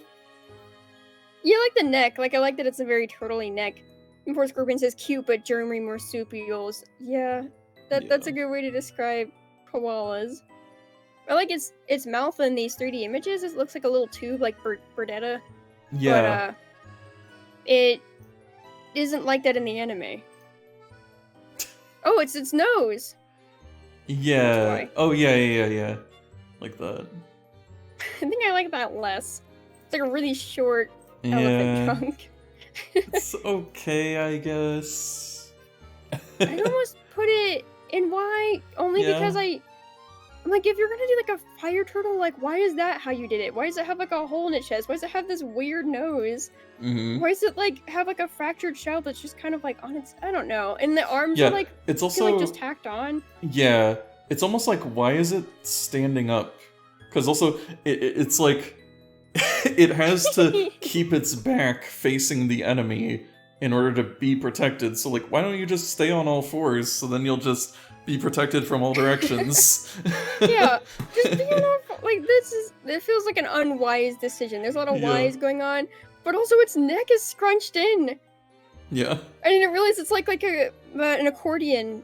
Yeah, I like the neck. Like, I like that it's a very turtle-y neck. And poor Scorpion says cute, but germy marsupials. Yeah, that's a good way to describe koalas. I like its mouth in these 3D images. It looks like a little tube, like Birdetta. Yeah. But, it isn't like that in the anime. Oh, it's its nose! Yeah. Oh, yeah. Like that. I think I like that less. It's like a really short elephant trunk. It's okay, I guess. I'd almost put it in Y, only because I'm like, if you're gonna do like a fire turtle, like, why is that how you did it? Why does it have like a hole in its chest? Why does it have this weird nose? Why does it like have like a fractured shell that's just kind of like on its, I don't know. And the arms are like, it's also like just tacked on. Yeah, it's almost like, why is it standing up? Because also, it's like, it has to keep its back facing the enemy in order to be protected. So like, why don't you just stay on all fours, so then you'll just be protected from all directions? Yeah, just be on all fours. Like, it feels like an unwise decision. There's a lot of whys going on, but also its neck is scrunched in. Yeah. I didn't realize it's like an accordion.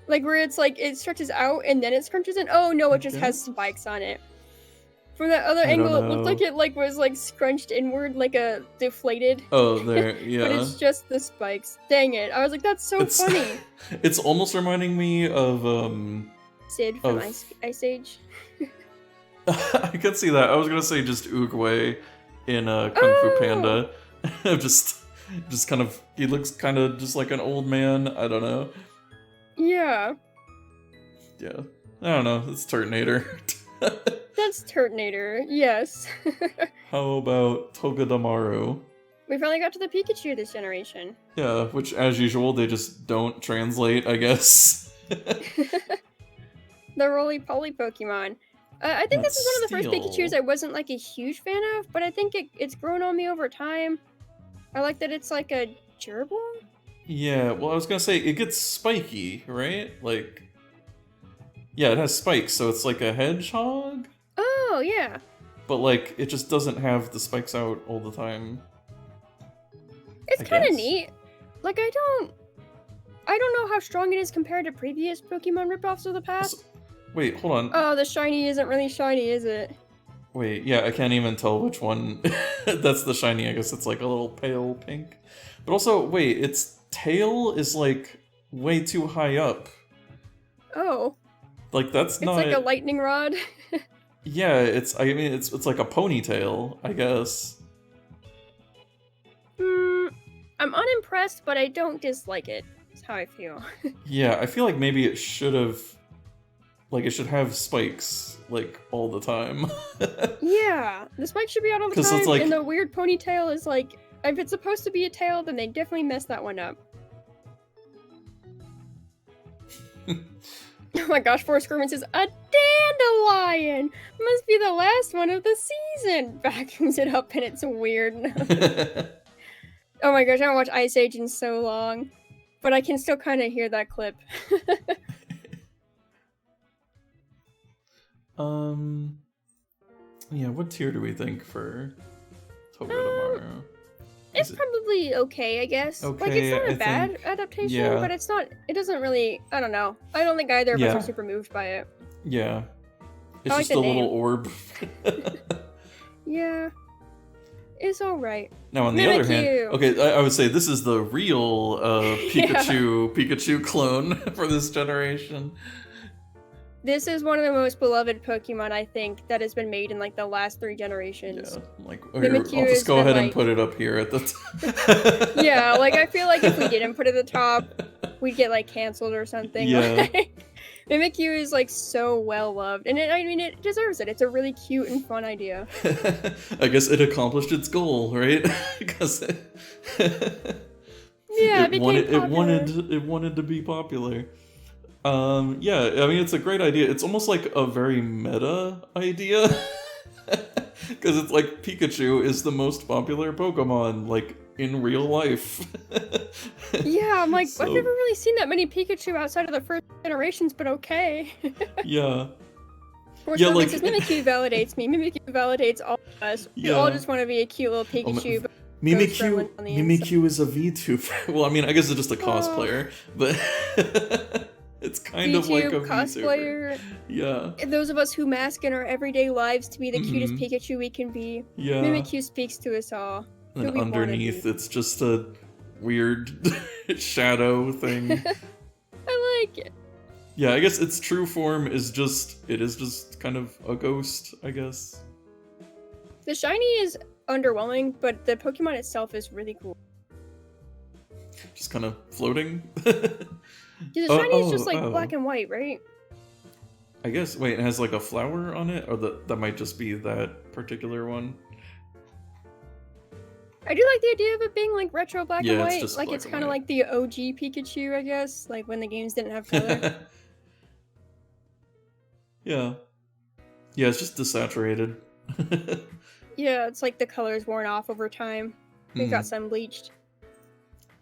Like, where it's like, it stretches out and then it scrunches in. Oh no, it just has spikes on it. From that other angle, it looked like it was scrunched inward, like a deflated. Oh, there, yeah. But it's just the spikes. Dang it! I was like, that's so funny. It's almost reminding me of Sid from Ice Age. I could see that. I was gonna say just Oogway in Kung Fu Panda. just kind of, he looks kind of just like an old man. I don't know. Yeah. Yeah. I don't know. It's Turtonator. That's Turtonator, yes. How about Togedemaru? We finally got to the Pikachu this generation. Yeah, which, as usual, they just don't translate, I guess. The roly-poly Pokemon. I think this is one of the first Pikachus I wasn't, like, a huge fan of, but I think it's grown on me over time. I like that it's, like, a gerbil? Yeah, well, I was gonna say, it gets spiky, right? Like... Yeah, it has spikes, so it's like a hedgehog? Oh, yeah. But, like, it just doesn't have the spikes out all the time. It's kind of neat. Like, I don't know how strong it is compared to previous Pokemon ripoffs of the past. Wait, hold on. Oh, the shiny isn't really shiny, is it? Wait, yeah, I can't even tell which one that's the shiny. I guess it's like a little pale pink. But also, wait, its tail is like way too high up. Oh. Like, that's not... It's like a lightning rod. Yeah, it's like a ponytail, I guess. I'm unimpressed, but I don't dislike it. That's how I feel. Yeah, I feel like maybe it should have... Like, it should have spikes, like, all the time. Yeah, the spikes should be out all the time, and the weird ponytail is like... If it's supposed to be a tail, then they definitely messed that one up. Oh my gosh, Forrest Squirman says, a dandelion! Must be the last one of the season! Vacuums it up and it's weird. Oh my gosh, I haven't watched Ice Age in so long. But I can still kind of hear that clip. Yeah, what tier do we think for Togedemaru? It's probably okay, I guess. Okay, like, it's not a bad adaptation, but it's not, it doesn't really, I don't know. I don't think either of us are super moved by it. Yeah. It's just a little orb. Yeah. It's alright. Now, on the other hand, Mimikyu! okay, I would say this is the real Yeah. Pikachu clone for this generation. This is one of the most beloved Pokemon, I think, that has been made in like the last 3 Yeah, generations. like Mimikyu I'll just has go been ahead and like, put it up here at the top. yeah, like I feel like if we didn't put it at the top, we'd get like canceled or something. Yeah. Mimikyu is like so well loved, and I mean it deserves it. It's a really cute and fun idea. I guess it accomplished its goal, right? Because Yeah, it became popular. it wanted to be popular. Yeah, I mean it's a great idea. It's almost like a very meta idea. Because it's like Pikachu is the most popular Pokemon, like in real life. Yeah, I'm like, So, I've never really seen that many Pikachu outside of the first generations, but okay. yeah. Or Yeah, yeah, like- says Mimikyu validates me. Mimikyu validates all of us. We all Yeah. just want to be a cute little Pikachu. But Mimikyu, on the Mimikyu is a VTuber. Well, I mean, I guess it's just a cosplayer, but it's kind of like a VTube VTuber. cosplayer. Yeah. Those of us who mask in our everyday lives to be the cutest Mhm. Pikachu we can be. Yeah. Mimikyu speaks to us all. who And we wanna underneath, be. it's just a weird shadow thing. I like it. Yeah, I guess its true form is just kind of a ghost, I guess. The shiny is underwhelming, but the Pokemon itself is really cool. Just kind of floating. Yeah, the shiny is just like black and white, right? I guess. Wait, it has like a flower on it, or that might just be that particular one. I do like the idea of it being like retro black Yeah, and it's white. just Like black it's and kind of white. like the OG Pikachu, I guess. Like when the games didn't have color. Yeah. Yeah, it's just desaturated. Yeah, it's like the color's worn off over time. We've got sun bleached.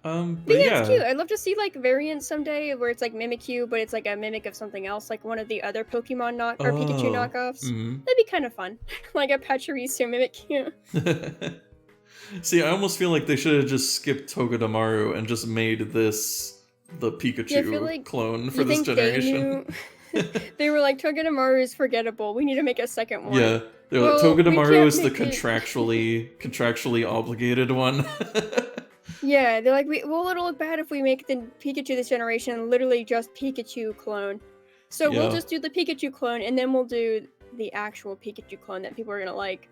But But yeah, yeah. it's cute. I'd love to see like variants someday where it's like Mimikyu, but it's like a mimic of something else, like one of the other Pokemon or Pikachu knockoffs. That'd be kind of fun. Like a Pachirisu Mimikyu. See, I almost feel like they should have just skipped Togedemaru and just made this the Pikachu clone for this generation. They were like, Togedemaru is forgettable. We need to make a second one. Yeah, they're like, Togedemaru is the contractually obligated one. Yeah, they're like, well, it'll look bad if we make the Pikachu this generation literally just Pikachu clone. So we'll just do the Pikachu clone, and then we'll do the actual Pikachu clone that people are gonna like.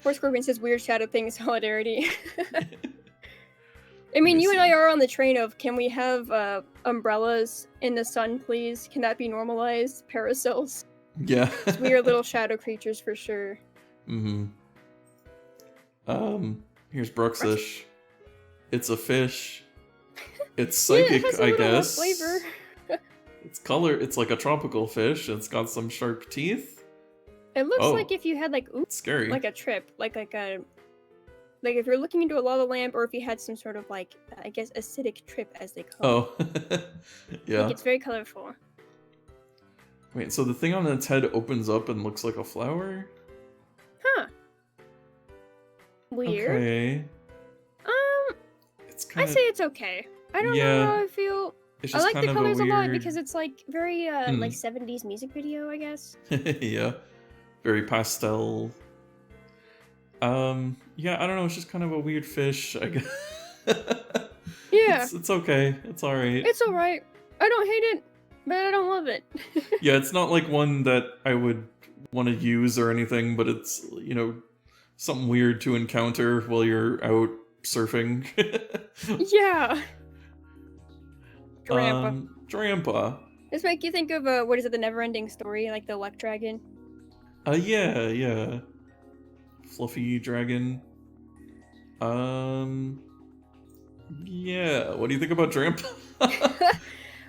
Poor Scorpion says weird shadow thing solidarity. I mean, you and I are on the train of, can we have umbrellas in the sun, please? Can that be normalized? Parasols. Yeah. Weird little shadow creatures for sure. Here's Bruxish. It's a fish. It's psychic, yeah, it has a I little guess. Flavor. It's like a tropical fish. It's got some sharp teeth. It looks like if you had like scary. Like a trip, like if you're looking into a lava lamp, or if you had some sort of like, I guess, acidic trip, as they call it. Yeah. Like, it's very colorful. Wait, so the thing on its head opens up and looks like a flower? Huh. Weird. Okay. I say it's okay. I don't know how I feel. I like the colors a lot because it's like very like 70s music video, I guess. Yeah. Very pastel. Yeah, I don't know, it's just kind of a weird fish, I guess. Yeah. It's okay. It's alright. It's alright. I don't hate it, but I don't love it. Yeah, it's not like one that I would want to use or anything, but it's, you know, something weird to encounter while you're out surfing. Yeah. Drampa. Drampa. This make you think of what is it, the Never-Ending Story, like the Luck Dragon? Yeah. Fluffy dragon. Yeah. What do you think about Drampa?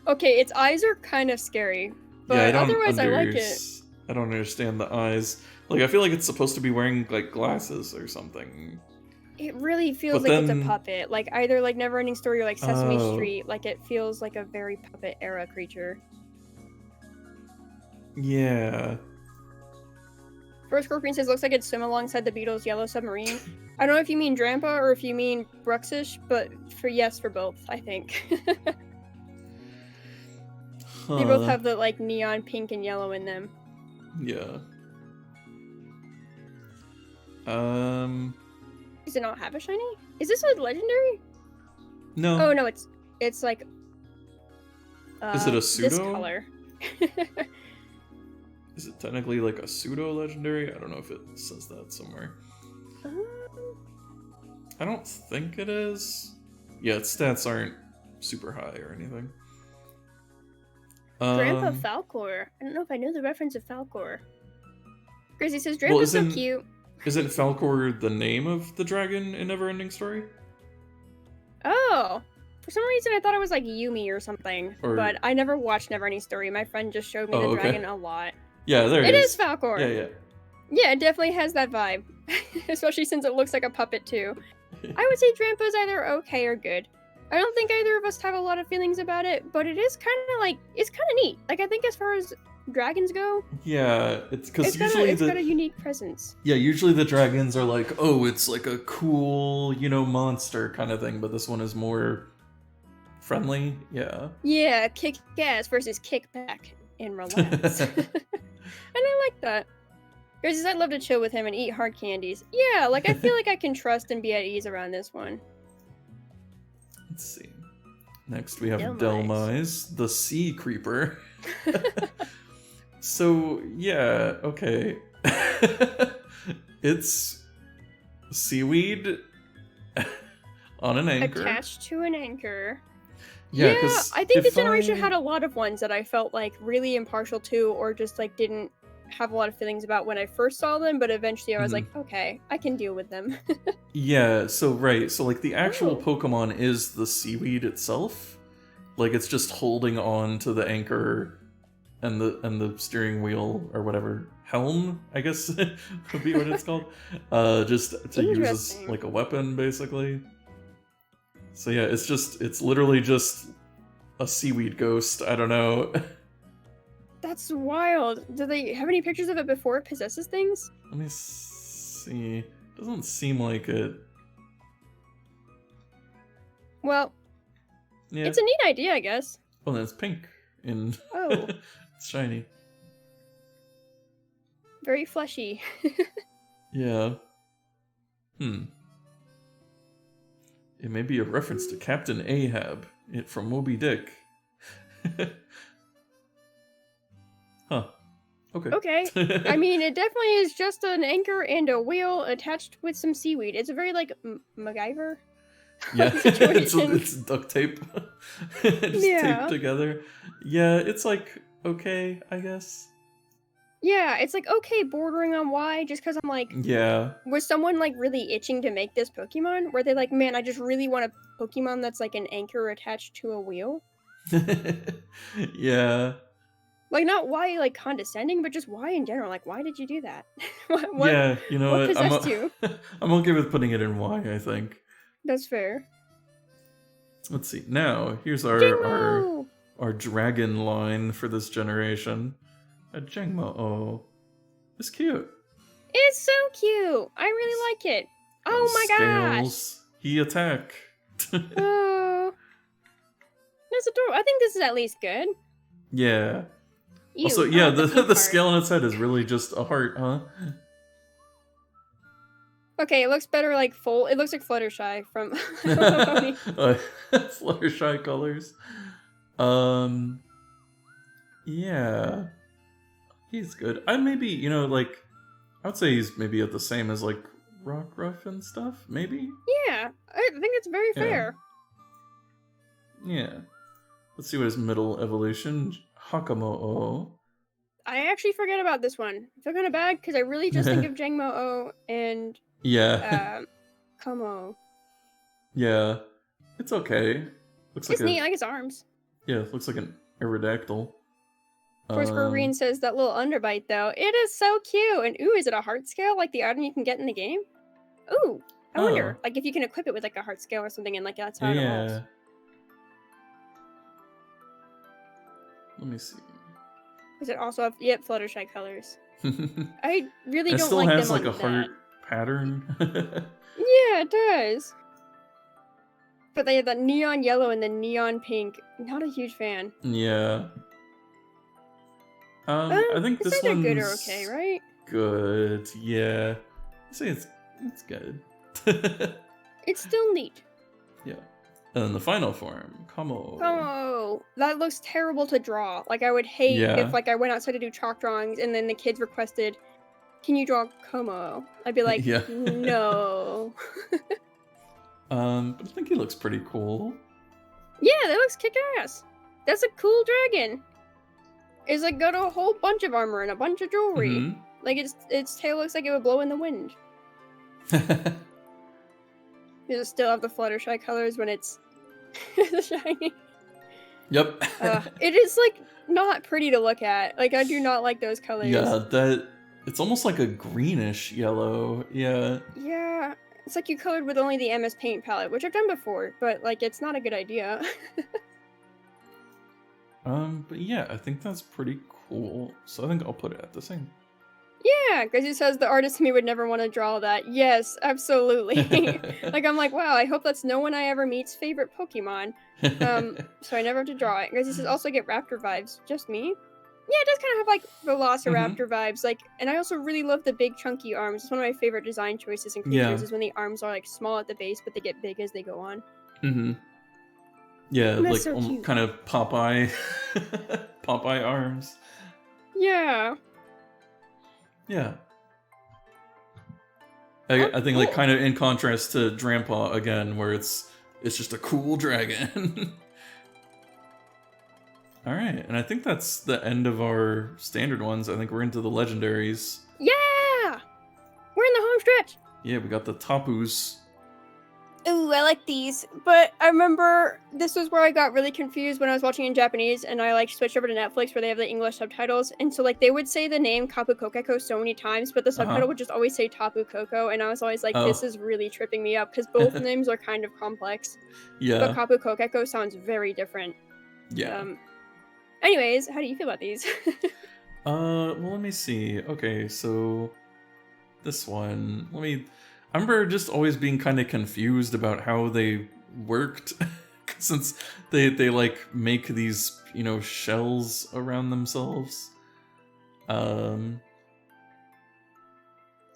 Okay, its eyes are kind of scary, but yeah, otherwise I like it. I don't understand the eyes. Like, I feel like it's supposed to be wearing, like, glasses or something. It really feels like it's a puppet. Like, either, like, Never-Ending Story or, like, Sesame Street. Like, it feels like a very puppet-era creature. Yeah. First Scorpion says, looks like it'd swim alongside the Beatles' Yellow Submarine. I don't know if you mean Drampa or if you mean Bruxish, but for both, I think. They both have the, like, neon pink and yellow in them. Yeah. Does it not have a shiny? Is this a legendary? No. Oh no, it's like Is it a this pseudo? color. Is it technically like a pseudo legendary? I don't know if it says that somewhere. I don't think it is. Yeah, its stats aren't super high or anything. Grandpa Falcor. I don't know if I know the reference of Falcor. Grizzly says Grandpa's so cute. Isn't Falcor the name of the dragon in Neverending Story? Oh. For some reason I thought it was like Yumi or something. But I never watched Neverending Story. My friend just showed me the dragon a lot. Yeah, there it is. It is Falcor. Yeah. Yeah, it definitely has that vibe. Especially since it looks like a puppet too. I would say Drampa's either okay or good. I don't think either of us have a lot of feelings about it, but it is kind of like, it's kind of neat. Like, I think as far as dragons go, yeah, it's because usually it's got a unique presence. Yeah, usually the dragons are like, oh, it's like a cool, monster kind of thing, but this one is more friendly. Yeah. Yeah, kick ass versus kick back and relax. And I like that. Gracie says, I'd love to chill with him and eat hard candies. Yeah, like I feel like I can trust and be at ease around this one. Let's see. Next we have Delmise, the sea creeper. So, yeah, okay. It's seaweed on an anchor. Attached to an anchor. Yeah, I think the generation had a lot of ones that I felt like really impartial to, or just like didn't have a lot of feelings about when I first saw them, but eventually I was like, okay, I can deal with them. Yeah, so like the actual Pokemon is the seaweed itself. Like it's just holding on to the anchor and the steering wheel or whatever, helm, I guess would be what it's called. Just to use as like a weapon basically. So yeah, it's literally just a seaweed ghost. I don't know. That's wild. Do they have any pictures of it before it possesses things? Let me see. Doesn't seem like it. Well, yeah. It's a neat idea, I guess. Well, then it's pink and it's shiny. Very fleshy. Yeah. It may be a reference to Captain Ahab from Moby Dick. Huh. Okay. I mean, it definitely is just an anchor and a wheel attached with some seaweed. It's a very, like, MacGyver yeah, it's duct tape. Just taped together. Yeah, it's, like, okay, I guess. Yeah, it's, like, okay bordering on why, just because I'm like... Yeah. Was someone, like, really itching to make this Pokemon? Were they like, man, I just really want a Pokemon that's, like, an anchor attached to a wheel? Yeah. Like, not why, like, condescending, but just why in general. Like, why did you do that? Yeah, you know what possessed you? I'm okay with putting it in why, I think. That's fair. Let's see. Now, here's our dragon line for this generation. A Jangmo-o. It's cute. It's so cute. I really like it. Oh my gosh. He attack. Oh. That's adorable. I think this is at least good. Yeah. Also, yeah, the scale on its head is really just a heart, huh? Okay, it looks better like full. It looks like Fluttershy from Fluttershy colors. Yeah. He's good. I maybe, like, I would say he's maybe at the same as, like, Rockruff and stuff, maybe? Yeah, I think it's very fair. Yeah. Let's see what his middle evolution, Hakamo-o. I actually forget about this one. I feel kind of bad because I really just think of Jangmo-o and Como. Yeah, it's okay. Looks it's neat, like his arms. Yeah, looks like an Aerodactyl. Of course, Corrine says that little underbite though. It is so cute. And ooh, is it a heart scale like the item you can get in the game? Ooh, I wonder, like if you can equip it with like a heart scale or something, and like that's how it evolves. Let me see. Is it also have Fluttershy colors? I really don't like them. It still has like a heart pattern. Yeah, it does. But they have the neon yellow and the neon pink. Not a huge fan. Yeah. I think this one's good or okay, right? Good. Yeah. I'd say it's It's good. It's still neat. Yeah. And then the final form, Como. Oh, that looks terrible to draw. Like, I would hate if, Yeah. like, I went outside to do chalk drawings and then the kids requested, "Can you draw Como?" I'd be like, Yeah. "No." But I think he looks pretty cool. Yeah, that looks kick-ass. That's a cool dragon. It's, like, got a whole bunch of armor and a bunch of jewelry. Mm-hmm. Like, its tail looks like it would blow in the wind. Does it still have the Fluttershy colors when it's shiny? Yep. It is, like, not pretty to look at. Like, I do not like those colors. Yeah, it's almost like a greenish yellow. Yeah. Yeah, it's like you colored with only the MS Paint palette, which I've done before, but, like, it's not a good idea. But yeah, I think that's pretty cool. So I think I'll put it at the same. Yeah, Gracie says the artist in me would never want to draw that. Yes, absolutely. Like, I'm like, wow, I hope that's no one I ever meet's favorite Pokemon. So I never have to draw it. Gracie says also get Raptor vibes. Just me? Yeah, it does kind of have, like, Velociraptor vibes. Like, and I also really love the big chunky arms. It's one of my favorite design choices in creatures is when the arms are, like, small at the base, but they get big as they go on. Mm-hmm. Yeah, And like that's so cute. kind of Popeye, Popeye arms. Yeah. Yeah. I think like kind of in contrast to Drampa again, where it's just a cool dragon. All right, and I think that's the end of our standard ones. I think we're into the legendaries. Yeah! We're in the home stretch! Yeah, we got the Tapus. Ooh, I like these, but I remember this was where I got really confused when I was watching in Japanese, and I, like, switched over to Netflix where they have the English subtitles, and so, like, they would say the name Kapu Kokeko so many times, but the subtitle would just always say Tapu Koko, and I was always like, this is really tripping me up, because both names are kind of complex. Yeah. But Kapu Kokeko sounds very different. Yeah. Anyways, how do you feel about these? Well, let me see. Okay, so this one, I remember just always being kind of confused about how they worked, since they like make these, you know, shells around themselves. Right,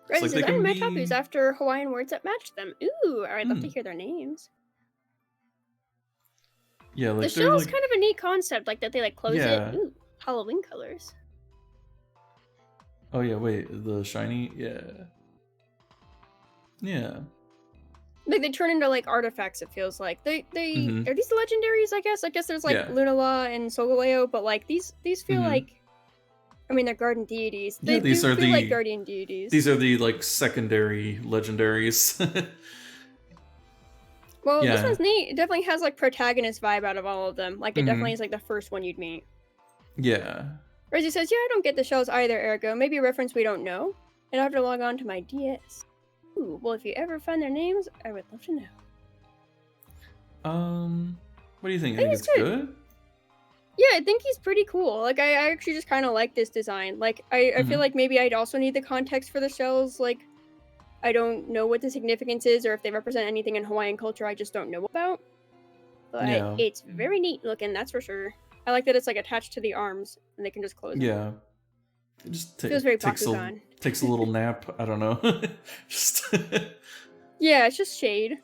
like says, I named my Tapus after Hawaiian words that matched them. Ooh, I'd love to hear their names. Yeah, like the shell's kind of a neat concept, like that they like close it. Ooh, Halloween colors. Oh yeah, wait, the shiny, yeah. Yeah. Like they turn into like artifacts. It feels like they are these legendaries. I guess there's like Lunala and Solgaleo, but like these feel like, I mean, they're garden deities. They these are feel the like guardian deities. These are the like secondary legendaries. Well, this one's neat. It definitely has like protagonist vibe out of all of them. Like it definitely is like the first one you'd meet. Yeah. Rosie says, yeah, I don't get the shells either, Ergo. Maybe a reference we don't know. And I have to log on to my DS. Ooh, well, if you ever find their names, I would love to know. What do you think? You think it's good? Yeah, I think he's pretty cool. Like, I actually just kind of like this design. Like, I feel like maybe I'd also need the context for the shells. Like, I don't know what the significance is or if they represent anything in Hawaiian culture I just don't know about. But it's very neat looking, that's for sure. I like that it's like attached to the arms and they can just close them. Yeah. It just feels very Bakugan. Takes a little nap. I don't know. Just yeah, it's just shade.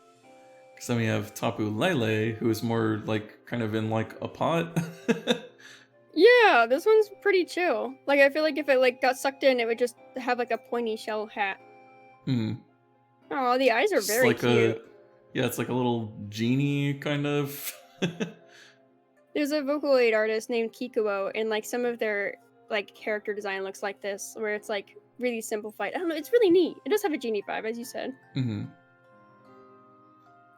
Because then we have Tapu Lele, who is more like kind of in like a pot. Yeah, this one's pretty chill. Like I feel like if it like got sucked in, it would just have like a pointy shell hat. Oh, the eyes are very cute. Yeah, it's like a little genie kind of. There's a Vocaloid artist named Kikuo, and like some of their like character design looks like this, where it's like really simplified. I don't know, it's really neat. It does have a genie vibe, as you said. I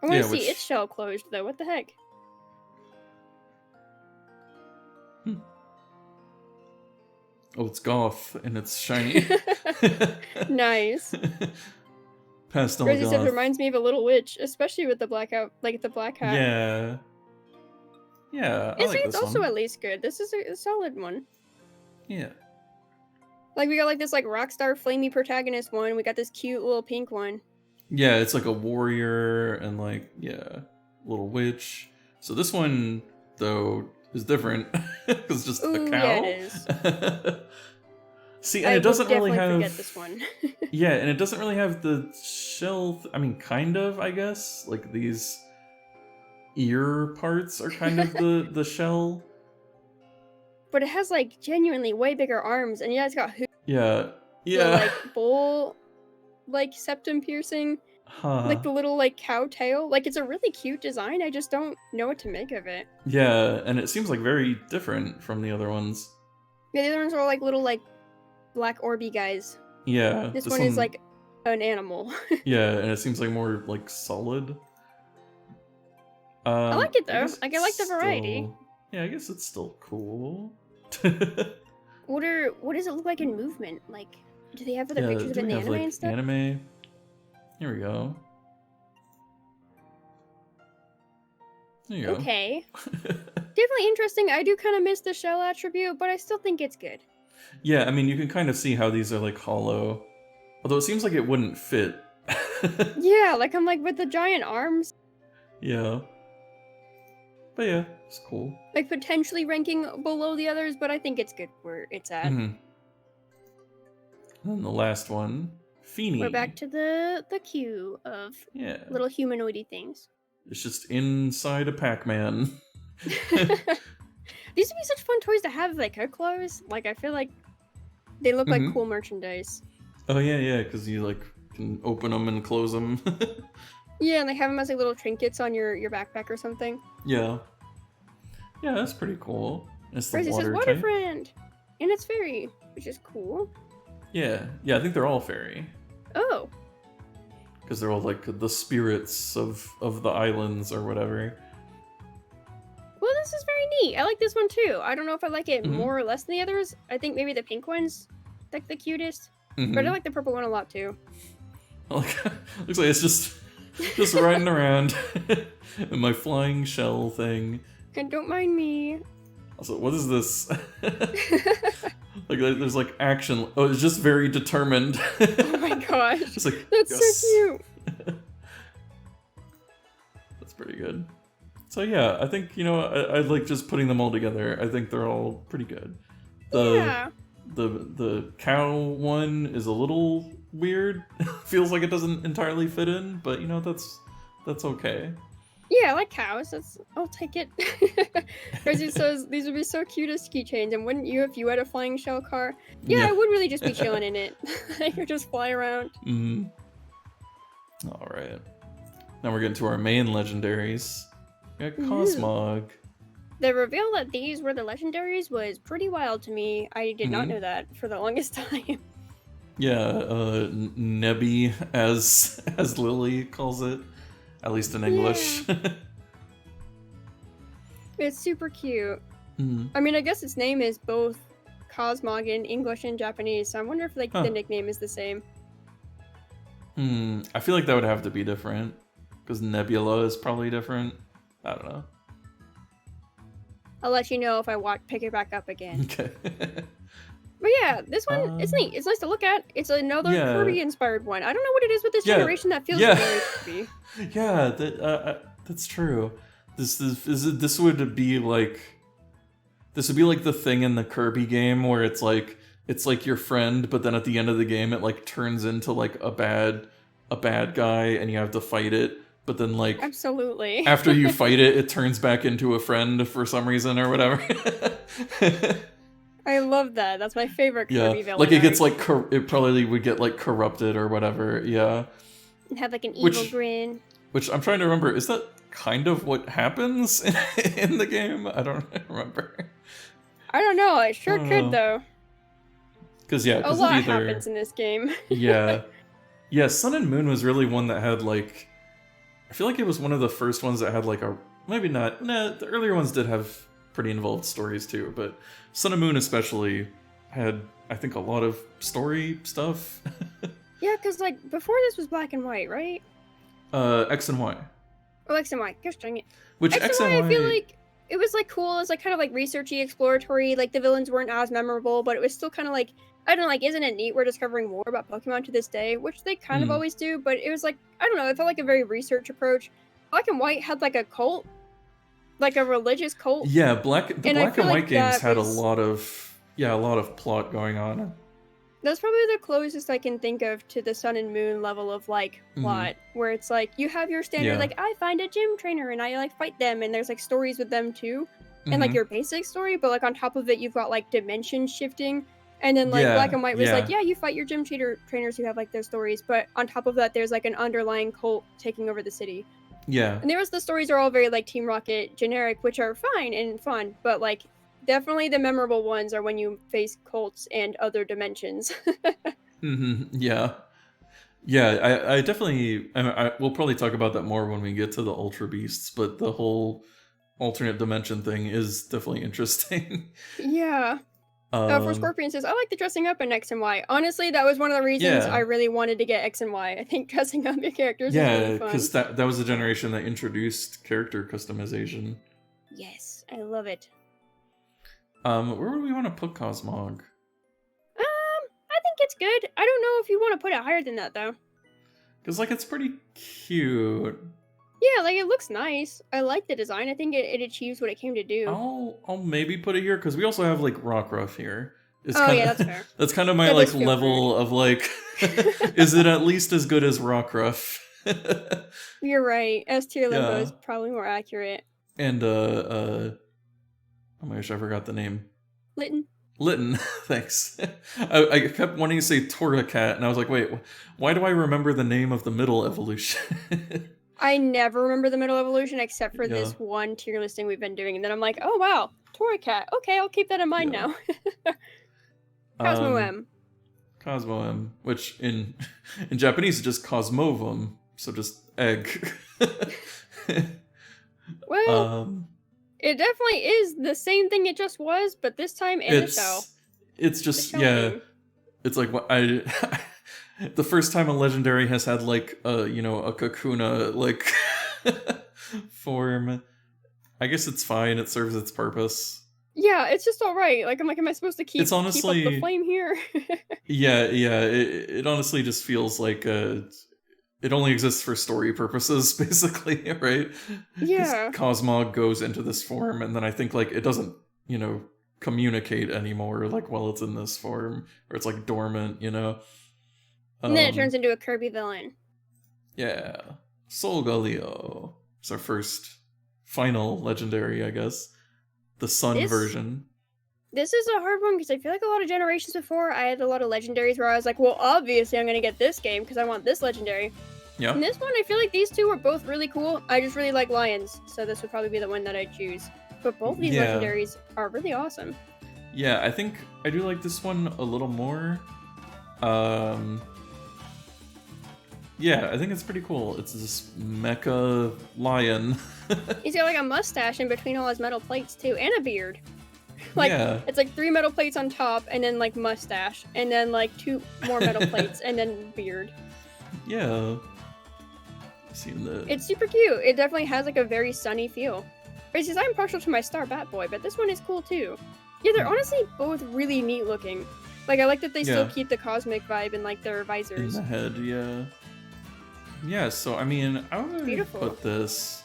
want to see its shell closed though. What the heck? Oh, it's goth and it's shiny. Nice. Pastel Rosie goth. said reminds me of a little witch, especially with the black out, like the black hat. Yeah. Yeah, I like it's this also one. at least good. This is a solid one. Yeah. Like we got like this like rockstar flamey protagonist one. We got this cute little pink one. Yeah, it's like a warrior and like, yeah, little witch. So this one though is different because it's just a cow. Yeah, it is. See, and I it will doesn't really definitely have. forget this one. Yeah, and it doesn't really have the shell. I mean, kind of, I guess. Like these ear parts are kind of the shell. But it has like genuinely way bigger arms, and yeah, it's got hoops. Yeah, The yeah. like bull, like septum piercing, like the little like cow tail. Like it's a really cute design. I just don't know what to make of it. Yeah, and it seems like very different from the other ones. Yeah, the other ones are all like little like black orby guys. Yeah, This one is like an animal. Yeah, and it seems like more like solid. I like it though. guess Like I like the it's variety. still- Yeah, I guess it's still cool. What does it look like in movement? Like, do they have other Yeah, pictures of do it in we the have anime like and stuff? anime? Here we go. There you go. Okay. Definitely interesting. I do kind of miss the shell attribute, but I still think it's good. Yeah, I mean, you can kind of see how these are like hollow. Although it seems like it wouldn't fit. Yeah, like I'm like with the giant arms, Yeah. But yeah, it's cool. like potentially ranking below the others, but I think it's good where it's at. Mm-hmm. And the last one, Feeny. We're back to the queue of little humanoidy things. It's just inside a Pac-Man. These would be such fun toys to have, like hook clothes. Like I feel like they look like cool merchandise. Oh yeah, because you like can open them and close them. Yeah, and they have them as like little trinkets on your backpack or something. Yeah. Yeah, that's pretty cool. It's the Rosie says water water type. friend, and it's fairy, which is cool. Yeah, I think they're all fairy. Oh. Because they're all like the spirits of the islands or whatever. Well, this is very neat. I like this one too. I don't know if I like it more or less than the others. I think maybe the pink one's like the cutest. But I like the purple one a lot too. Looks like it's just riding around in my flying shell thing. And don't mind me. Also, what is this? Like there's like action. Oh, it's just very determined. Oh my gosh. Just like, that's yes. so cute. That's pretty good. So yeah, I think, I like just putting them all together. I think they're all pretty good. The cow one is a little weird. Feels like it doesn't entirely fit in, but that's okay. Yeah, I like cows. I'll take it. Rosie says these would be so cute as keychains, and wouldn't you if you had a flying shell car? Yeah, I would really just be chilling in it. I could just fly around. All right. Now we're getting to our main legendaries. We got Cosmog. The reveal that these were the legendaries was pretty wild to me. I did not know that for the longest time. Yeah, Nebby, as Lily calls it, at least in English. Yeah. It's super cute. I mean, I guess its name is both Cosmog in English and Japanese, so I wonder if the nickname is the same. I feel like that would have to be different, because Nebula is probably different. I don't know. I'll let you know if I pick it back up again. Okay. But yeah, this one, it's neat. It's nice to look at. It's another Kirby-inspired one. I don't know what it is with this generation that feels very Kirby. Yeah, that's true. This would be like the thing in the Kirby game where it's like your friend, but then at the end of the game it like turns into like a bad guy and you have to fight it. But then, like, absolutely, after you fight it, it turns back into a friend for some reason or whatever. I love that. That's my favorite Kirby villain. Like it gets like it probably would get like corrupted or whatever. Yeah. And have like an evil grin. Which I'm trying to remember. Is that kind of what happens in the game? I don't remember. I don't know. It sure could though. Because a lot happens in this game. Yeah. Sun and Moon was really one that had like. I feel like it was one of the first ones that had like maybe not. Nah, the earlier ones did have pretty involved stories too, but Sun and Moon especially had, I think, a lot of story stuff. Yeah, because like before this was black and white, right? X and Y. Oh, X and Y. Gosh dang it. Which X and Y, I feel like it was like cool. It's like kind of like researchy, exploratory. Like the villains weren't as memorable, but it was still kind of like, I don't know, like, isn't it neat we're discovering more about Pokemon to this day? Which they kind of always do, but it was like, I don't know, it felt like a very research approach. Black and White had like a cult, like a religious cult. Yeah, the Black and White games had a lot of plot going on. That's probably the closest I can think of to the Sun and Moon level of like plot, where it's like you have your standard Yeah. like I find a gym trainer and I like fight them, and there's like stories with them too, and like your basic story, but like on top of it you've got like dimension shifting, and then like Black Yeah, and White was like yeah, yeah you fight your gym trainers who have like their stories, but on top of that there's like an underlying cult taking over the city, yeah. and the stories are all very like Team Rocket generic, which are fine and fun, but like definitely the memorable ones are when you face cults and other dimensions. Yeah. Yeah, I definitely, we'll probably talk about that more when we get to the Ultra Beasts, but the whole alternate dimension thing is definitely interesting. Yeah. For um, Scorpion says, I like the dressing up in X and Y. Honestly, that was one of the reasons I yeah, really wanted to get X and Y. I think dressing up your characters is really yeah, fun. because that was the generation that introduced character customization. Yes, I love it. Where would we want to put Cosmog? I think it's good. I don't know if you want to put it higher than that, though. Because, like, it's pretty cute. Yeah, like, it looks nice. I like the design. I think it achieves what it came to do. I'll maybe put it here, because we also have, like, Rockruff here. It's kinda, yeah, that's fair. That's kind of my, like, level of, like, is it at least as good as Rockruff? You're right. S tier Limbo Yeah. is probably more accurate. And, oh my gosh, I forgot the name. Litten, thanks. I kept wanting to say Torracat, and I was like, wait, why do I remember the name of the middle evolution? I never remember the middle evolution except for this one tier listing we've been doing, and then I'm like, oh wow, Torracat. Okay, I'll keep that in mind now. Cosmo M. Cosmo M, which in Japanese is just Cosmovum, so just egg. Well, it definitely is the same thing it just was, but this time in the shell. It's just it's like what I the first time a legendary has had like a a Kakuna like form. I guess it's fine. It serves its purpose. Yeah, it's just all right. Like I'm like, am I supposed to keep up the flame here? yeah. It honestly just feels like it only exists for story purposes, basically, right? Yeah. Cosmog goes into this form, and then I think like it doesn't, communicate anymore, like while it's in this form, or it's like dormant, And then it turns into a Kirby villain. Yeah, Solgaleo. It's our first final legendary, I guess. The Sun version. This is a hard one because I feel like a lot of generations before I had a lot of legendaries where I was like, well, obviously I'm going to get this game because I want this legendary. Yeah. And this one, I feel like these two were both really cool. I just really like lions, so this would probably be the one that I choose. But both of these legendaries are really awesome. Yeah, I think I do like this one a little more. Yeah, I think it's pretty cool. It's this mecha lion. He's got like a mustache in between all his metal plates too, and a beard. Like, it's like 3 metal plates on top, and then like mustache, and then like 2 more metal plates, and then beard. Yeah. Seen that. It's super cute. It definitely has like a very sunny feel. But says I'm partial to my Star Bat Boy, but this one is cool too. Yeah, they're honestly both really neat looking. Like I like that they still keep the cosmic vibe in like their visors. In the head, yeah. Yeah, so I mean, I would put this.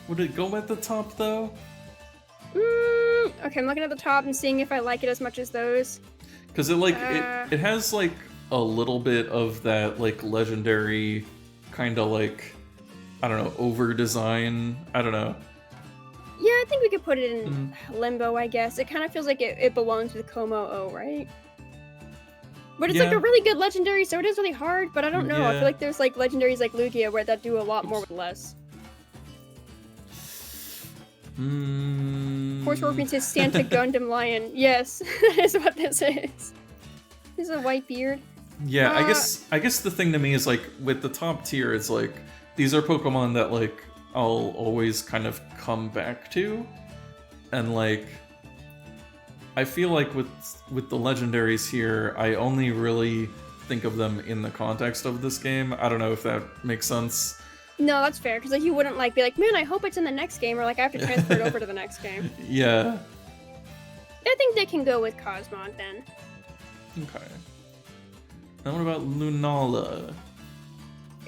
Would it go at the top though? Okay, I'm looking at the top and seeing if I like it as much as those. Because it has like a little bit of that like legendary kind of like, I don't know, over design. I don't know. Yeah, I think we could put it in limbo, I guess. It kind of feels like it belongs with Como O, right? But it's like a really good legendary, so it is really hard, but I don't know. I feel like there's like legendaries like Lugia where that do a lot more with less. Force Scorpion says Santa Gundam Lion. Yes, that is what this is. This is a white beard. Yeah, I guess the thing to me is like with the top tier, it's like these are Pokemon that like I'll always kind of come back to, and like I feel like with the legendaries here, I only really think of them in the context of this game. I don't know if that makes sense. No, that's fair, because like you wouldn't like be like, man, I hope it's in the next game, or like I have to transfer it over to the next game. Yeah. I think they can go with Cosmog then. Okay. Now what about Lunala?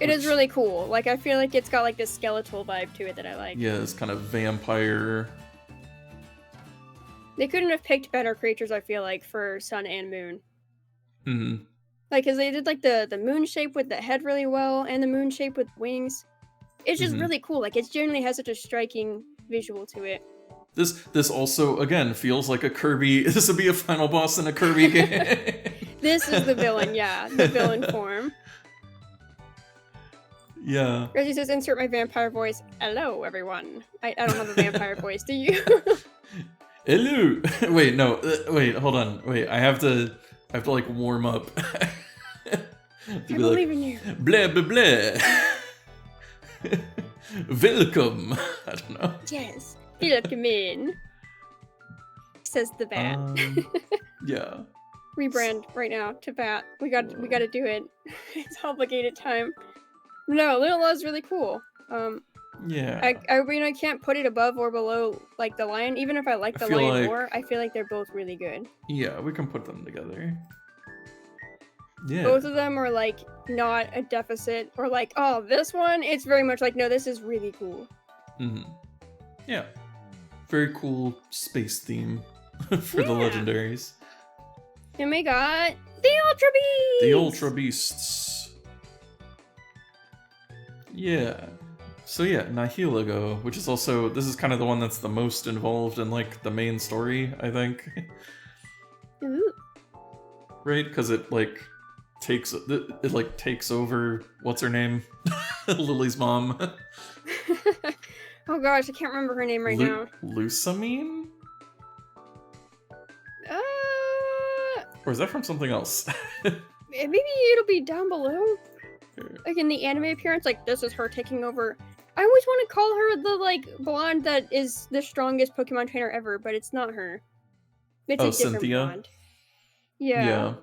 It is really cool. Like I feel like it's got like this skeletal vibe to it that I like. Yeah, it's kind of vampire. They couldn't have picked better creatures, I feel like, for Sun and Moon. Mm-hmm. Like, cause they did like the moon shape with the head really well, and the moon shape with wings. It's just Mm-hmm. really cool. Like, it generally has such a striking visual to it. This also again feels like a Kirby. This would be a final boss in a Kirby game. This is the villain, yeah, the villain form. Yeah. Reggie says, insert my vampire voice. Hello, everyone. I don't have a vampire voice, do you? Hello. Wait, no. Wait, hold on. Wait, I have to like warm up. I believe in you. Blah blah blah. Welcome. I don't know. Yes. Welcome in. Says the bat. Yeah. Rebrand right now to bat. We got to do it. It's obligated time. No, Little Law's really cool. Yeah. I mean, I can't put it above or below like the lion. Even if I like the lion more, I feel like they're both really good. Yeah, we can put them together. Yeah. Both of them are like not a deficit or like, oh, this one. It's very much like, no, this is really cool. Mm-hmm. Yeah. Very cool space theme for the legendaries. And we got the Ultra Beasts! The Ultra Beasts. Yeah. So yeah, Nihilego, which is also, this is kind of the one that's the most involved in like the main story, I think. Ooh. Right? Because it takes over, what's her name? Lily's mom. Oh gosh, I can't remember her name right now. Lusamine? Or is that from something else? Maybe it'll be down below. Like in the anime appearance, like this is her taking over. I always want to call her the like blonde that is the strongest Pokemon trainer ever, but it's not her. It's a different Cynthia? blonde. Yeah.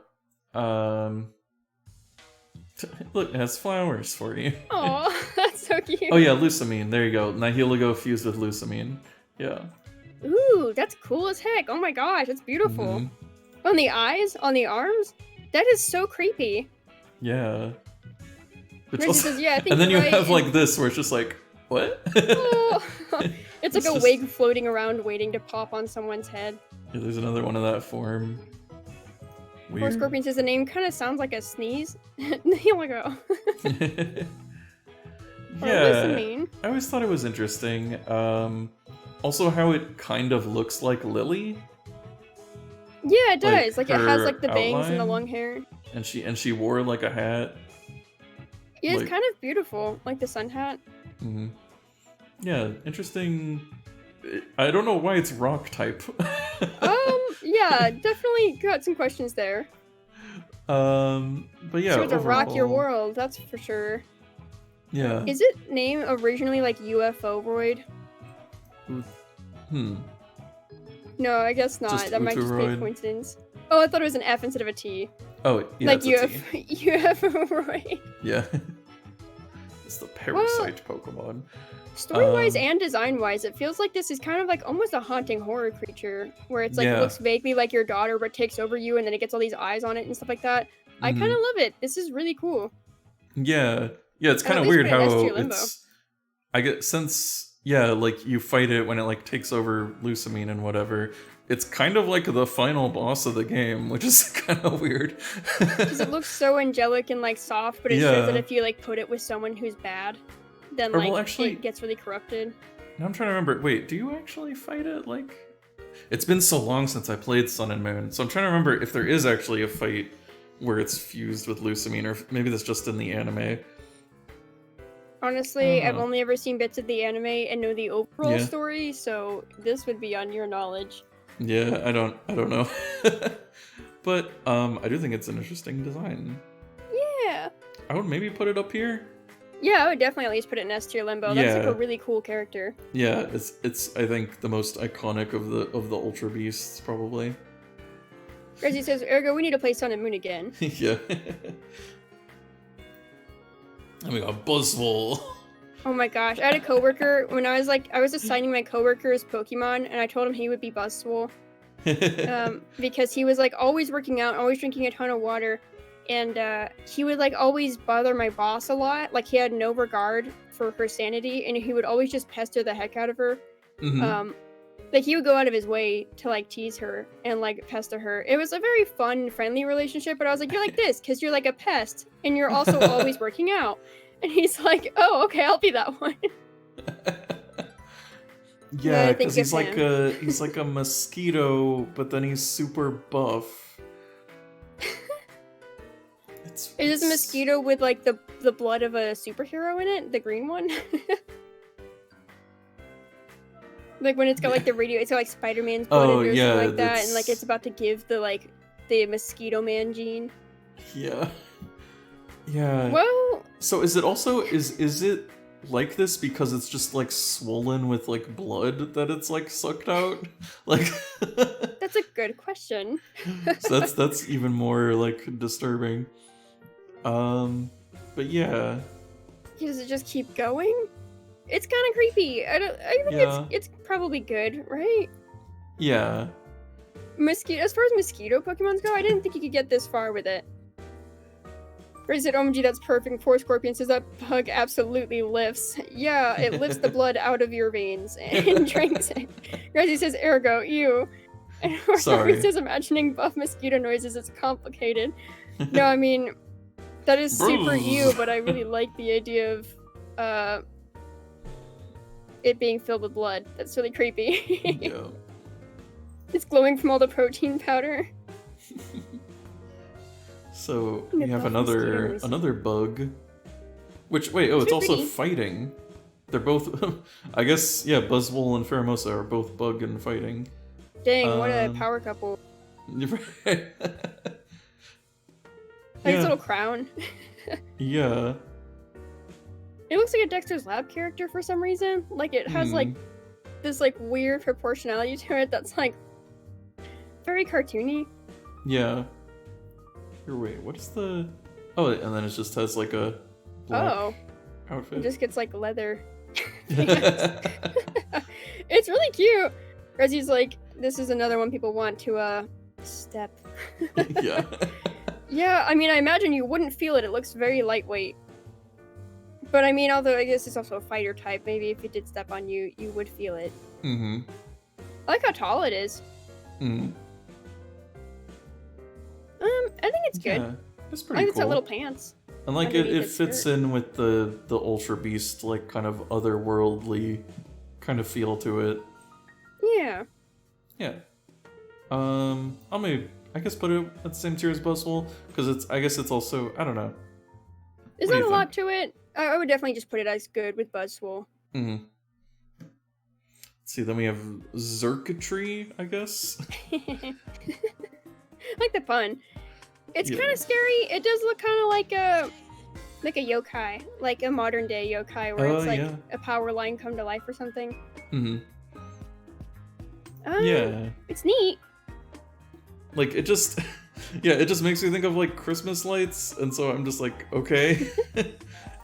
Look, it has flowers for you. Aw, that's so cute. Oh yeah, Lusamine. There you go. Nihilego fused with Lusamine. Yeah. Ooh, that's cool as heck. Oh my gosh, that's beautiful. Mm-hmm. On the eyes, on the arms, that is so creepy. Yeah. Says, yeah, I think and then you right. have like this, where it's just like, what? Oh. It's like a wig floating around, waiting to pop on someone's head. Yeah, there's another one of that form. Weird. Or Scorpion says the name kind of sounds like a sneeze. Here we go. Yeah, I always thought it was interesting. Also, how it kind of looks like Lily. Yeah, it does. Like it has like the bangs outline, and the long hair. And she wore like a hat. Yeah, it's kind of beautiful, like the sun hat. Mm-hmm. Yeah, interesting. I don't know why it's rock type. Yeah, definitely got some questions there. But yeah, sure, to rock your world, that's for sure. Yeah. Is it named originally like UFO Vroid? No, I guess not. That might just be a coincidence. Oh, I thought it was an F instead of a T. Oh, yeah, like UFO Vroid. Yeah. It's the parasite Pokemon. Story-wise and design-wise, it feels like this is kind of like almost a haunting horror creature, where it's like looks vaguely like your daughter, but takes over you, and then it gets all these eyes on it and stuff like that. I kind of love it. This is really cool. Yeah, it's kind of weird how it's. I get like you fight it when it like takes over Lusamine and whatever. It's kind of like the final boss of the game, which is kind of weird. Because it looks so angelic and like soft, but it shows that if you like put it with someone who's bad, then like it gets really corrupted. Now I'm trying to remember. Wait, do you actually fight it? Like, it's been so long since I played Sun and Moon, so I'm trying to remember if there is actually a fight where it's fused with Lusamine, or maybe that's just in the anime. Honestly, I've only ever seen bits of the anime and know the overall story, so this would be on your knowledge. Yeah, I don't know. But I do think it's an interesting design. Yeah. I would maybe put it up here. Yeah, I would definitely at least put it in S tier limbo. That's like a really cool character. Yeah, it's I think the most iconic of the Ultra Beasts probably. Reggie says, "Ergo, we need to play Sun and Moon again." Yeah. And we got Buzzwole. Oh my gosh, I had a coworker when I was assigning my coworkers Pokemon, and I told him he would be Buzzwole. Because he was like always working out, always drinking a ton of water, and he would like always bother my boss a lot. Like he had no regard for her sanity, and he would always just pester the heck out of her. Like, he would go out of his way to, like, tease her and, like, pester her. It was a very fun, friendly relationship, but I was like, you're like this, because you're, like, a pest, and you're also always working out. And he's like, oh, okay, I'll be that one. Yeah, because he's like a mosquito, but then he's super buff. Is this a mosquito with, like, the blood of a superhero in it? The green one? Like, when it's got, like, the radio, it's got, like, Spider-Man's blood in it or something like that, and, like, it's about to give the, like, the Mosquito Man gene. Yeah. Yeah. Well... So is it also, is it like this because it's just, like, swollen with, like, blood that it's, like, sucked out? Like... That's a good question. So that's even more, like, disturbing. But yeah. Does it just keep going? It's kind of creepy. I think it's probably good, right? Yeah. As far as mosquito Pokemons go, I didn't think you could get this far with it. Ray said, OMG, that's perfect. Poor Scorpion says that bug absolutely lifts. Yeah, it lifts the blood out of your veins and drinks it. Gracie says, ergo, ew. And Scorpion says, imagining buff mosquito noises is complicated. No, I mean, that is super ew, but I really like the idea of, it being filled with blood. That's really creepy. Yeah. It's glowing from all the protein powder. So we have another bug. Which it's also fighting. They're both I guess Buzzwole and Pheromosa are both bug and fighting. Dang, what a power couple. Right. Like his little crown. Yeah. It looks like a Dexter's Lab character for some reason. Like, it has, like, this, like, weird proportionality to it that's, like, very cartoony. Yeah. Here, wait, what is the... Oh, and then it just has, like, a black outfit. It just gets, like, leather. It's really cute. Reggie's like, this is another one people want to, step. Yeah. Yeah, I mean, I imagine you wouldn't feel it. It looks very lightweight. But I mean, although I guess it's also a fighter type, maybe if it did step on you, you would feel it. Mm-hmm. I like how tall it is. Mm. I think it's good. Yeah, it's pretty cool. I think it's got little pants. And like it fits in with the Ultra Beast, like kind of otherworldly kind of feel to it. Yeah. Yeah. I guess put it at the same tier as Buzzwole, because I guess it's also, I don't know. There's not a lot to it. I would definitely just put it as good with Buzzwole. Mm-hmm. Let's see, then we have Zerkatry, I guess. I like the pun. It's kind of scary. It does look kind of like a yokai, like a modern day yokai, where it's like a power line come to life or something. Mm-hmm. Yeah. It's neat. Like, it just makes me think of, like, Christmas lights, and so I'm just like, okay.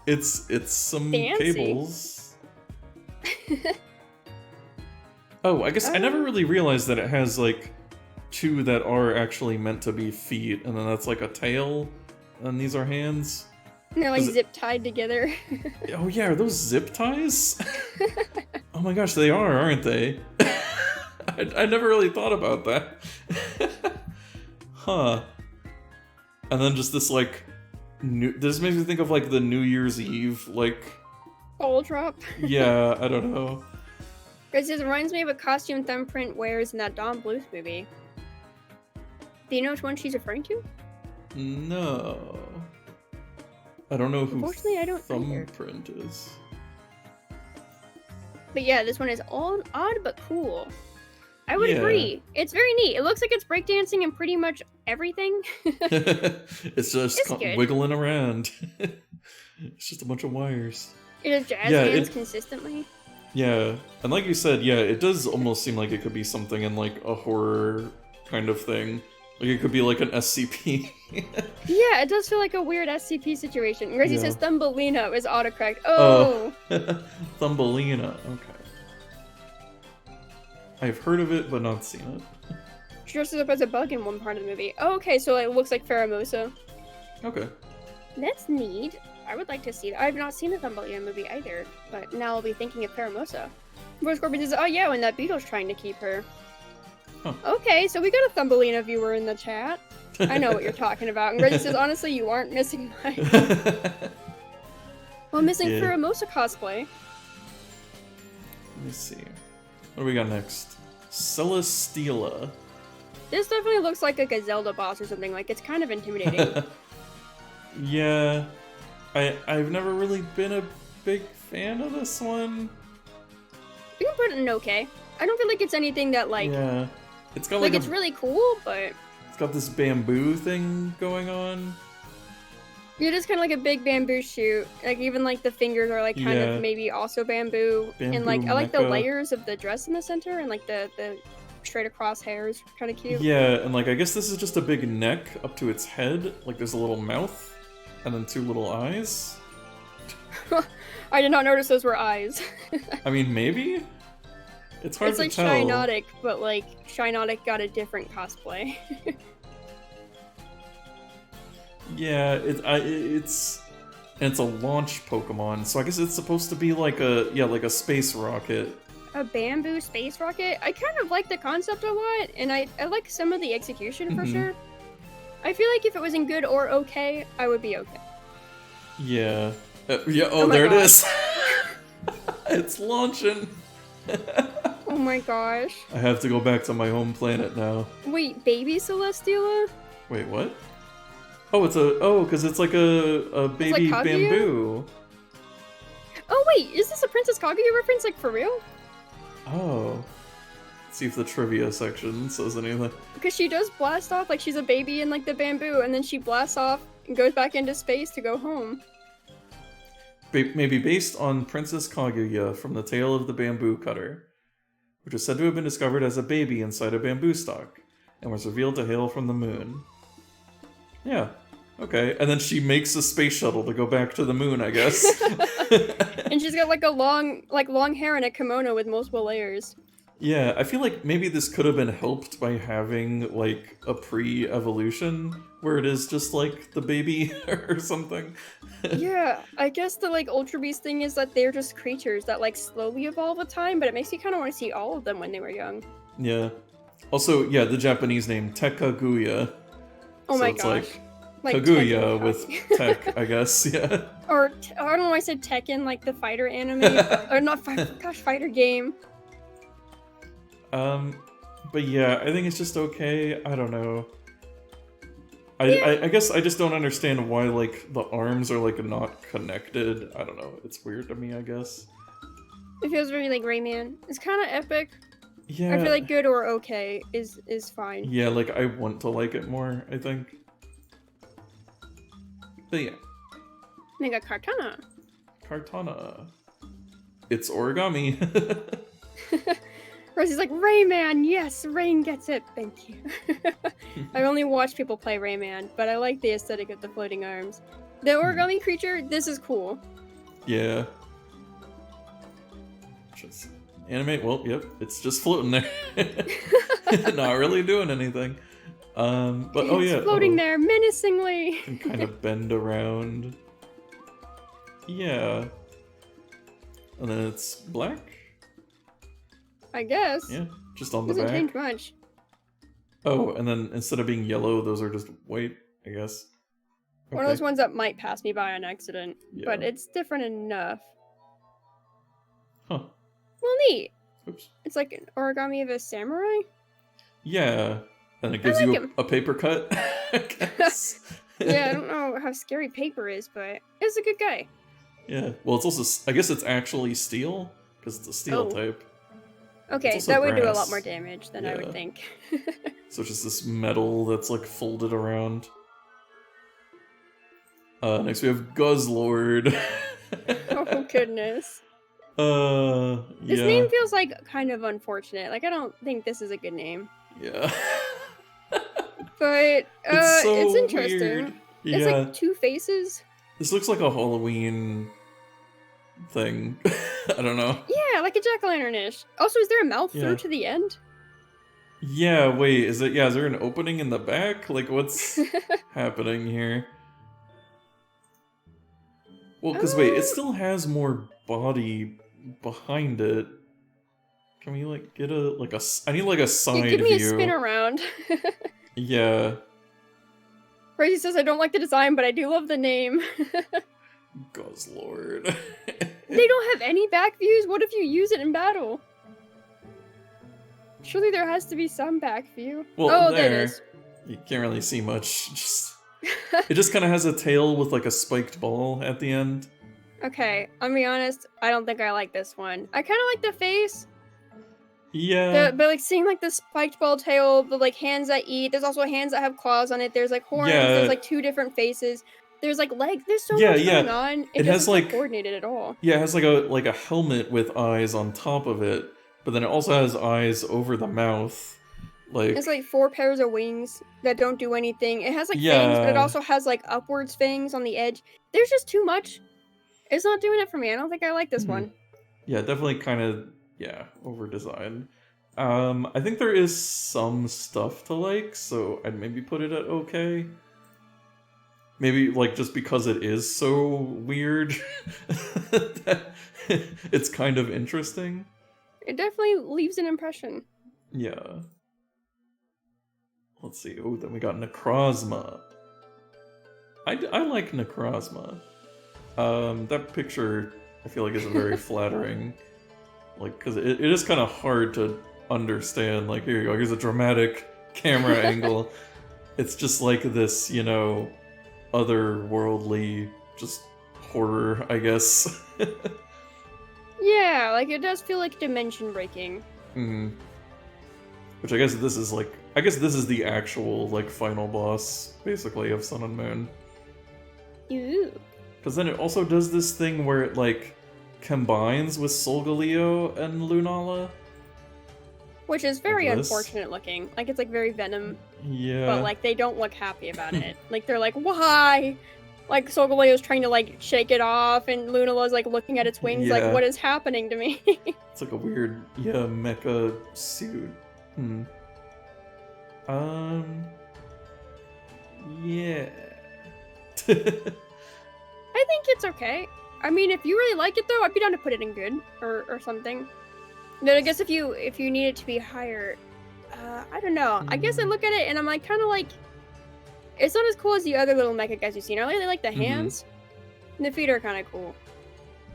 It's some fancy cables. Oh, I guess I never really realized that it has, like, two that are actually meant to be feet, and then that's, like, a tail, and these are hands. And they're, like, zip-tied together. Oh, yeah, are those zip ties? Oh my gosh, they are, aren't they? I never really thought about that. Huh. And then just this, like, this makes me think of, like, the New Year's Eve, like... Ball drop? Yeah, I don't know. Guys, this reminds me of a costume Thumbprint wears in that Dawn Bluth movie. Do you know which one she's referring to? No. I don't know who Unfortunately, I don't Thumbprint is. But yeah, this one is odd but cool. I would agree. It's very neat. It looks like it's breakdancing in pretty much everything. It's just wiggling around. It's just a bunch of wires. It has jazz hands consistently. Yeah, and like you said, it does almost seem like it could be something in, like, a horror kind of thing. Like, it could be like an SCP. Yeah, it does feel like a weird SCP situation. Gracie says Thumbelina is autocorrect. Oh! Thumbelina, okay. I've heard of it, but not seen it. She dresses up as a bug in one part of the movie. Oh, okay, so it looks like Pheromosa. Okay. That's neat. I would like to see that. I've not seen the Thumbelina movie either, but now I'll be thinking of Pheromosa. Voice Scorpion says, oh yeah, when that beetle's trying to keep her. Huh. Okay, so we got a Thumbelina viewer in the chat. I know what you're talking about. And Reggie says, honestly, you aren't missing much. Well, missing Yeah. Furumosa cosplay. Let me see. What do we got next? Celesteela. This definitely looks like a Zelda boss or something. Like, it's kind of intimidating. Yeah. I've never really been a big fan of this one. You can put it in okay. I don't feel like it's anything that, like... Yeah. It's got like it's really cool, but... It's got this bamboo thing going on. You're just kind of like a big bamboo shoot. Like, even, like, the fingers are, like, kind of maybe also bamboo. And, like, I like the layers of the dress in the center and, like, the straight across hair is kind of cute. Yeah, and, like, I guess this is just a big neck up to its head. Like, there's a little mouth and then 2 little eyes. I did not notice those were eyes. I mean, maybe? It's hard to tell. It's like Shinotic, but, like, Shinotic got a different cosplay. Yeah, it's a launch Pokemon, so I guess it's supposed to be like a space rocket. A bamboo space rocket? I kind of like the concept a lot, and I like some of the execution for sure. I feel like if it was in good or okay, I would be okay. Yeah. Yeah, oh there it is! It's launching! Oh my gosh. I have to go back to my home planet now. Wait, baby Celesteela? Wait, what? Oh, because it's like a baby like bamboo. Oh wait, is this a Princess Kaguya reference, like, for real? Oh. Let's see if the trivia section says anything. Because she does blast off, like she's a baby in, like, the bamboo, and then she blasts off and goes back into space to go home. Maybe based on Princess Kaguya from the Tale of the Bamboo Cutter, which is said to have been discovered as a baby inside a bamboo stalk, and was revealed to hail from the moon. Yeah, okay. And then she makes a space shuttle to go back to the moon, I guess. And she's got, like, a long hair and a kimono with multiple layers. Yeah, I feel like maybe this could have been helped by having, like, a pre-evolution, where it is just, like, the baby or something. Yeah, I guess the, like, Ultra Beast thing is that they're just creatures that, like, slowly evolve with time, but it makes me kind of want to see all of them when they were young. Yeah. Also, yeah, the Japanese name, Tekaguya. Oh my gosh. Like Kaguya with tech, I guess, yeah. Or, I don't know why I said Tekken, like the fighter anime, or not fighter game. But yeah, I think it's just okay. I don't know. I guess I just don't understand why, like, the arms are, like, not connected. I don't know. It's weird to me, I guess. It feels very like Rayman. It's kind of epic. Yeah. I feel like good or okay is fine. Yeah, like, I want to like it more, I think. But yeah. They got Kartana. Kartana. It's origami. Rosie's like, Rayman, yes, Rain gets it, thank you. I've only watched people play Rayman, but I like the aesthetic of the floating arms. The origami creature, this is cool. Yeah. Just animate, well, yep, it's just floating there. Not really doing anything. But oh yeah. It's floating there menacingly. And kind of bend around. Yeah. And then it's black? I guess. Yeah, just on the back. Doesn't change much. Oh, and then instead of being yellow, those are just white, I guess. Okay. One of those ones that might pass me by on accident, Yeah. but it's different enough. Huh. Well, neat. Oops. It's like an origami of a samurai? Yeah. And it gives like you a paper cut, I guess. Yeah, I don't know how scary paper is, but it's a good guy. Yeah. Well, it's also, I guess it's actually steel, because it's a steel Oh. type. Okay, also that would do a lot brass. more damage than I would Yeah. think. So it's just this metal that's like folded around. Next we have Guzzlord. Oh goodness. Yeah. This name feels like kind of unfortunate. Like, I don't think this is a good name. Yeah. But It's so it's interesting. weird. Yeah. It's like 2 faces. This looks like a Halloween thing. I don't know. Yeah, like a jack-o'-lantern-ish. Also, is there a mouth Yeah. through to the end? Yeah, wait, is there an opening in the back? Like, what's happening here? Well, because wait, it still has more body behind it. Can we like get a I need like a side Give me view. a spin around. Yeah. Crazy says I don't like the design, but I do love the name. Lord. They don't have any back views? What if you use it in battle? Surely there has to be some back view. Well, there it is. You can't really see much. It just kind of has a tail with like a spiked ball at the end. Okay, I'll be honest, I don't think I like this one. I kind of like the face. Yeah. But like seeing like the spiked ball tail, the like hands that eat. There's also hands that have claws on it. There's like horns. Yeah. There's like 2 different faces. There's like legs. There's so much going on. It doesn't feel coordinated at all. Yeah, it has like a helmet with eyes on top of it, but then it also has eyes over the mouth. Like it's like 4 pairs of wings that don't do anything. It has like fangs, but it also has like upwards fangs on the edge. There's just too much. It's not doing it for me. I don't think I like this one. Yeah, definitely kind of over designed. I think there is some stuff to like, so I'd maybe put it at okay. Maybe like just because it is so weird that it's kind of interesting. It definitely leaves an impression. Yeah. Let's see. Oh, then we got Necrozma. I like Necrozma. That picture I feel like isn't very flattering. Like, because it is kind of hard to understand. Like, here you go. Here's a dramatic camera angle. It's just like this, you know, otherworldly, just horror, I guess. Yeah, like it does feel like dimension breaking. Mm-hmm. Which I guess this is the actual like final boss, basically, of Sun and Moon. Ooh. Because then it also does this thing where it like combines with Solgaleo and Lunala. Which is very unfortunate looking. Like it's like very Venom. Yeah. But like they don't look happy about it. Like they're like, why? Like Solgaleo's trying to like shake it off, and Lunala's like looking at its wings, like what is happening to me? It's like a weird, mecha suit. Yeah. I think it's okay. I mean, if you really like it though, I'd be down to put it in good or something. But I guess if you need it to be higher, I don't know. I guess I look at it and I'm like kind of like, it's not as cool as the other little mecha guys you've seen. I really like the hands, and the feet are kind of cool.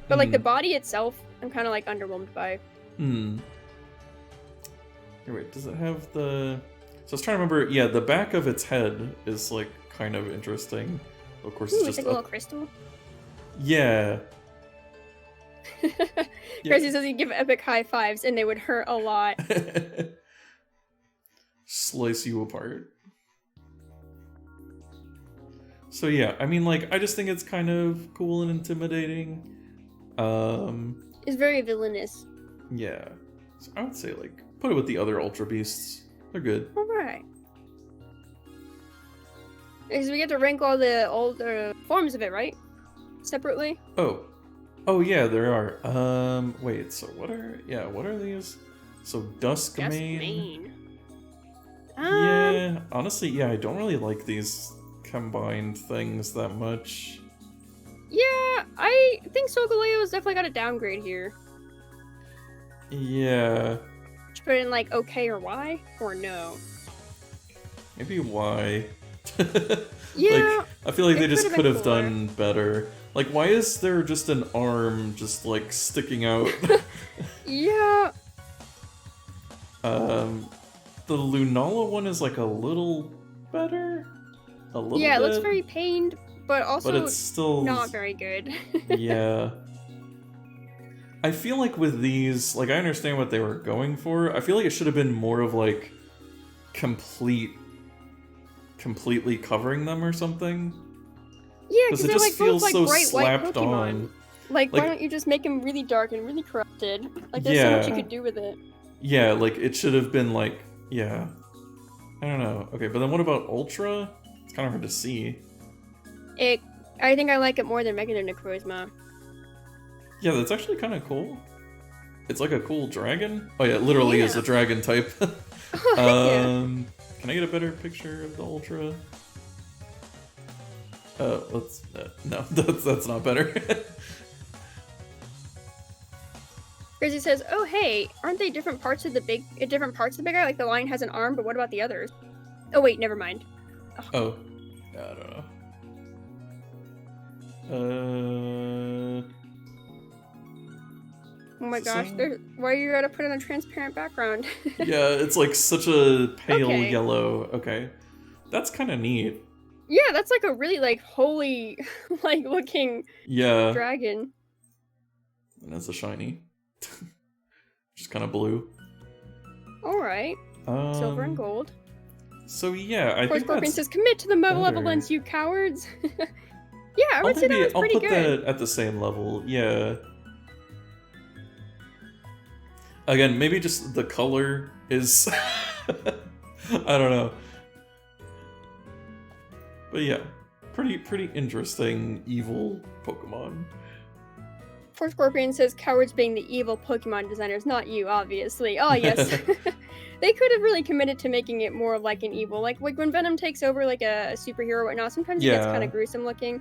But like the body itself, I'm kind of like underwhelmed by. Here, wait, does it have the? So I was trying to remember. Yeah, the back of its head is like kind of interesting. Of course, it's just like a little crystal. Yeah. Gracie says you give epic high fives and they would hurt a lot. Slice you apart. So yeah, I mean, like, I just think it's kind of cool and intimidating. It's very villainous. Yeah. So I would say, like, put it with the other Ultra Beasts. They're good. Alright. Because we get to rank all the older forms of it, right? Separately? Oh yeah, there are. Wait, so what are these? So Duskmane. Yeah, honestly, yeah, I don't really like these combined things that much. Yeah, I think Solgaleo's definitely got a downgrade here. Yeah. Should put it in like okay or Y or no? Maybe Y. Yeah. Like, I feel like they just could have done better. Like, why is there just an arm just like sticking out? Yeah. The Lunala one is like a little better. A little Yeah, it bit. looks very pained, but also but it's still not very good. Yeah. I feel like with these, like, I understand what they were going for. I feel like it should have been more of like completely covering them or something. Yeah, because it they're just like feels both like so bright white slapped Pokemon. on. Like, why don't you just make him really dark and really corrupted? Like, there's so much you could do with it. Yeah, like, it should have been like, yeah. I don't know. Okay, but then what about Ultra? It's kind of hard to see. I think I like it more than Mega Necrozma. Yeah, that's actually kind of cool. It's like a cool dragon. Oh yeah, it literally is a dragon type. Can I get a better picture of the Ultra? No, that's not better. Grizzly says, "Oh hey, aren't they different parts of the big guy? Like the lion has an arm, but what about the others?" Oh wait, never mind. Oh, yeah, I don't know. Oh my gosh, why you gotta put on a transparent background? Yeah, it's like such a pale Okay. yellow. Okay, that's kind of neat. Yeah, that's like a really like holy like looking Yeah, dragon. and it's a shiny, just kind of blue. All right, silver and gold. So yeah, I think Scorpion that's says, "Commit to the malevolence, better. you cowards." Yeah, I would say that was pretty I'll put good. that at the same level. Yeah. Again, maybe just the color is I don't know. But yeah, pretty interesting evil Pokemon. Poor Scorpion says, "Cowards being the evil Pokemon designers, not you, obviously." Oh yes. They could have really committed to making it more like an evil. Like when Venom takes over like a superhero or whatnot, sometimes it gets kind of gruesome looking.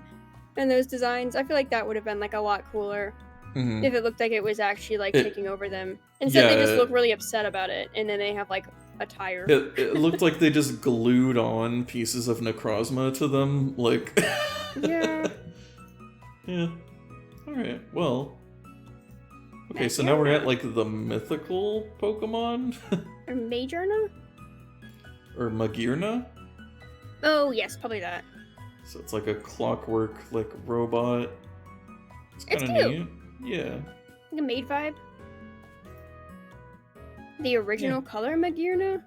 And those designs, I feel like that would have been like a lot cooler if it looked like it was actually like taking over them. Instead, they just look really upset about it, and then they have like a tire. It looked like they just glued on pieces of Necrozma to them, like. Yeah. Yeah. All right. Well. Okay, so now we're at like the mythical Pokemon. Or Magearna? Or Magearna? Oh yes, probably that. So it's like a clockwork, like robot. It's kind of neat. Yeah. Like a maid vibe. The original color Magearna?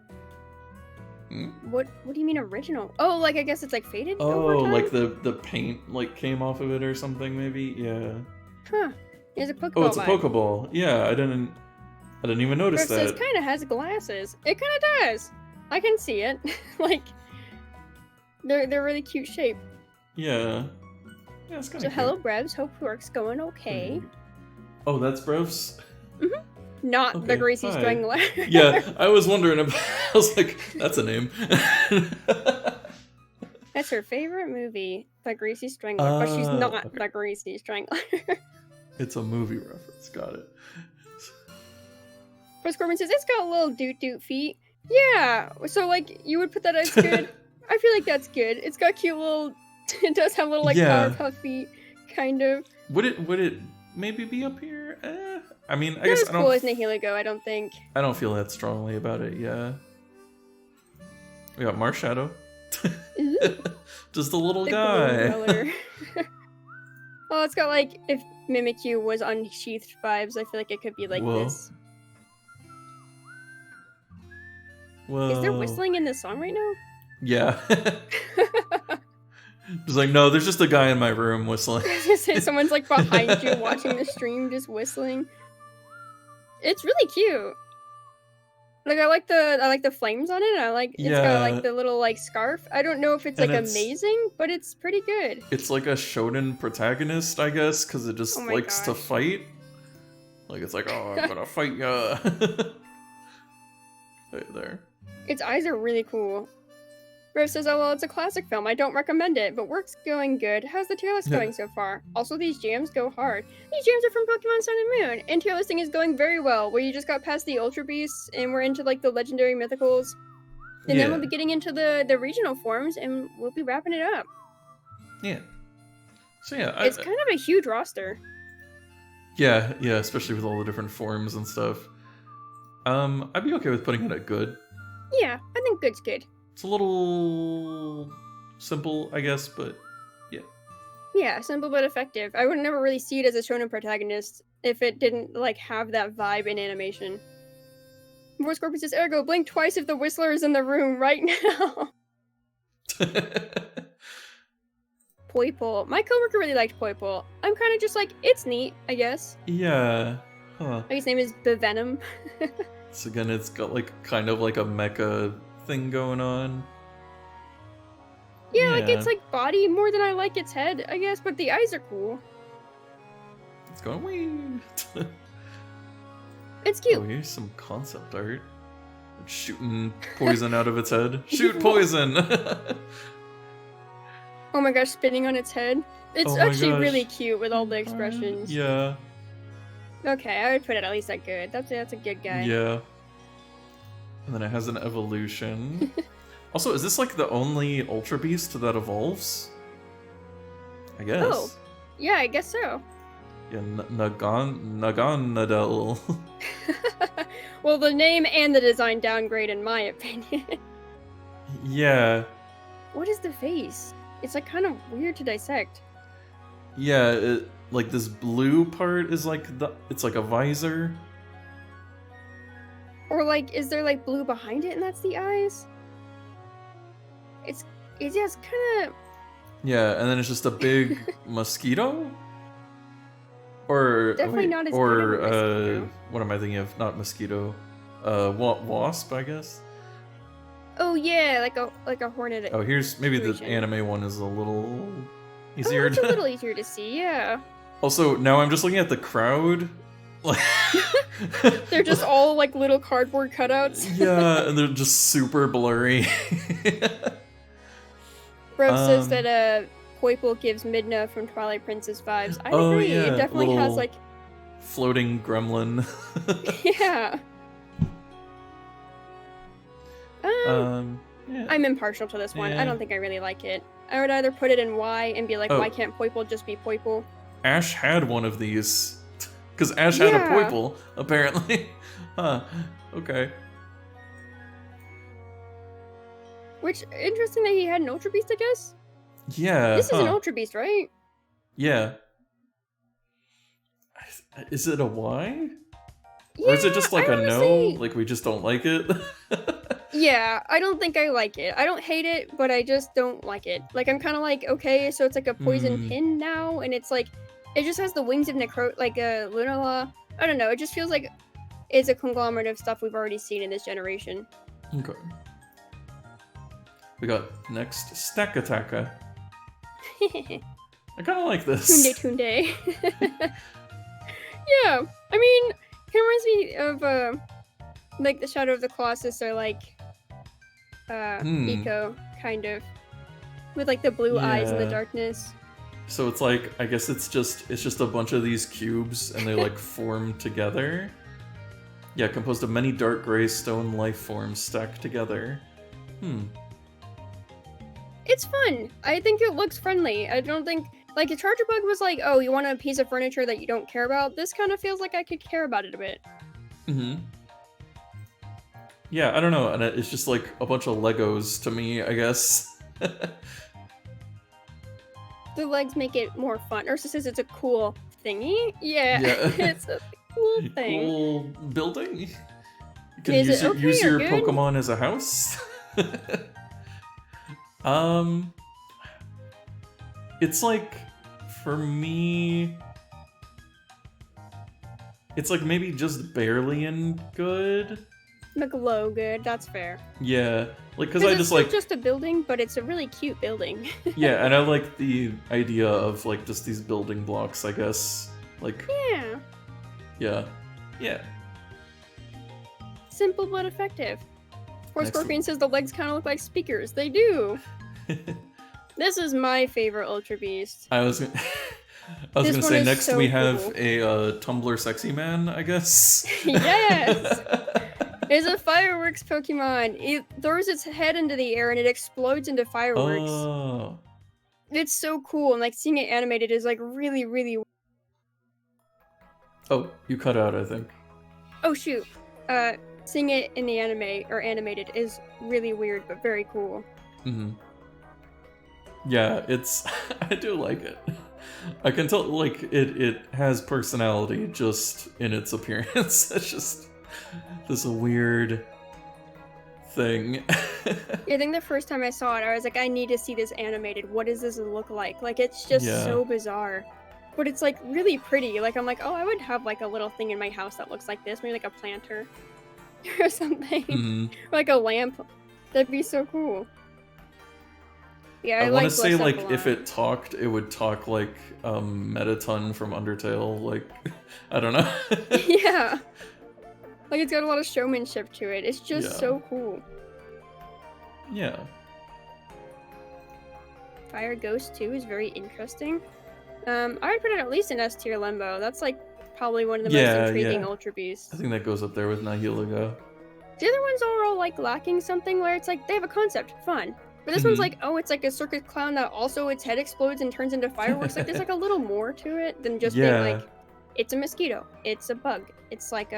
What do you mean original? Oh, like I guess it's like faded. Oh, like the paint like came off of it or something, maybe. Yeah. Huh. There's a Pokeball. Oh, it's a Pokeball. Yeah, I didn't even notice that. It kind of has glasses. It kind of does. I can see it. Like they're really cute shape. Yeah. Yeah, it's kind of. So hello, Brevs. Hope work's going okay. Oh, that's Brevs. Not the Greasy Strangler. Yeah, I was wondering about. I was like, that's a name. That's her favorite movie, The Greasy Strangler, but she's not the Greasy Strangler. It's a movie reference. Got it. But Scorpion says it's got little doot feet. Yeah, so like you would put that as good. I feel like that's good. It's got cute little. It does have little like Powerpuff feet, kind of. Would it maybe be up here? I mean, I Not guess as I don't. Cool as Nihilego, I don't think. I don't feel that strongly about it. Yeah. We got Marshadow. Just a little guy. Oh, it's got like if Mimikyu was unsheathed vibes. I feel like it could be like this. Whoa. Is there whistling in this song right now? Yeah. Just like, no, there's just a guy in my room whistling. I was gonna say someone's like behind you watching the stream just whistling. It's really cute. Like I like the flames on it. It's got like the little like scarf. I don't know if it's like amazing, but it's pretty good. It's like a shonen protagonist, I guess, because it just likes to fight. Like it's like, oh, I'm gonna fight ya. Right there. Its eyes are really cool. Rev says, "Oh well, it's a classic film. I don't recommend it, but work's going good. How's the tier list going so far? Also, these jams go hard. These jams are from Pokemon Sun and Moon, and tier listing is going very well. Where you just got past the Ultra Beasts, and we're into like the legendary mythicals, and then we'll be getting into the regional forms, and we'll be wrapping it up. Yeah. So yeah, it's kind of a huge roster. Yeah, especially with all the different forms and stuff. I'd be okay with putting it at good. Yeah, I think good's good. It's a little simple, I guess, but yeah. Yeah, simple but effective. I would never really see it as a shonen protagonist if it didn't like have that vibe in animation. More Scorpion says, "Ergo, blink twice if the Whistler is in the room right now." Poipole. My coworker really liked Poipole. I'm kind of just like, it's neat, I guess. Yeah. Huh. His name is Venom. So again, it's got like kind of like a mecha thing going on. Yeah, like its like body more than I like its head, I guess, but the eyes are cool. It's going wee. It's cute. Oh, here's some concept art. Shooting poison out of its head. Shoot poison! Oh my gosh, spinning on its head. It's actually really cute with all the expressions. Yeah. Okay, I would put it at least at good. That's a good guy. Yeah. And then it has an evolution. Also, is this like the only Ultra Beast that evolves? I guess. Oh, yeah, I guess so. Yeah, Naganadel. Well, the name and the design downgrade, in my opinion. Yeah. What is the face? It's like kind of weird to dissect. Yeah, like this blue part is like it's like a visor. Or like, is there like blue behind it and that's the eyes? It's just kind of. Yeah, and then it's just a big mosquito? Or Definitely wait, not as or big as a mosquito. what am I thinking of? Not mosquito. Wasp, I guess. Oh yeah, like a hornet. Oh, here's maybe the situation. anime one is a little Oh, easier it's a to. little easier to see, yeah. Also, now I'm just looking at the crowd. Like They're just all like little cardboard cutouts. yeah, and they're just super blurry. Bro says that Poiple gives Midna from Twilight Princess vibes. I agree. Yeah, It definitely has like floating gremlin. yeah. Yeah. I'm impartial to this one. Yeah. I don't think I really like it. I would either put it in Y and be like, why can't Poiple just be Poiple? Ash had one of these. Because Ash had a Poiple, apparently. Huh. Okay. Which, interesting that he had an Ultra Beast, I guess? Yeah. This is an Ultra Beast, right? Yeah. Is it a Y? Yeah, or is it just like a honestly... no? Like we just don't like it? Yeah, I don't think I like it. I don't hate it, but I just don't like it. Like, I'm kind of like, okay, so it's like a poison pin now, and it's like, it just has the wings of like a Lunala. I don't know, it just feels like it's a conglomerate of stuff we've already seen in this generation. Okay. We got next Stack Attacker. I kind of like this. Tunde. Yeah, I mean, it reminds me of like the Shadow of the Colossus or like Eco, kind of, with like the blue eyes in the darkness. So it's like, I guess it's just a bunch of these cubes and they like form together. Yeah, composed of many dark gray stone life forms stacked together. It's fun. I think it looks friendly. I don't think, like, a Charger Bug was like, oh, you want a piece of furniture that you don't care about? This kind of feels like I could care about it a bit. Yeah, I don't know, and it's just like a bunch of Legos to me, I guess. The legs make it more fun. Ursa says it's a cool thingy. Yeah. It's a cool thing. Cool building? You can use your Pokemon as a house? It's like, for me, it's like maybe just barely in good. Like low good, that's fair. Yeah, like because I just it's just a building, but it's a really cute building. Yeah, and I like the idea of like just these building blocks, I guess. Like yeah. Simple but effective. Poor Scorpion says the legs kind of look like speakers. They do. This is my favorite Ultra Beast. I was gonna say next we have a Tumblr sexy man, I guess. Yes. It's a fireworks Pokemon. It throws its head into the air and it explodes into fireworks. Oh. It's so cool, and like seeing it animated is like really, really. Oh, you cut out, I think. Oh shoot. Seeing it in the anime or animated is really weird, but very cool. Yeah, it's I do like it. I can tell like it has personality just in its appearance. It's just this weird thing. I think the first time I saw it, I was like, I need to see this animated. What does this look like? Like, it's just so bizarre. But it's like really pretty. Like, I'm like, oh, I would have like a little thing in my house that looks like this. Maybe like a planter or something. Or like a lamp. That'd be so cool. Yeah, I want to say like if it talked, it would talk like Metaton from Undertale. Like, I don't know. Yeah. Like, it's got a lot of showmanship to it. It's just so cool. Yeah. Fire Ghost 2 is very interesting. I would put it at least in S tier Limbo. That's like probably one of the most Yeah, intriguing yeah. Ultra Beasts. I think that goes up there with Nihilego. The other ones are all like lacking something where it's like they have a concept, fun. But this one's like, oh, it's like a circus clown that also its head explodes and turns into fireworks. Like there's like a little more to it than just being Yeah. like, it's a mosquito, it's a bug, it's like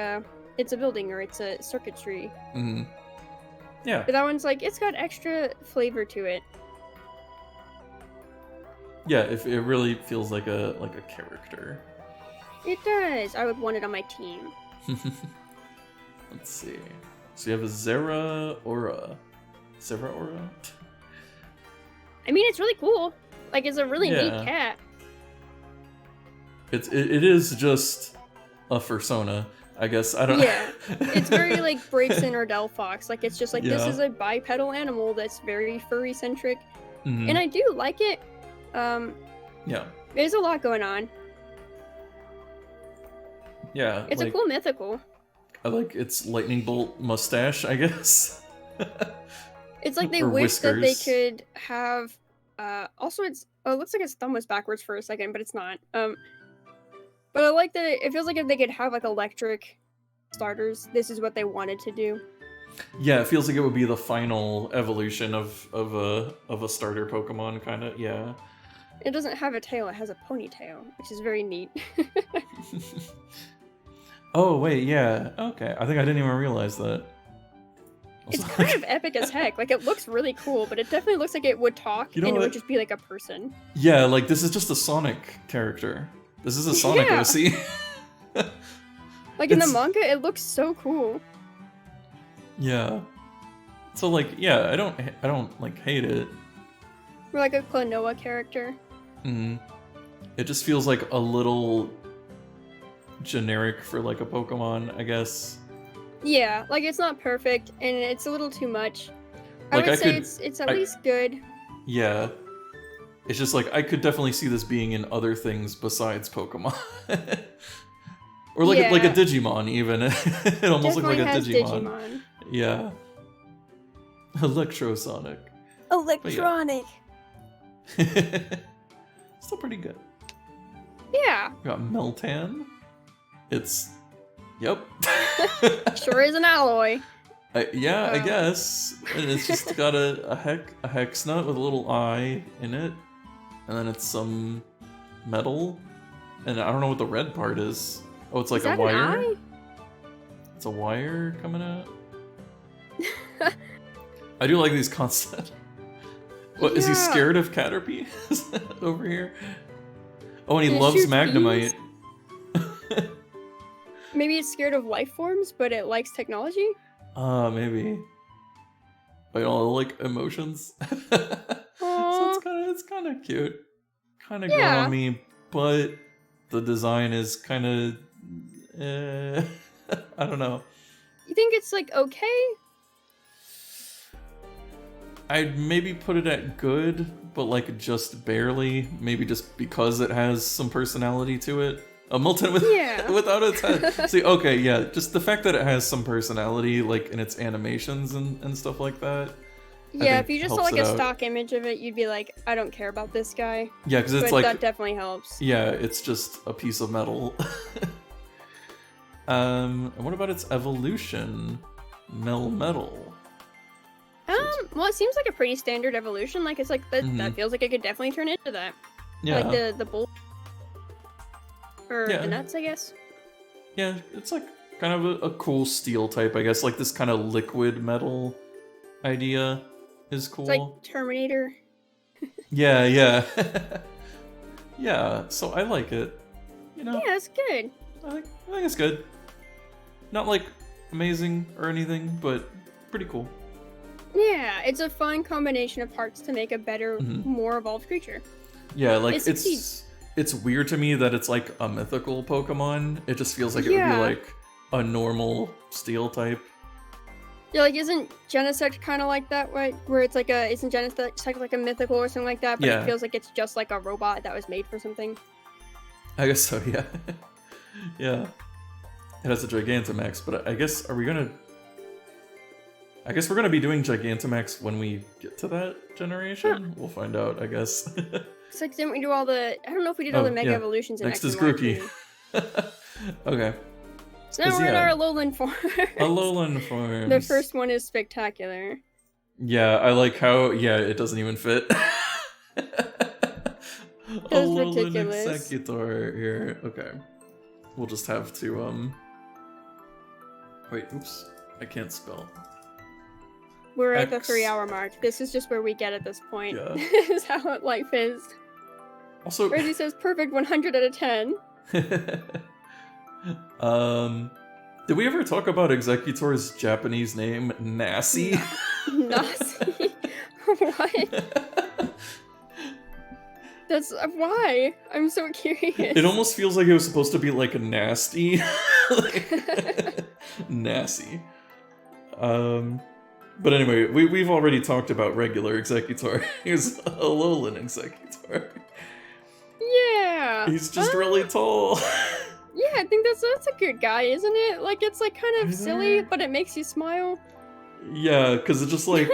it's a building or it's a circuitry. Mm-hmm. Yeah. But that one's like, it's got extra flavor to it. Yeah, if it really feels like a character. It does. I would want it on my team. Let's see. So you have a Zera Aura. Zera Aura? I mean, it's really cool. Like, it's a really neat Yeah. cat. It is just a fursona, I guess. I don't know. Yeah. It's very like Braixen or Delphox. Like, it's just like, this Yeah. is a bipedal animal that's very furry centric. Mhm. And I do like it. Yeah. There's a lot going on. Yeah. It's a cool mythical. I like its lightning bolt mustache, I guess. It's like they Or wish that they whiskers. could have. Also, it looks like its thumb was backwards for a second, but it's not. But I like that it feels like if they could have like electric starters, this is what they wanted to do. Yeah, it feels like it would be the final evolution of a starter Pokemon, kind of. Yeah. It doesn't have a tail; it has a ponytail, which is very neat. Oh wait, yeah. Okay, I think I didn't even realize that. It's kind of epic as heck. Like, it looks really cool, but it definitely looks like it would talk, You know and it what? would just be like a person. Yeah, like this is just a Sonic character. This is a Sonic Yeah. OC. Like in the It's- manga, it looks so cool. Yeah. So like, yeah, I don't like hate it. Or like a Klonoa character. Mm. It just feels like a little generic for like a Pokemon, I guess. Yeah, like it's not perfect, and it's a little too much. I Like, would I say could- it's at least good. Yeah. It's just like I could definitely see this being in other things besides Pokemon. Or like a Yeah. Digimon even. It almost looks like a Definitely has Digimon. Yeah. Electrosonic. Electronic. Still pretty good. Yeah, We got Meltan. It's yep. sure is an alloy. Yeah, I Wow. guess. And it's just got a hex nut with a little eye in it. And then it's some metal. And I don't know what the red part is. Oh, it's like Is a that an wire? eye? It's a wire coming out. I do like these concepts. What, is he Yeah. scared of Caterpie over here? Oh, and he It loves shoots Magnemite. Maybe it's scared of life forms, but it likes technology? Maybe. Like all like emotions. So Aw. it's kind of cute. Kind of Yeah. growing on me, but the design is kind of I don't know. You think it's like okay? I'd maybe put it at good, but like just barely. Maybe just because it has some personality to it. A Milton with Yeah. without its head. See, okay, yeah, just the fact that it has some personality, like in its animations and stuff like that. Yeah, think if you just saw helps like it a out. stock image of it, you'd be like, I don't care about this guy. Yeah, because it's But like that definitely helps. yeah, it's just a piece of metal. And what about its evolution? Melmetal. Well, it seems like a pretty standard evolution. Like, it's like, that Mhm. feels like it could definitely turn into that. Yeah, Like the bull. Or Yeah. the nuts, I guess. yeah, it's like kind of a cool steel type, I guess. Like this kind of liquid metal idea is cool. It's like Terminator. Yeah, yeah. Yeah, so I like it. You know, Yeah, it's good. I think it's good. Not like amazing or anything, but pretty cool. Yeah, it's a fun combination of parts to make a better, Mhm. more evolved creature. Yeah, like It succeeds. it's weird to me that it's like a mythical Pokemon. It just feels like it would Yeah. be like a normal steel type. Yeah, like isn't Genesect kind of like that, right? Where it's like isn't Genesect like a mythical or something like that? But Yeah. it feels like it's just like a robot that was made for something. I guess so, yeah. Yeah. It has a Gigantamax, but I guess we're gonna be doing Gigantamax when we get to that generation. We'll find out, I guess. It's like, didn't we do all the? I don't know if we did all Oh, the Mega yeah. Evolutions in Next X is and Y Grookey. too. Okay. So now 'Cause, we're in yeah. our lowland forms. Alolan forms. The first one is spectacular. Yeah, I like how, yeah, it doesn't even fit. That's Alolan ridiculous. Executor here. Okay. We'll just have to, wait, oops. I can't spell. We're at the X. 3-hour mark. This is just where we get at this point. Yeah. This is how life is. Also... Rosie says perfect 100 out of 10. Did we ever talk about Executor's Japanese name, Nasi? Nasi? What? That's why. I'm so curious. It almost feels like it was supposed to be like a nasty. Like, Nasi. But anyway, we've already talked about regular Executor. Here's Alolan Executor. Yeah. He's just really tall. Yeah, I think that's a good guy, isn't it? Like, it's like kind of silly, but it makes you smile. Yeah, because it's just like...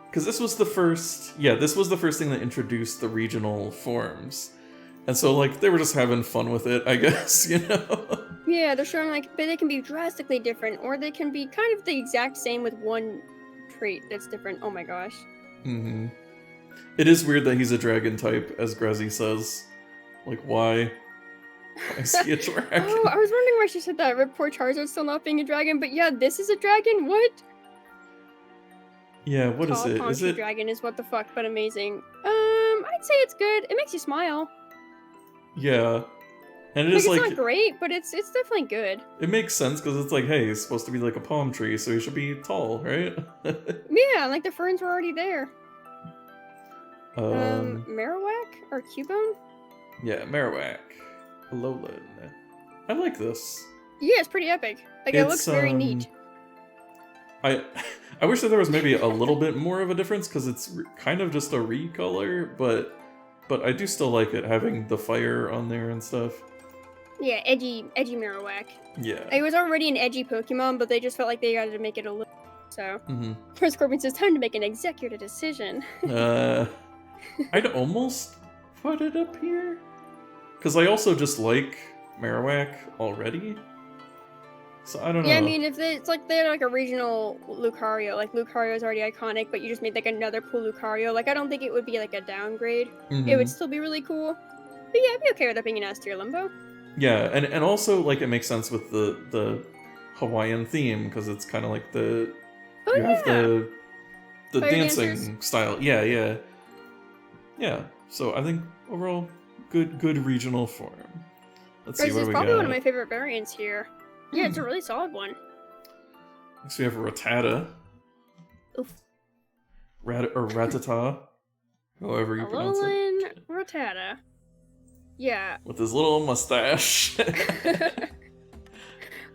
Because this was the first... Yeah, this was the first thing that introduced the regional forms. And so, like, they were just having fun with it, I guess, you know? Yeah, they're showing, like, but they can be drastically different, or they can be kind of the exact same with one trait that's different. Oh my gosh. Mm-hmm. It is weird that he's a dragon type, as Grazi says. Like, why? I see a dragon. Oh, I was wondering why she said that. Rip poor Charizard still not being a dragon, but yeah, this is a dragon? What? Yeah, what is it? Is it... dragon is what the fuck, but amazing. I'd say it's good. It makes you smile. Yeah. And it Like, is it's like... not great, but it's definitely good. It makes sense, because it's like, hey, he's supposed to be like a palm tree, so he should be tall, right? Yeah, like the ferns were already there. Um... Marowak? Or Cubone? Yeah, Marowak. Alolan. I like this. Yeah, it's pretty epic. Like, it looks very neat. I wish that there was maybe a little bit more of a difference, because it's kind of just a recolor, but I do still like it, having the fire on there and stuff. Yeah, edgy Marowak. Yeah. It was already an edgy Pokemon, but they just felt like they got to make it a little... So... First Scorpion says, time to make an executive decision. I'd almost put it up here. Because I also just like Marowak already. So I don't know. Yeah, I mean, if it's like they had like a regional Lucario, like Lucario is already iconic, but you just made like another cool Lucario, like I don't think it would be like a downgrade. It would still be really cool. But yeah, I'd be okay with that being an S tier Limbo. Yeah, and also like it makes sense with the Hawaiian theme, because it's kind of like the have the Fire dancing dancers. style. Yeah. So I think overall good regional form. Let's see what It's we probably got. one of my favorite variants here. Yeah, it's a really solid one. Next we have Rattata. Oof. Or Rattata. However you pronounce it. Rattata. Yeah. With his little mustache.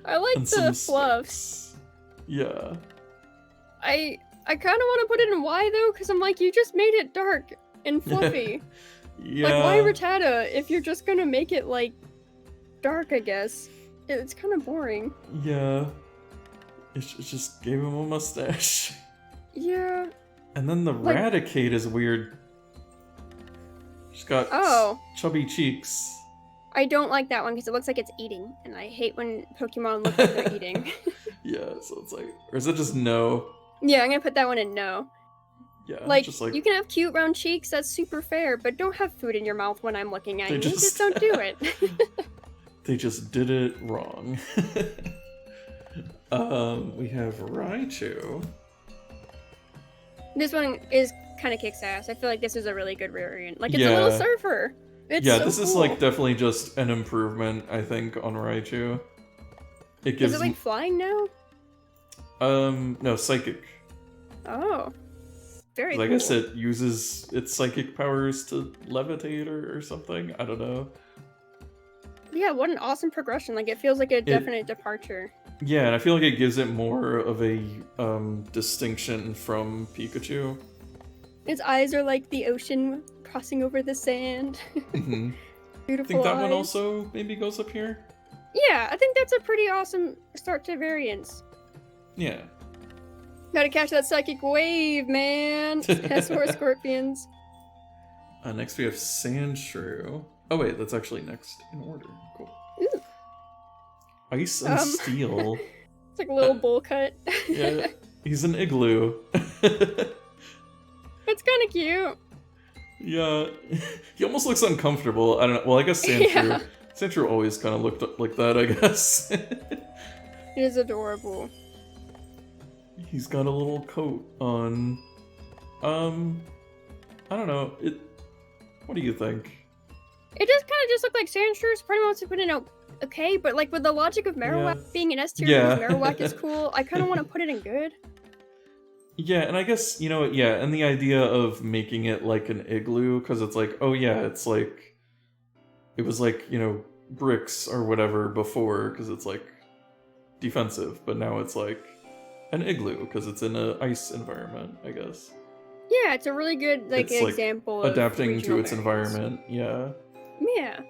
I like And the some fluffs. spikes. Yeah. I kind of want to put it in Y though, because I'm like, you just made it dark and fluffy. Yeah. Like, why Rattata if you're just gonna make it like dark? I guess it's kind of boring. Yeah. It just gave him a mustache. Yeah. And then the Like- Raticate is weird. She's got chubby cheeks. I don't like that one because it looks like it's eating, and I hate when Pokemon look like they're eating. Yeah, so it's like, or is it just no? Yeah, I'm gonna put that one in no. Yeah, Like, just like you can have cute round cheeks, that's super fair, but don't have food in your mouth when I'm looking at They you. just- Just don't do it. they just did it wrong. We have Raichu. This one is kind of kicks ass. I feel like this is a really good variant. Like, it's a little Yeah. surfer. It's Yeah, so this is cool. like definitely just an improvement, I think, on Raichu. It gives Is it like flying now? no, psychic. Oh. Very 'Cause cool. I guess it uses its psychic powers to levitate or something. I don't know. Yeah, what an awesome progression. Like, it feels like a definite departure. Yeah, and I feel like it gives it more of a distinction from Pikachu. Its eyes are like the ocean crossing over the sand. Mm-hmm. I Beautiful think that one eyes. also maybe goes up here. Yeah, I think that's a pretty awesome start to variants. Yeah. Gotta catch that psychic wave, man! That's more scorpions. Next we have Sandshrew. Oh wait, that's actually next in order. Cool. Ooh. Ice and steel. It's like a little bowl cut. Yeah, he's an igloo. It's kind of cute. Yeah, he almost looks uncomfortable. I don't know. Well, I guess Sandshrew. Yeah. Sandshrew always kind of looked like that, I guess. It is adorable. He's got a little coat on. I don't know. What do you think? It just kind of just looked like Sandshrew. Pretty much put it out okay, but like with the logic of Marowak being an S tier, Yeah. because Marowak is cool, I kind of want to put it in good. Yeah, and I guess, and the idea of making it like an igloo, because it's like, oh yeah, it's like, it was like, bricks or whatever before, because it's like defensive, but now it's like an igloo, because it's in an ice environment, I guess. Yeah, it's a really good It's, example of adapting to its variants. environment, yeah. Yeah.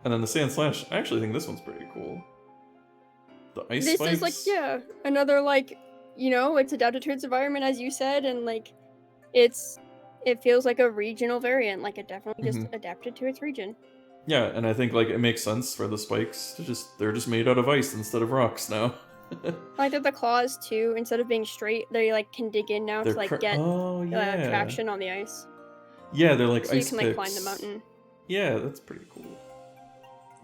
And then the Sand Slash, I actually think this one's pretty cool. The ice This spikes. is another it's adapted to its environment, as you said, and it feels like a regional variant, like it definitely just adapted to its region. Yeah, and I think it makes sense for the spikes to they're just made out of ice instead of rocks now. I like that the claws too, instead of being straight, they can dig in now to get traction on the ice. Yeah, they're like so ice you can picks. Climb the mountain. Yeah, that's pretty cool.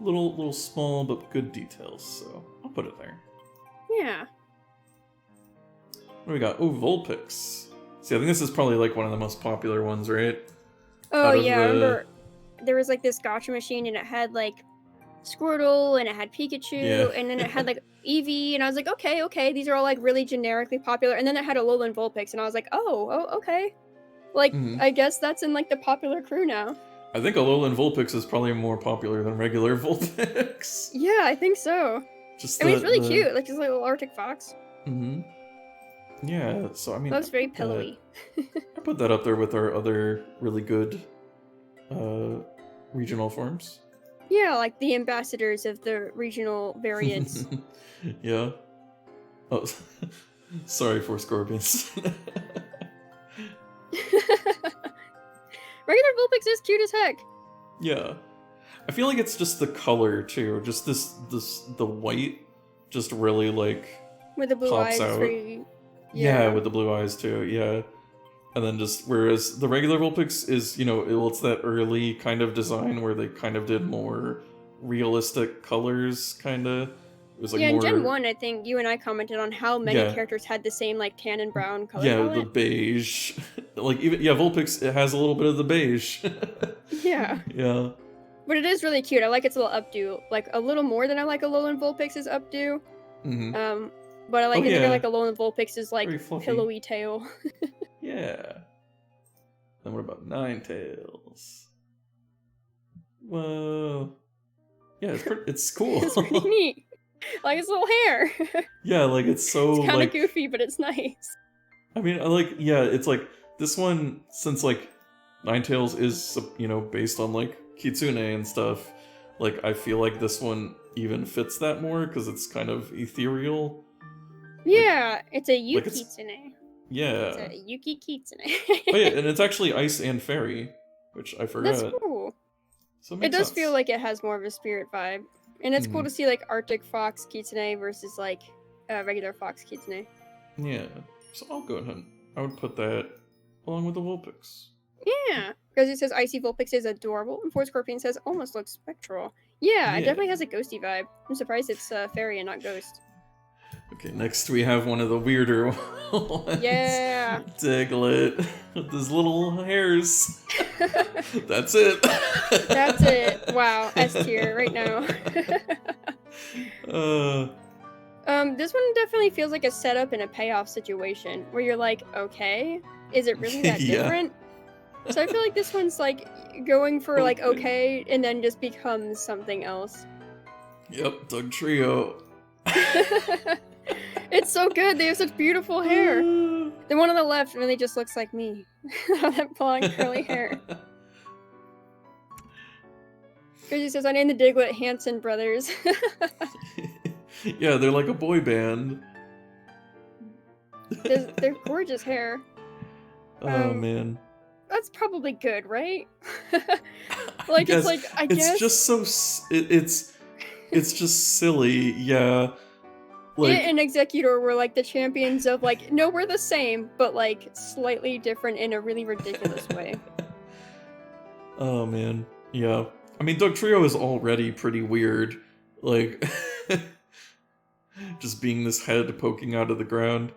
Little small but good details, so I'll put it there. Yeah. What do we got? Oh, Vulpix. See, I think this is probably one of the most popular ones, right? Oh yeah, I remember there was this gacha machine and it had Squirtle and it had Pikachu and then it had Eevee, and I was like, okay, these are all really generically popular, and then it had Alolan Vulpix and I was like, oh okay. I guess that's in the popular crew now. I think Alolan Vulpix is probably more popular than regular Vulpix. Yeah, I think so. It's really cute, just like a little Arctic fox. Yeah, so I mean, that was very pillowy. I put that up there with our other really good regional forms. Yeah, the ambassadors of the regional variants. Yeah. Oh, sorry for scorpions. Regular Vulpix is cute as heck. Yeah. I feel like it's just the color too. Just the white just really with the blue pops eyes. out. Yeah, with the blue eyes too, yeah. And then whereas the regular Vulpix is, it's that early kind of design where they kind of did more realistic colors, kind of. It was in Gen 1, I think you and I commented on how many characters had the same tan and brown color palette. The beige. Vulpix, it has a little bit of the beige. Yeah. Yeah. But it is really cute. I like its little updo, a little more than I like Alolan Vulpix's updo. But I like Alolan Vulpix's pillowy tail. Yeah. Then what about Ninetales? Whoa. Yeah, it's cool. It's pretty neat. His little hair. Yeah, it's so it's kind of goofy, but it's nice. I mean, it's this one, since Ninetales is based on Kitsune and stuff. I feel like this one even fits that more because it's kind of ethereal. Yeah, it's a Yuki Kitsune. Yeah. It's a Yuki Kitsune. Oh yeah, and it's actually ice and fairy, which I forgot. That's cool. So it does feel like it has more of a spirit vibe. And it's cool to see Arctic Fox Kitsune versus regular Fox Kitsune. Yeah. So I'll go ahead. I would put that along with the Vulpix. Yeah. Because it says Icy Vulpix is adorable, and Ford Scorpion says almost looks spectral. Yeah, it definitely has a ghosty vibe. I'm surprised it's fairy and not ghost. Okay, next we have one of the weirder ones. Yeah. Diglett with his little hairs. That's it. That's it. Wow, S tier right now. This one definitely feels like a setup and a payoff situation where you're okay, is it really that different? So I feel like this one's going for okay, and then just becomes something else. Yep, Doug Trio. It's so good. They have such beautiful hair. The one on the left really just looks like me. That blonde curly hair. Crazy says, I named the Diglett Hanson Brothers. Yeah, they're like a boy band. They're gorgeous hair. Oh, man. That's probably good, right? I guess. It's just so... It's just silly, yeah. Like, It and Executor were like the champions of like, no, we're the same, but like slightly different in a really ridiculous way. oh man, yeah. I mean, Dugtrio is already pretty weird. Like, just being this head poking out of the ground.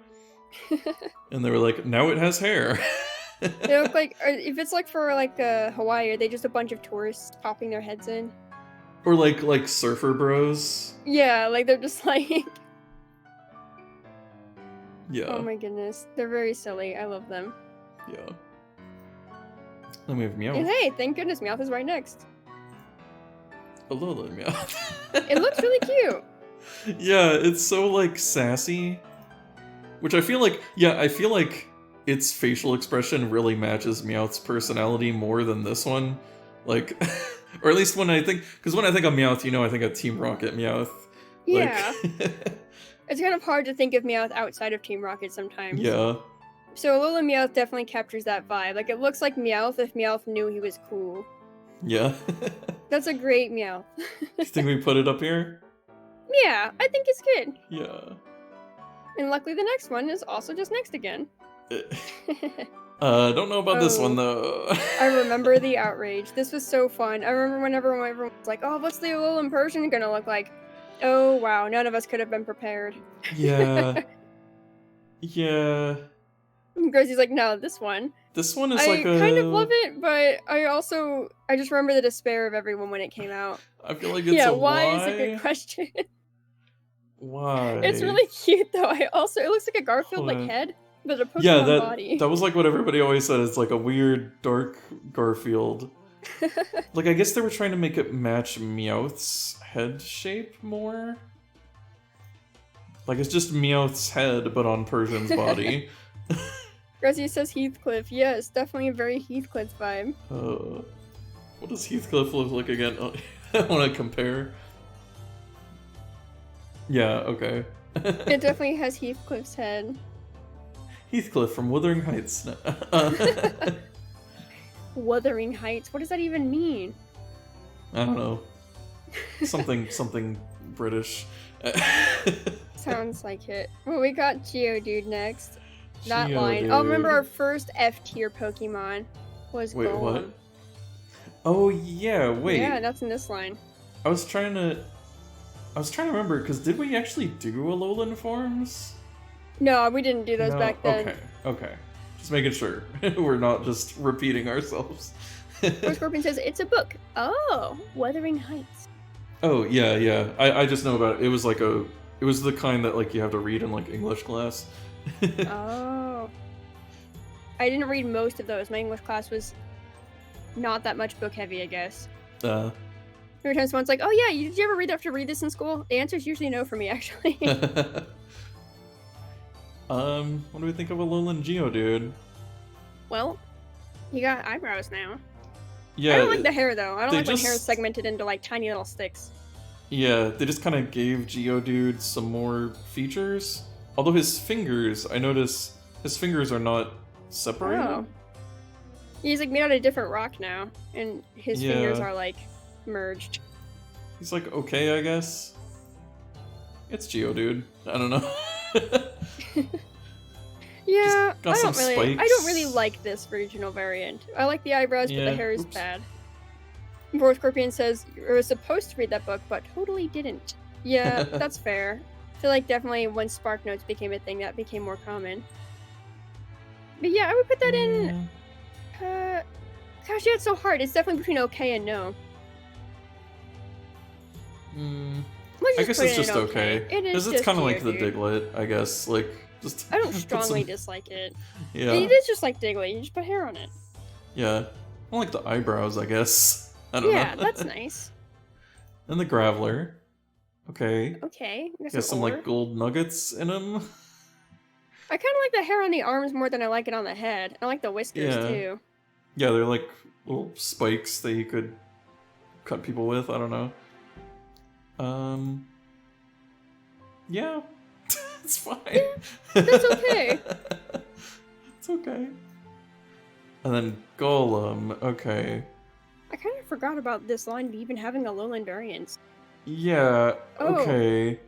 And they were like, now it has hair. They look like, if it's like for like Hawaii, are they just a bunch of tourists popping their heads in? Or like surfer bros. Yeah, like they're just like... Yeah. Oh my goodness, they're very silly. I love them. Yeah. Then we have Meowth. And hey, thank goodness Meowth is right next. Alola Meowth. It looks really cute. Yeah, it's so like sassy. Which I feel like, I feel like its facial expression really matches Meowth's personality more than this one. Like, or at least when I think, because when I think of Meowth, you know, I think of Team Rocket Meowth. Yeah. Like, It's kind of hard to think of Meowth outside of Team Rocket sometimes. yeah. So Alola Meowth definitely captures that vibe. Like, it looks like Meowth if Meowth knew he was cool. Yeah. That's a great Meowth. You think we put it up here? Yeah, I think it's good. Yeah. And luckily the next one is also just next again. Don't know about this one though. I remember the outrage. This was so fun. I remember when everyone was like, oh, what's the Alolan Persian gonna look like? Oh, wow, none of us could have been prepared. Yeah. Yeah. Gracie's like, no, this one. This one is I like a... kind of love it, but I just remember the despair of everyone when it came out. I feel like it's a why is a good question. Why? It's really cute though. It looks like a Garfield like head, but a Pokemon body. That was like what everybody always said. It's like a weird, dark Garfield. Like, I guess they were trying to make it match Meowth's head shape more. Like, it's just Meowth's head, but on Persian's body. Gracie says Heathcliff. Yes, definitely a very Heathcliff vibe. What does Heathcliff look like again? Oh, I want to compare. Yeah, okay. It definitely has Heathcliff's head. Heathcliff from Wuthering Heights. Wuthering Heights? What does that even mean? I don't know. Something British. Sounds like it. Well, we got Geodude next. That line. Geodude. Oh, remember our first F tier Pokemon was Wait, Golem. what? Oh yeah, wait. Yeah, that's in this line. I was trying to remember, because did we actually do Alolan forms? No, we didn't do those back then. Okay. Just making sure we're not just repeating ourselves. Or Scorpion says it's a book. Oh, Wuthering Heights. Oh yeah. I just know about it. It was the kind that like you have to read in like English class. Oh. I didn't read most of those. My English class was not that much book heavy, I guess. Every time someone's like, oh yeah, did you ever have to read this in school? The answer is usually no for me, actually. What do we think of Alolan Geodude? Well, you got eyebrows now. Yeah. I don't like the hair, though. I don't like when just... hair is segmented into, like, tiny little sticks. Yeah, they just kind of gave Geodude some more features. Although his fingers, I notice his fingers are not separated. Oh. He's, like, made out of different rock now, and his fingers are, like, merged. He's like, okay, I guess. It's Geodude. I don't know. Yeah, got I don't spikes. really like this regional variant. I like the eyebrows, but the hair is Oops. bad. Vor Scorpion says, you were supposed to read that book, but totally didn't. Yeah, that's fair. I feel like definitely when Spark Notes became a thing, that became more common. But yeah, I would put that in... Gosh, yeah, it's so hard. It's definitely between okay and no. I guess it's just okay. It is Because it's kind of like the Geodude. Diglett, I guess. Like, just I don't put strongly some... dislike it. Yeah. It is just like Diglett. You just put hair on it. Yeah. I like the eyebrows, I guess. I don't know. Yeah, that's nice. And the Graveler. Okay. Okay. Got some like gold nuggets in him. I kind of like the hair on the arms more than I like it on the head. I like the whiskers too. Yeah, they're like little spikes that you could cut people with. I don't know. Yeah. It's fine. Yeah, that's okay. It's okay. And then Golem. Okay. I kind of forgot about this line even having a Alolan variant. Yeah, Oh. okay.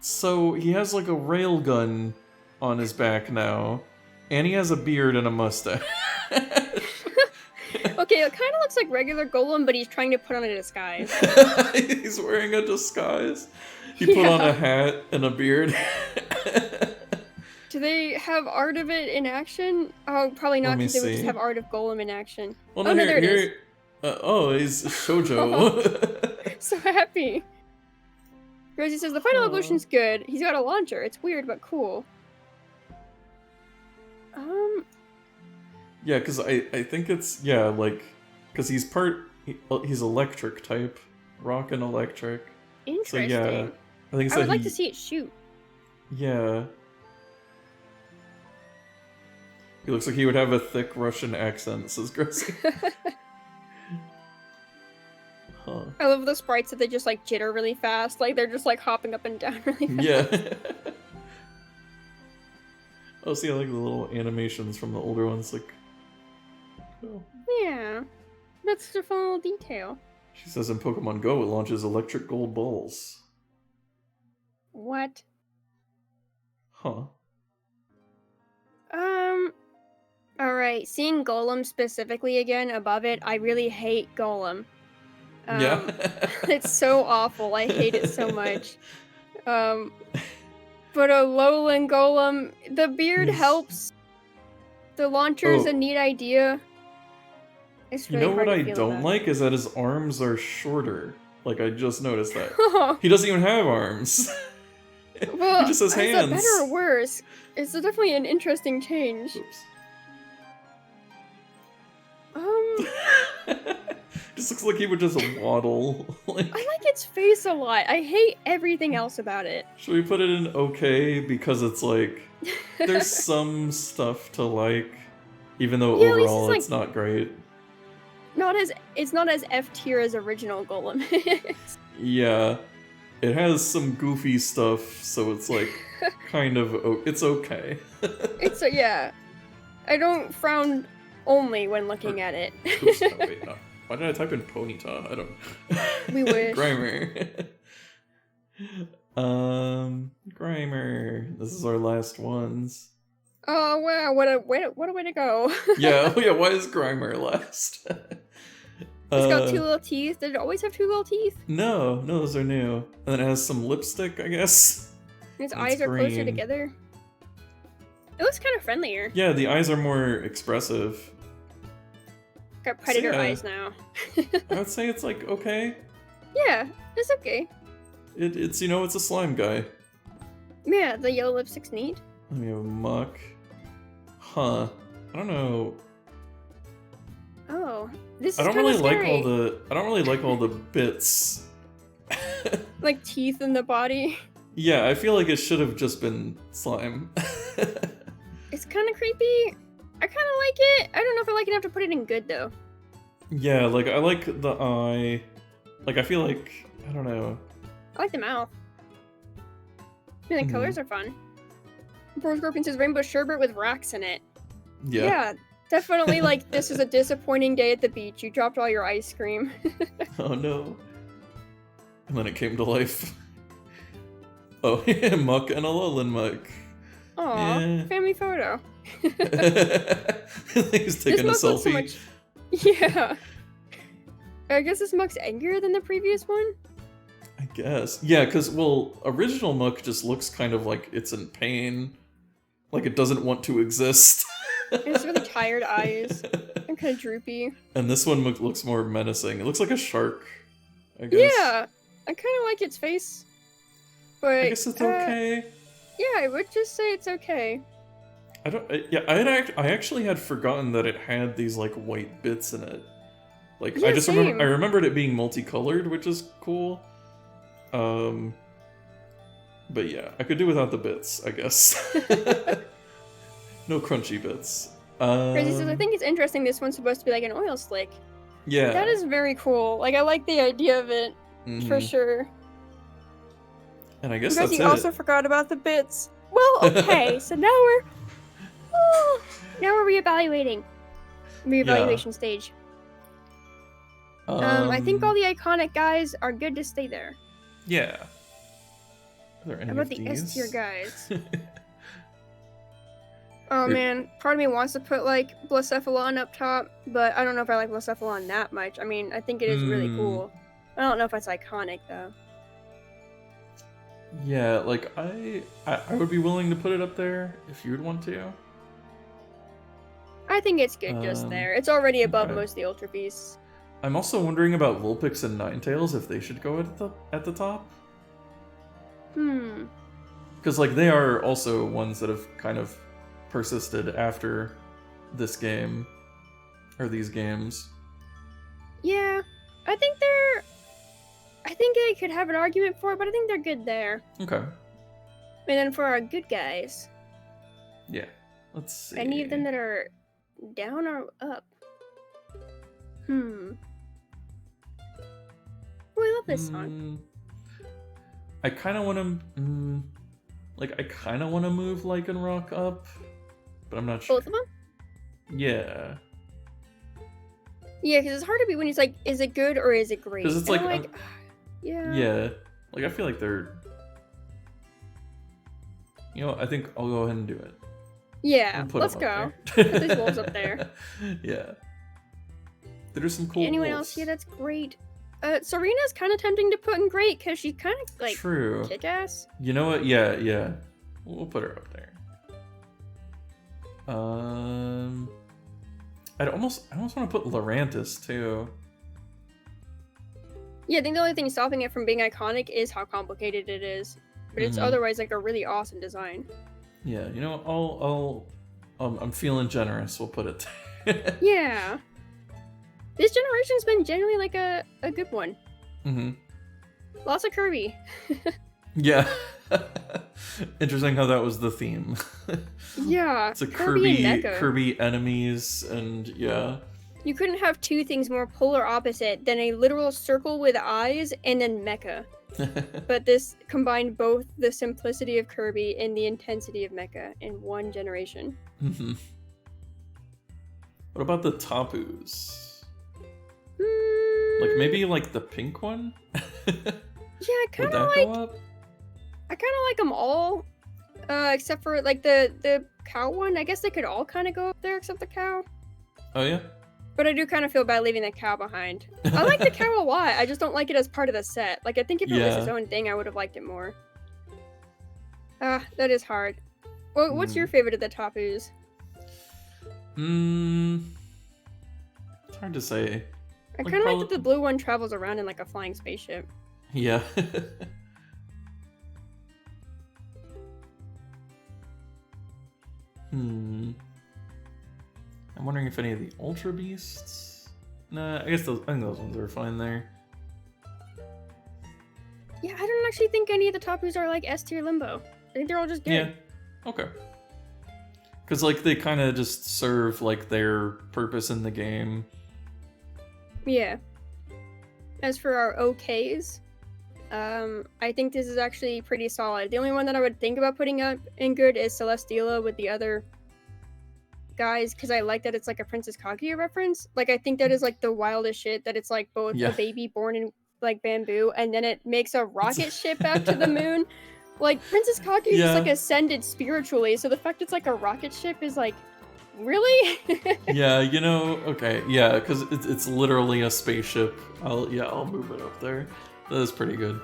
So he has like a railgun on his back now, and he has a beard and a mustache. Okay, it kind of looks like regular Golem, but he's trying to put on a disguise. He's wearing a disguise. He put on a hat and a beard. Do they have art of it in action? Oh, probably not, because they would just see. have art of Golem in action. Well, oh, no, there it is. Oh, he's Shoujo. So happy. Rosie says, the final evolution's good. He's got a launcher. It's weird, but cool. Yeah, because I think it's, yeah, like, because he's electric type. Rock and electric. Interesting. So yeah, I think I would like to see it shoot. Yeah. He looks like he would have a thick Russian accent, says Gracie. Huh. I love the sprites that they just like jitter really fast. Like they're just like hopping up and down really fast. Yeah. Oh, see, I like the little animations from the older ones, like... Oh. Yeah. That's the fun little detail. She says in Pokemon Go it launches electric gold balls. What? Huh. Alright, seeing Golem specifically again above it, I really hate Golem. Yeah. It's so awful. I hate it so much. But a lowland Golem, the beard helps. The launcher is a neat idea. It's really you know what I don't don't like is that his arms are shorter. Like, I just noticed that. He doesn't even have arms. Well, he just has hands. Is that better or worse? It's definitely an interesting change. Oops. Just looks like he would just waddle. Like... I like its face a lot. I hate everything else about it. Should we put it in okay? Because it's like, there's some stuff to like, even though overall it's not great. It's not as F tier as original Golem is. Yeah. It has some goofy stuff, so it's like, kind of, it's okay. Yeah. I don't frown only when looking at it. Oops, no, wait, no. Why did I type in Ponyta? I don't... We wish. Grimer. Grimer. This is our last ones. Oh wow, what a way to go. Yeah, why is Grimer last? It's got two little teeth. Did it always have two little teeth? No, those are new. And then it has some lipstick, I guess. Its eyes are closer together. It looks kind of friendlier. Yeah, the eyes are more expressive. Got predator eyes now. I would say it's like okay. Yeah, it's okay. It's it's a slime guy. Yeah, the yellow lipstick's neat. Let me have a muck. Huh. I don't know. Oh, this is I don't really like all the bits. Like teeth in the body. Yeah, I feel like it should have just been slime. It's kind of creepy. I kind of like it. I don't know if I like it enough to put it in good, though. Yeah, like, I like the eye. Like, I feel like... I don't know. I like the mouth. And the colors are fun. Poor Scorpion says rainbow sherbet with rocks in it. Yeah, definitely like this is a disappointing day at the beach. You dropped all your ice cream. Oh no. And then it came to life. Oh, yeah, Muck and a lowland Muck. Aw, family photo. He's taking a selfie. Yeah. I guess this Muck's angrier than the previous one? I guess. Yeah, because, well, original Muck just looks kind of like it's in pain. Like it doesn't want to exist. It has really tired eyes. And kind of droopy. And this one looks more menacing. It looks like a shark, I guess. Yeah, I kind of like its face. But I guess it's okay. Yeah, I would just say it's okay. I actually had forgotten that it had these like white bits in it. Like yeah, I remembered it being multicolored, which is cool. But yeah, I could do without the bits, I guess. No crunchy bits. Crazy says, I think it's interesting this one's supposed to be like an oil slick. Yeah. That is very cool. Like, I like the idea of it, for sure. And I guess that's it. Crazy also forgot about the bits. Well, okay, so now we're reevaluating. Reevaluation stage. I think all the iconic guys are good to stay there. Yeah. Are there any How about of the these? S tier guys? Oh man, part of me wants to put like Blacephalon up top, but I don't know if I like Blacephalon that much. I mean, I think it is really cool. I don't know if it's iconic though. Yeah, like I would be willing to put it up there if you would want to. I think it's good just there. It's already above okay. most of the Ultra Beasts. I'm also wondering about Vulpix and Ninetales, if they should go at the top. Because like they are also ones that have kind of persisted after this game, or these games. Yeah, I think they could have an argument for it, but I think they're good there. Okay. And then for our good guys. Yeah. Let's see. Any of them that are down or up? Oh, I love this song. I kind of want to, I kind of want to move Lycanroc up, but I'm not sure. Both of them? Yeah. Yeah, because it's hard to be when it's like, is it good or is it great? Because it's like, yeah. Yeah. Like, I feel like they're... You know, I think I'll go ahead and do it. Yeah, let's go. Put these wolves up there. Yeah. There's some cool Anyone wolves. else here that's great? Serena's kind of tempting to put in great, because she's kind of, like, True. kick-ass. You know what? Yeah. We'll put her up there. I almost want to put Lurantis, too. Yeah, I think the only thing stopping it from being iconic is how complicated it is. But it's otherwise, like, a really awesome design. Yeah, you know, I'm feeling generous. We'll put it there. Yeah. This generation's been generally, like, a good one. Lots of Kirby. Yeah. Interesting how that was the theme. Yeah. It's a Kirby enemies, and yeah. You couldn't have two things more polar opposite than a literal circle with eyes and then mecha. But this combined both the simplicity of Kirby and the intensity of mecha in one generation. What about the Tapus? Like maybe like the pink one? Yeah, I kind of like them all, except for like the cow one. I guess they could all kind of go up there except the cow. Oh yeah. But I do kind of feel bad leaving the cow behind. I like the cow a lot. I just don't like it as part of the set. Like I think if it was its own thing, I would have liked it more. That is hard. Well, what's your favorite of the Tapus? It's hard to say. I kind of like that the blue one travels around in like a flying spaceship. Yeah. I'm wondering if any of the Ultra Beasts. Nah, I think those ones are fine there. Yeah, I don't actually think any of the Tapus are like S tier limbo. I think they're all just good. Yeah. Okay. Because like they kind of just serve like their purpose in the game. Yeah. As for our OKs, I think this is actually pretty solid. The only one that I would think about putting up in good is Celesteela with the other guys, because I like that it's like a Princess Kaguya reference. Like I think that is like the wildest shit, that it's like both a baby born in like bamboo and then it makes a rocket ship back to the moon. Like Princess Kaguya is just like ascended spiritually, so the fact it's like a rocket ship is like, really? Yeah, you know, okay, yeah, because it's literally a spaceship. I'll move it up there. That is pretty good.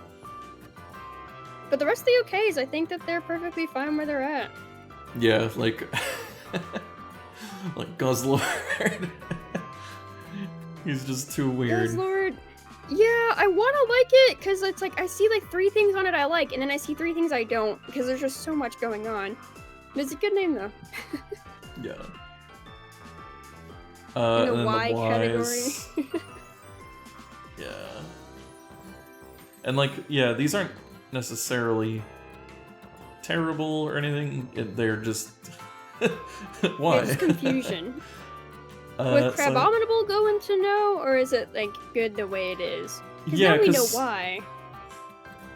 But the rest of the OKs, I think that they're perfectly fine where they're at. Yeah, like like Guzzlord. He's just too weird. Guzzlord. Yeah, I want to like it because it's like I see like 3 things on it I like, and then I see 3 things I don't because there's just so much going on. But it's a good name though. Yeah. In the and Y category. Yeah. And like, yeah, these aren't necessarily terrible or anything. They're just why? It's confusion. Would Crabominable go into no, or is it like good the way it is? Yeah, now we know why.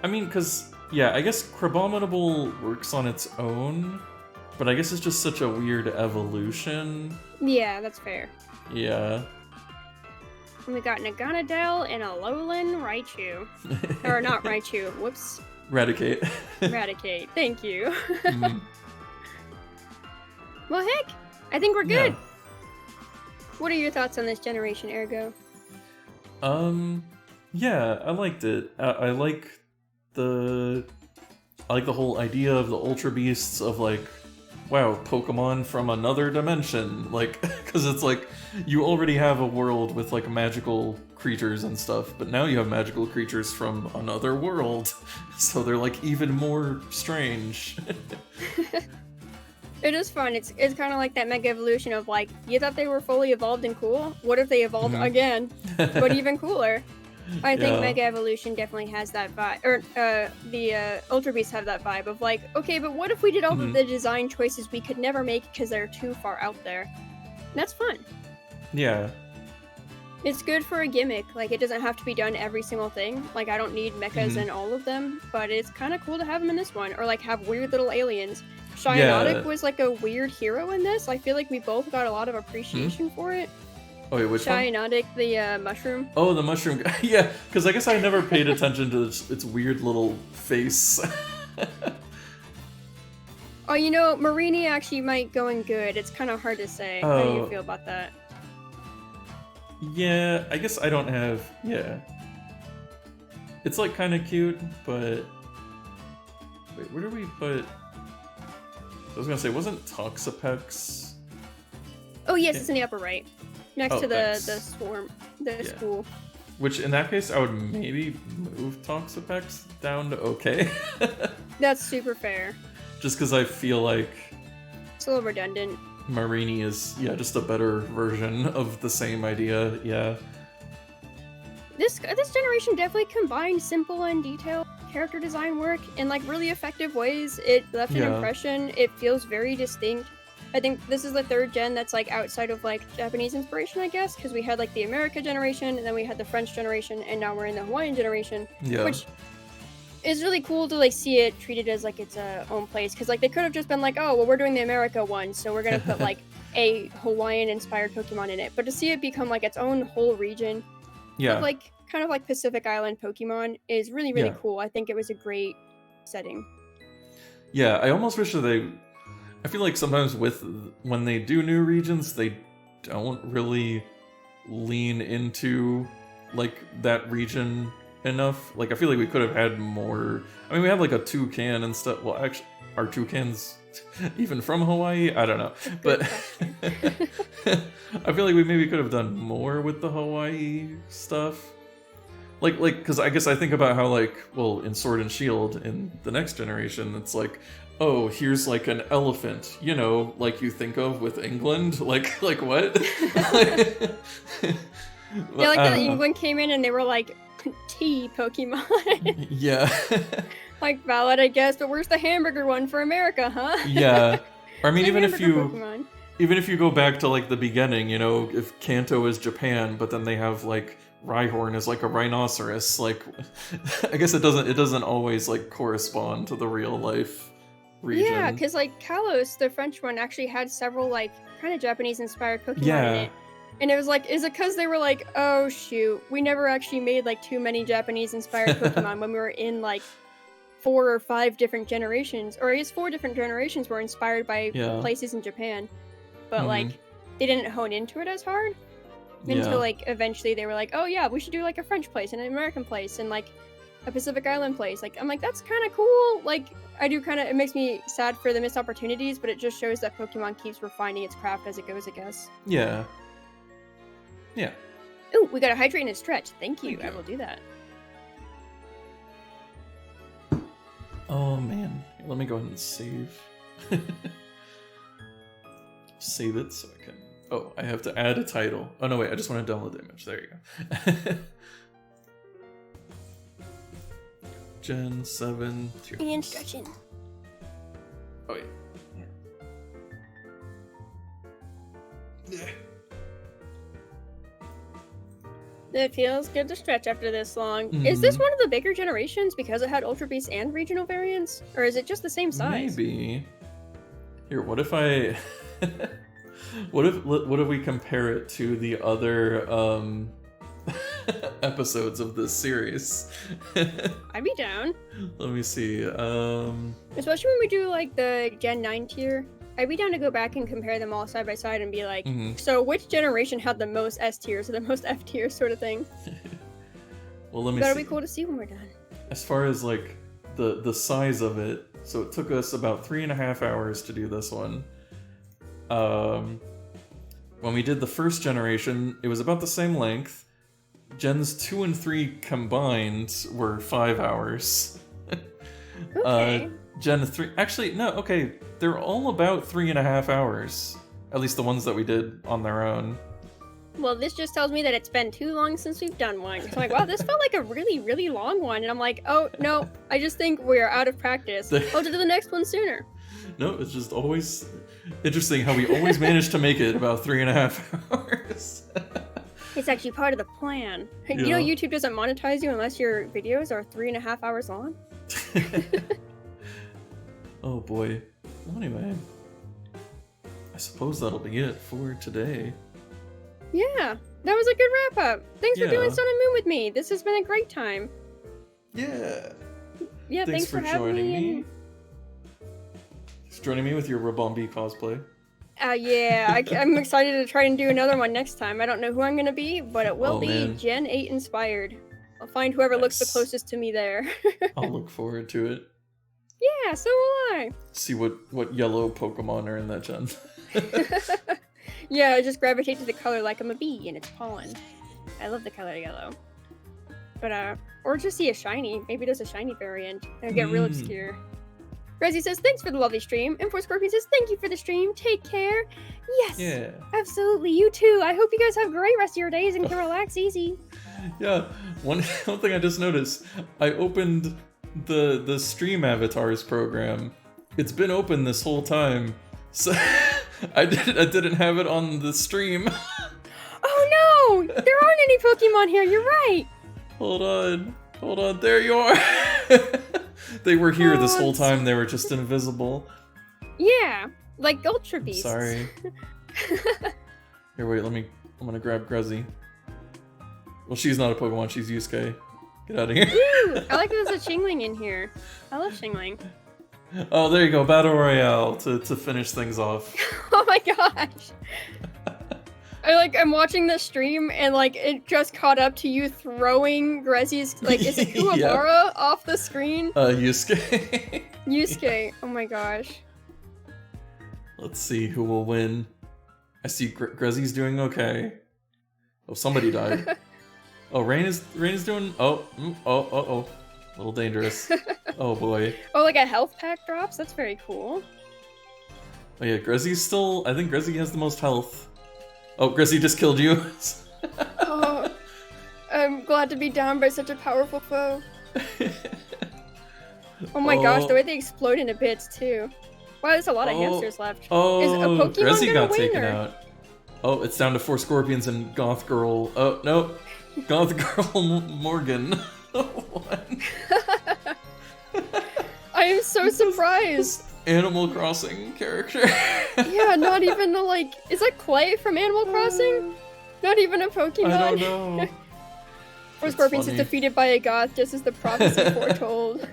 I mean, because yeah, I guess Crabominable works on its own, but I guess it's just such a weird evolution. Yeah, that's fair. Yeah. And we got Naganadel and a Alolan Raichu. Or not Raichu, whoops. Eradicate. Eradicate, thank you. Mm. Well, heck, I think we're good. Yeah. What are your thoughts on this generation, Ergo? Yeah, I liked it. I like the whole idea of the Ultra Beasts of like, wow, Pokemon from another dimension. Like, because it's like, you already have a world with like magical creatures and stuff, but now you have magical creatures from another world. So they're like even more strange. It is fun. It's kind of like that Mega Evolution of like, you thought they were fully evolved and cool? What if they evolved again, but even cooler? I think Mega Evolution definitely has that vibe, or the Ultra Beasts have that vibe of like, okay, but what if we did all of the design choices we could never make because they're too far out there? And that's fun. Yeah. It's good for a gimmick. Like, it doesn't have to be done every single thing. Like, I don't need mechas in all of them, but it's kind of cool to have them in this one, or like have weird little aliens. Cyanotic was like a weird hero in this. I feel like we both got a lot of appreciation for it. Oh wait, which one? Cyanotic, the mushroom. Oh, the mushroom guy. Yeah, because I guess I never paid attention to its weird little face. Oh, you know, Marini actually might go in good. It's kind of hard to say. How do you feel about that? Yeah, I guess I don't have... Yeah. It's like kind of cute, but... Wait, where do we put... I was gonna say, wasn't Toxapex... Oh yes, it's in the upper right. Next to the swarm. school. Which, in that case, I would maybe move Toxapex down to okay. That's super fair. Just because I feel like... It's a little redundant. Marini is, yeah, just a better version of the same idea, yeah. This generation definitely combined simple and detailed character design work in like really effective ways. It left an impression. It feels very distinct. I think this is the third gen that's like outside of like Japanese inspiration, I guess, because we had like the America generation, and then we had the French generation, and now we're in the Hawaiian generation, which is really cool to like see it treated as like its own place. Because like they could have just been like, oh, well, we're doing the America one, so we're gonna put like a Hawaiian-inspired Pokemon in it. But to see it become like its own whole region, of, like kind of like Pacific Island Pokemon, is really really cool. I think it was a great setting. Yeah, I almost wish that I feel like sometimes when they do new regions, they don't really lean into like that region enough. Like I feel like we could have had more. I mean, we have like a toucan and stuff. Well, actually, are toucans even from Hawaii? I don't know, but I feel like we maybe could have done more with the Hawaii stuff. Like, because I guess I think about how like, well, in Sword and Shield in the next generation, it's like, oh, here's like an elephant, you know, like you think of with England, like what? Yeah, like that England came in and they were like, tea Pokemon. Yeah. Like valid, I guess, but where's the hamburger one for America, huh? Yeah. I mean, even if Pokemon. Even if you go back to like the beginning, you know, if Kanto is Japan, but then they have like Rhyhorn as like a rhinoceros, like I guess it doesn't always like correspond to the real life region. Yeah, because like Kalos, the French one, actually had several like kind of Japanese inspired Pokemon in it. And it was like, is it because they were like, oh shoot, we never actually made like too many Japanese inspired Pokemon when we were in like 4 or 5 different generations, or I guess 4 different generations were inspired by places in Japan, but like they didn't hone into it as hard until like eventually they were like, oh yeah, we should do like a French place and an American place and like a Pacific Island place. Like I'm like, that's kind of cool. Like I do kind of, it makes me sad for the missed opportunities, but it just shows that Pokemon keeps refining its craft as it goes, I guess. Yeah. Ooh, we got a hydrate and a stretch. Thank you. I will do that. Oh man, let me go ahead and save. Save it so I can. Oh, I have to add a title. Oh no, wait, I just want to download the image. There you go. Gen 7. And stretching. Oh wait. Yeah. It feels good to stretch after this long. Is this one of the bigger generations because it had Ultra Beasts and regional variants? Or is it just the same size? Maybe. Here, what if I... what if we compare it to the other episodes of this series. I'd be down. Let me see. Especially when we do like the Gen 9 tier. I'd be down to go back and compare them all side by side and be like, so which generation had the most S tiers or the most F tiers sort of thing? Well, let me That'll see. be cool to see when we're done. As far as like the size of it, so it took us about 3.5 hours to do this one. When we did the first generation, it was about the same length. Gens 2 and 3 combined were 5 hours. Okay. Gen 3... Actually, no, okay. They're all about 3.5 hours. At least the ones that we did on their own. Well, this just tells me that it's been too long since we've done one. So I'm like, wow, this felt like a really, really long one. And I'm like, oh, no, I just think we're out of practice. I'll do the next one sooner. No, it's just always interesting how we always manage to make it about 3.5 hours. It's actually part of the plan. Yeah. You know YouTube doesn't monetize you unless your videos are 3.5 hours long? Oh boy. Well, anyway, I suppose that'll be it for today. Yeah, that was a good wrap-up. Thanks for doing Sun and Moon with me. This has been a great time. Yeah. Yeah, thanks for having me. Thanks for joining me with your Rabombi cosplay. Yeah, I'm excited to try and do another one next time. I don't know who I'm going to be, but it will be Gen 8 inspired. I'll find whoever looks the closest to me there. I'll look forward to it. Yeah, so will I. See what yellow Pokemon are in that gen. Yeah, I just gravitate to the color like I'm a bee and it's pollen. I love the color yellow. But, or just see a shiny. Maybe there's a shiny variant. It'll get real obscure. Rezzy says, thanks for the lovely stream. And For Scorpion says, thank you for the stream. Take care. Yes. Yeah. Absolutely. You too. I hope you guys have a great rest of your days and can relax easy. Yeah. One thing I just noticed. I opened the stream avatars program. It's been open this whole time. So I didn't have it on the stream. Oh no! There aren't any Pokemon here. You're right. Hold on. There you are. They were here this whole time. They were just invisible. Yeah, like Ultra Beasts. Sorry. Here, wait. I'm gonna grab Grezzy. Well, she's not a Pokemon. She's Yusuke. Get out of here. Ooh, I like that there's a Chingling in here. I love Chingling. Oh, there you go. Battle Royale to finish things off. Oh my gosh. I'm watching the stream and like it just caught up to you throwing Grezzy's is it Kuwabara off the screen? Yusuke. Yusuke. Oh my gosh. Let's see who will win. I see Grezzy's doing okay. Oh, somebody died. Oh, Rain is doing. Oh. A little dangerous. Oh boy. Oh, like a health pack drops? That's very cool. Oh yeah, Grezzy's still... I think Grezzy has the most health. Oh, Grezzy just killed you. Oh, I'm glad to be down by such a powerful foe. Oh my gosh, the way they explode into bits too. Wow, there's a lot of hamsters left. Oh, is a Pokemon Grezzy got taken or... out. Oh, it's down to 4 Scorpions and Goth Girl. Oh, no. Goth Girl Morgan. What? I am so surprised. Animal Crossing character. Yeah, not even is that Clay from Animal Crossing? Not even a Pokemon. I don't know. Or Scorpions is defeated by a goth, just as the prophecy foretold.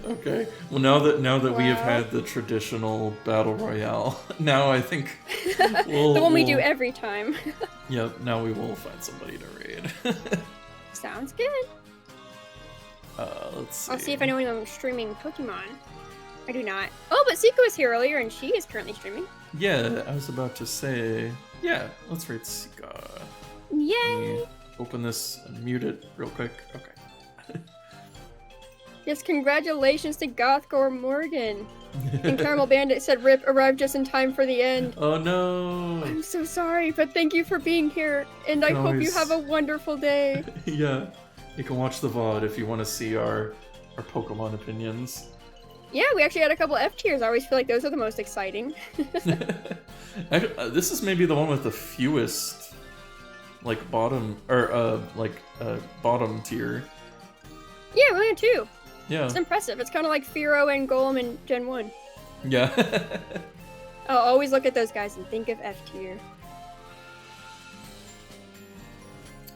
Okay. Well, now that we have had the traditional battle royale, now I think the one we do every time. Yep. Now we will find somebody to raid. Sounds good. Let's see. I'll see if I know anyone streaming Pokemon. I do not. Oh, but Sika was here earlier, and she is currently streaming. Yeah, I was about to say. Yeah, let's raid Sika. Yay! Open this and mute it real quick. Okay. Yes, congratulations to Gothgore Morgan. And Caramel Bandit said Rip arrived just in time for the end. Oh no! I'm so sorry, but thank you for being here, and I hope you have a wonderful day. Yeah, you can watch the VOD if you want to see our Pokemon opinions. Yeah, we actually had a couple F tiers. I always feel like those are the most exciting. This is maybe the one with the fewest, bottom tier. Yeah, we only had 2. Yeah. It's impressive. It's kind of like Fearow and Golem in Gen 1. Yeah. I'll always look at those guys and think of F tier.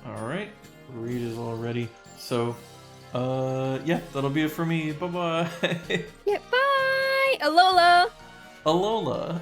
Alright, Reed is all ready. So, yeah, that'll be it for me. Bye-bye. Yeah, bye! Alola! Alola.